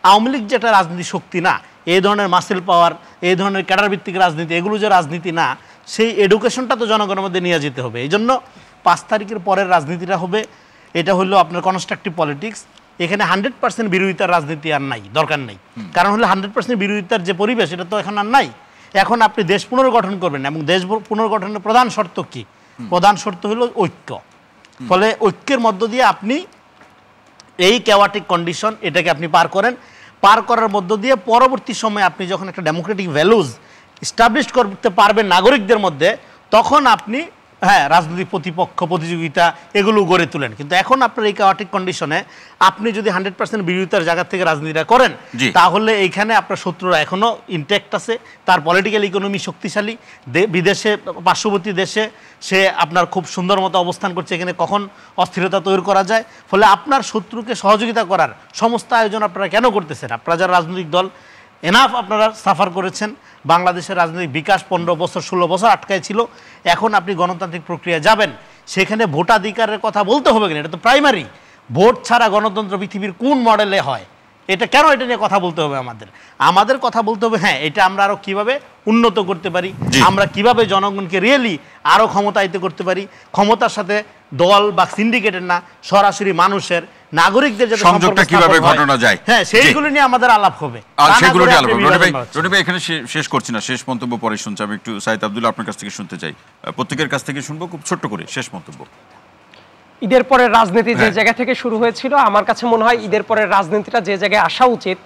Speaker 6: আওয়ামী লীগ যেটা রাজনীতি শক্তি না, এই ধরনের মাসেল পাওয়ার, এই ধরনের ক্যাডার ভিত্তিক রাজনীতি, এগুলো যে রাজনীতি না, সেই এডুকেশনটা তো জনগণের মধ্যে নিয়ে যেতে হবে। এই জন্য 5 তারিখের পরের রাজনীতিটা হবে, এটা হলো আপনার কনস্ট্রাকটিভ পলিটিক্স। এখানে 100% বিরোধিতার রাজনীতি আর নাই, দরকার নেই। কারণ হলো 100% বিরোধিতার যে পরিবেশ, এটা তো এখন আর নাই। এখন আপনি দেশ পুনর্গঠন করবেন, এবং দেশ পুনর্গঠনের প্রধান শর্ত কি? প্রধান শর্ত হলো ঐক্য। ফলে ঐক্যের মধ্য দিয়ে আপনি এই ক্যাওয়াটিক কন্ডিশন, এটাকে আপনি পার করেন। পার করার মধ্য দিয়ে পরবর্তী সময়ে আপনি যখন একটা ডেমোক্রেটিক ভ্যালুজ এস্টাবলিশ করতে পারবেন নাগরিকদের মধ্যে, তখন আপনি রাজনৈতিক প্রতিপক্ষ, প্রতিযোগিতা এগুলো গড়ে তুলেন। কিন্তু এখন আপনার এই ক্যাওয়াটিক কন্ডিশনে আপনি যদি 100% বিরোধিতার জায়গা থেকে রাজনীতিটা করেন, তাহলে এইখানে আপনার শত্রুরা এখনও ইনট্যাক্ট আছে, তার পলিটিক্যাল ইকোনমি শক্তিশালী, বিদেশে পার্শ্ববর্তী দেশে সে আপনার খুব সুন্দর মতো অবস্থান করছে, এখানে কখন অস্থিরতা তৈরি করা যায়। ফলে আপনার শত্রুকে সহযোগিতা করার সমস্ত আয়োজন আপনারা কেন করতেছেন? আপনারা যারা রাজনৈতিক দল এনাফ আপনারা সাফার করেছেন, বাংলাদেশের রাজনৈতিক বিকাশ 15 বছর 16 বছর আটকায় ছিল। এখন আপনি গণতান্ত্রিক প্রক্রিয়া যাবেন, সেখানে ভোটাধিকারের কথা বলতে হবে কিনা? এটা তো প্রাইমারি। ভোট ছাড়া গণতন্ত্র পৃথিবীর কোন মডেলে হয়? এটা কেন এটা নিয়ে কথা বলতে হবে? আমাদের কথা বলতে হবে এটা আমরা আরো কিভাবে উন্নত করতে পারি, আমরা কিভাবে জনগণকে রিয়েলি আরো ক্ষমতায়িত করতে পারি। ক্ষমতার সাথে দল বা সিন্ডিকেটের না, সরাসরি মানুষের, নাগরিকদের যে
Speaker 1: সংযোগটা কিভাবে ঘটানো যায়,
Speaker 6: সেইগুলো নিয়ে আমাদের আলাপ হবে।
Speaker 1: সেগুলো নিয়ে আলাপ হবে। রনি ভাই, এখানে শেষ করছি না, শেষ মন্তব্য পরে শুনছি। আমি একটু সাইদ আব্দুল্লাহ আপনার কাছ থেকে শুনতে চাই, প্রত্যেকের কাছ থেকে শুনবো খুব ছোট্ট করে শেষ মন্তব্য।
Speaker 3: ঈদের পরের রাজনীতি যে জায়গা থেকে শুরু হয়েছিল, আমার কাছে মনে হয় ঈদের পরের রাজনীতিটা যে জায়গায় আসা উচিত,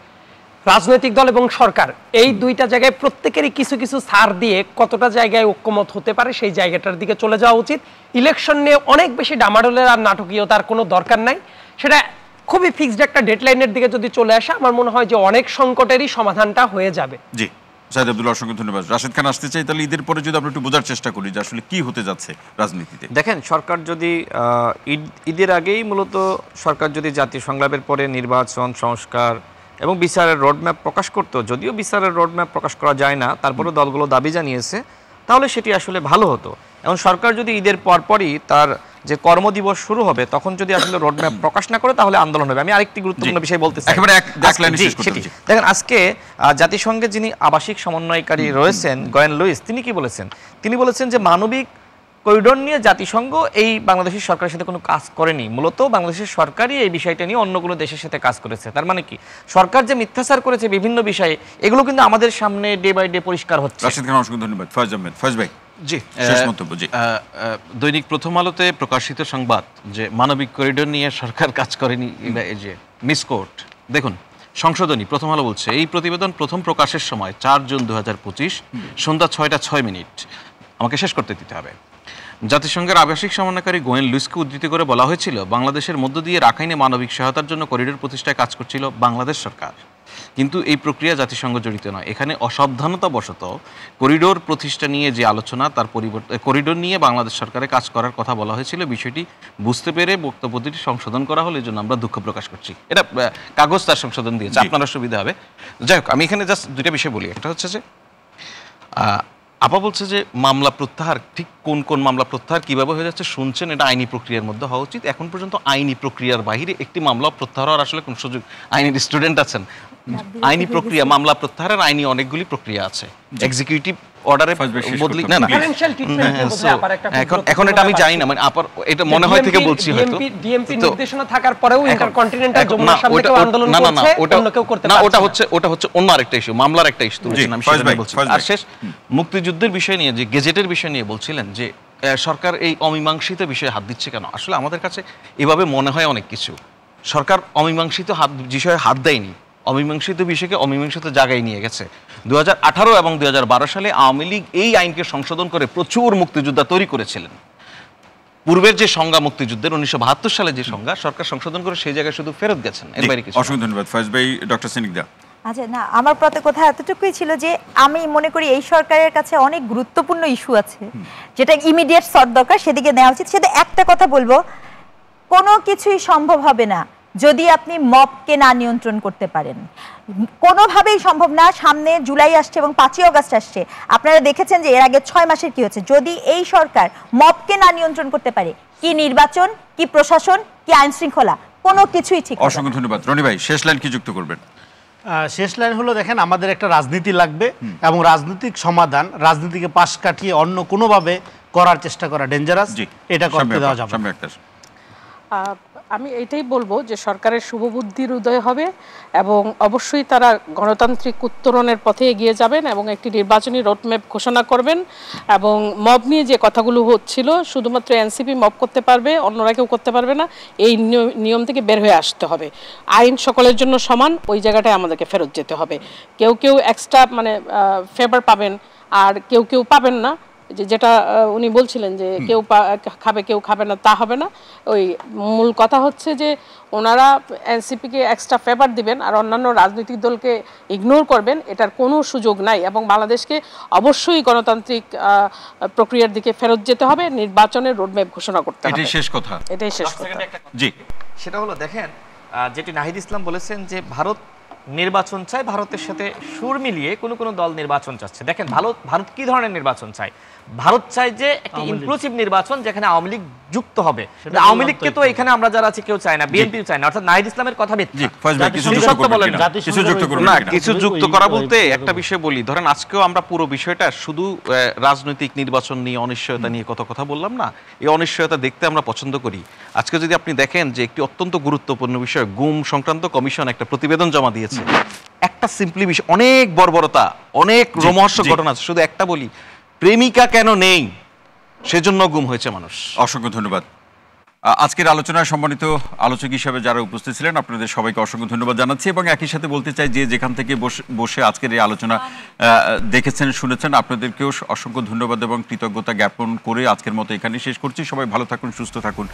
Speaker 3: রাজনৈতিক দল এবং সরকার এই দুইটা জায়গায় প্রত্যেকেরই কিছু কিছু ছাড় দিয়ে কতটা জায়গায় ঐক্যমত হতে পারে সেই জায়গাটার দিকে চলে যাওয়া উচিত। ইলেকশন নিয়ে অনেক বেশি ডামাডোলের আর নাটকীয়তার কোনো দরকার নাই। সেটা খুবই ফিক্সড একটা ডেডলাইনের দিকে যদি চলে আসে, আমার মনে হয় যে অনেক সংকটেরই সমাধানটা হয়ে যাবে।
Speaker 1: জি, সাইদ আব্দুল্লাহ, অসংখ্য ধন্যবাদ। রাশেদ খান আসতে চাই, তাহলে ঈদের পরে যদি আমরা একটু বোঝার চেষ্টা করি যে আসলে কি হতে যাচ্ছে রাজনীতিতে।
Speaker 2: দেখেন, সরকার যদি ঈদের আগেই মূলত সরকার যদি জাতীয় সংলাপের পরে নির্বাচন, সংস্কার এবং বিচারের রোডম্যাপ প্রকাশ করতো, যদিও বিচারের রোডম্যাপ প্রকাশ করা যায় না, তারপরে দলগুলো দাবি জানিয়েছে, তাহলে সেটি আসলে ভালো হতো। এবং সরকার যদি ঈদের পরপরই তার যে কর্মদিবস শুরু হবে, তখন যদি আসলে রোডম্যাপ প্রকাশ না করে, তাহলে আন্দোলন হবে। আমি আরেকটি গুরুত্বপূর্ণ বিষয় বলতে চাই। দেখেন, আজকে জাতিসংঘে যিনি আবাসিক সমন্বয়কারী রয়েছেন গয়েন লুইস, তিনি কি বলেছেন? তিনি বলেছেন যে মানবিক করিডোর নিয়ে জাতিসংঘ এই বাংলাদেশের সরকারের সাথে কোনো কাজ করেনি, মূলত বাংলাদেশের সরকারই এই বিষয়টা নিয়ে অন্য কোনো দেশের সাথে কাজ করেছে। তার মানে কি, সরকার যে মিথ্যাচার করেছে বিভিন্ন বিষয়ে, এগুলো কিন্তু আমাদের সামনে ডে বাই ডে পরিষ্কার হচ্ছে।
Speaker 1: রাশেদ খান, অসংখ্য ধন্যবাদ। ফয়েজ আহমেদ, ফয়েজ ভাই,
Speaker 4: জি,
Speaker 1: শেষ মন্তব্য। জি,
Speaker 4: দৈনিক প্রথম আলোতে প্রকাশিত সংবাদ যে মানবিক করিডোর নিয়ে সরকার কাজ করেনি, এই যে মিসকোট। দেখুন, সংশোধনী প্রথম আলো বলছে, এই প্রতিবেদন প্রথম প্রকাশের সময় 4 জুন 2025 সন্ধ্যা 6:06। আমাকে শেষ করতে দিতে হবে। জাতিসংঘের আবাসিক সমন্বয়কারী গোয়েন লুইসকে উদ্ধৃতি করে বলা হয়েছিল, বাংলাদেশের মধ্য দিয়ে রাখাইনে মানবিক সহায়তার জন্য করিডোর প্রতিষ্ঠায় কাজ করছিল বাংলাদেশ সরকার, কিন্তু এই প্রক্রিয়া জাতিসংঘ জড়িত নয়। এখানে অসাবধানতাবশত করিডোর প্রতিষ্ঠা নিয়ে যে আলোচনা, তার পরিবর্তে করিডোর নিয়ে বাংলাদেশ সরকারের কাজ করার কথা বলা হয়েছিল, বিষয়টি বুঝতে পেরে বক্তব্যটি সংশোধন করা হলে এই জন্য আমরা দুঃখ প্রকাশ করছি। এটা কাগজ তার সংশোধন দিয়েছে, আপনার সুবিধা হবে। যাই হোক, আমি এখানে জাস্ট দুইটা বিষয় বলি। একটা হচ্ছে যে আপা বলছে যে মামলা প্রত্যাহার, ঠিক কোন কোন মামলা প্রত্যাহার কিভাবে হয়ে যাচ্ছে শুনছেন, এটা আইনি প্রক্রিয়ার মধ্যে হওয়া উচিত। এখন পর্যন্ত আইনি প্রক্রিয়ার বাইরে একটি মামলা প্রত্যাহার হওয়ার আসলে কোন সুযোগ, আইনের স্টুডেন্ট আছেন, আইনি প্রক্রিয়া, মামলা প্রত্যাহারের আইনি অনেকগুলি প্রক্রিয়া আছে। এক্সিকিউটিভ অর্ডারে বদলি না, এখন এটা আমি জানি না, মানে আপার এটা মনে হয় থেকে বলছি হয়তো
Speaker 3: ডিএমপি নির্দেশনা থাকার পরেও ইন্টারকন্টিনেন্টাল যমুনার সামনে কেউ আন্দোলন করছে, অন্য কেউ করতে পারছে না,
Speaker 4: ওটা হচ্ছে অন্য আরেকটা ইস্যু, মামলার একটা ইস্যু তুলছেন, আমি সেটা বলছি। আর শেষ, মুক্তিযুদ্ধের বিষয় নিয়ে, যে গেজেটের বিষয় নিয়ে বলছিলেন যে সরকার এই অমীমাংসিত বিষয়ে হাত দিচ্ছে কেন? আসলে আমাদের কাছে এভাবে মনে হয় অনেক কিছু, সরকার অমীমাংসিত বিষয়ে হাত দেয়নি, অমীমাংসিত বিষয়কে অমীমাংসিত জায়গায় নিয়ে গেছে। 2018 এবং 2012 সালে আওয়ামী লীগ এই আইনকে সংশোধন করে প্রচুর মুক্তিযোদ্ধা তৈরি করেছিলেন। পূর্বের যে সংজ্ঞা মুক্তিযুদ্ধের 1972 সালে যে সংজ্ঞা, সরকার সংশোধন করে সেই জায়গায় শুধু ফেরত গেছেন, এর বাইরে কিছু।
Speaker 1: অসংখ্য ধন্যবাদ ফয়েজ ভাই। ডক্টর সিনিকদা,
Speaker 5: আচ্ছা, না আমার প্রতি কথা এতটুকুই ছিল যে আমি মনে করি এই সরকারের কাছে অনেক গুরুত্বপূর্ণ ইস্যু আছে যেটা ইমিডিয়েট সলভ দরকার, সেদিকে নেওয়া উচিত। সেটা একটা কথা বলবো, কোনো কিছুই সম্ভব হবে না যদি আপনি মবকে না নিয়ন্ত্রণ করতে পারেন। কোনোভাবেই সম্ভব না। সামনে জুলাই আসছে এবং 5ই আগস্ট আসছে, আপনারা দেখেছেন যে এর আগে 6 মাসের কি হচ্ছে। যদি এই সরকার মবকে না নিয়ন্ত্রণ করতে পারে, কি নির্বাচন, কি প্রশাসন, কি আইন শৃঙ্খলা, কোনো কিছুই ঠিক হবে না।
Speaker 1: অসংখ্য ধন্যবাদ। রনি ভাই, শেষ লাইন কি যুক্ত করবেন?
Speaker 6: শেষ লাইন হলো, দেখেন আমাদের একটা রাজনীতি লাগবে এবং রাজনৈতিক সমাধান রাজনীতিকে পাশ কাটিয়ে অন্য কোনোভাবে করার চেষ্টা করা ডেঞ্জারাস, এটা করতে দেওয়া যাবে না।
Speaker 7: আমি এটাই বলবো যে সরকারের শুভবুদ্ধির উদয় হবে এবং অবশ্যই তারা গণতান্ত্রিক উত্তরণের পথে এগিয়ে যাবেন এবং একটি নির্বাচনী রোডম্যাপ ঘোষণা করবেন। এবং মব নিয়ে যে কথাগুলো হচ্ছিল, শুধুমাত্র এনসিপি মব করতে পারবে, অন্যরা কেউ করতে পারবে না, এই নিয়ম থেকে বের হয়ে আসতে হবে। আইন সকলের জন্য সমান, ওই জায়গাটায় আমাদেরকে ফেরত যেতে হবে। কেউ কেউ এক্সট্রা ফেভার পাবেন আর কেউ কেউ পাবেন না, যেটা উনি বলছিলেন যে কেউ খাবে কেউ খাবে না, তা হবে না। ওই মূল কথা হচ্ছে যে ওনারা এনসিপিকে এক্সট্রা ফেভার দিবেন আর অন্যান্য রাজনৈতিক দলকে ইগনোর করবেন, এটার কোনো সুযোগ নাই। এবং বাংলাদেশকে অবশ্যই গণতান্ত্রিক প্রক্রিয়ার দিকে ফেরত যেতে হবে, নির্বাচনের রোডম্যাপ ঘোষণা করতে হবে।
Speaker 1: এটাই শেষ কথা।
Speaker 7: এটাই শেষ কথা।
Speaker 1: জি,
Speaker 2: সেটা হলো, দেখেন যেটি নাহিদ ইসলাম বলেছেন যে ভারত নির্বাচন চায়, ভারতের সাথে সুর মিলিয়ে কোনো দল নির্বাচন চাচ্ছে। দেখেন ভারত কি ধরনের নির্বাচন চায়? ভারত চায় যে একটি ইনক্লুসিভ নির্বাচন যেখানে আওয়ামী লীগ যুক্ত হবে। আওয়ামী লীগকে তো এখানে আমরা যারা আছি কেউ চায় না, বিএনপিও চায় না, অর্থাৎ নাহিদ ইসলামের কথা
Speaker 4: কিছু যুক্ত করা বলতে একটা বিষয় বলি। ধরেন আজকেও আমরা পুরো বিষয়টা শুধু রাজনৈতিক নির্বাচন নিয়ে, অনিশ্চয়তা নিয়ে কত কথা বললাম না, এই অনিশ্চয়তা দেখতে আমরা পছন্দ করি। আজকে যদি আপনি দেখেন যে একটি অত্যন্ত গুরুত্বপূর্ণ বিষয়, গুম সংক্রান্ত কমিশন একটা প্রতিবেদন জমা দিয়েছে। একটা সিম্পলি বিষয়, অনেক বর্বরতা, অনেক রোমহর্ষক ঘটনা আছে। শুধু একটা বলি, প্রেমিকা কেন নেই, সেজন্য গুম হয়েছে মানুষ।
Speaker 1: অসংখ্য ধন্যবাদ। আজকের আলোচনায় সম্মানিত আলোচক হিসাবে যারা উপস্থিত ছিলেন, আপনাদের সবাইকে অসংখ্য ধন্যবাদ জানাচ্ছি এবং একই সাথে বলতে চাই যে যেখান থেকে বসে আজকের এই আলোচনা দেখেছেন, শুনেছেন, আপনাদেরকেও অসংখ্য ধন্যবাদ এবং কৃতজ্ঞতা জ্ঞাপন করে আজকের মতো এখানেই শেষ করছি। সবাই ভালো থাকুন, সুস্থ থাকুন।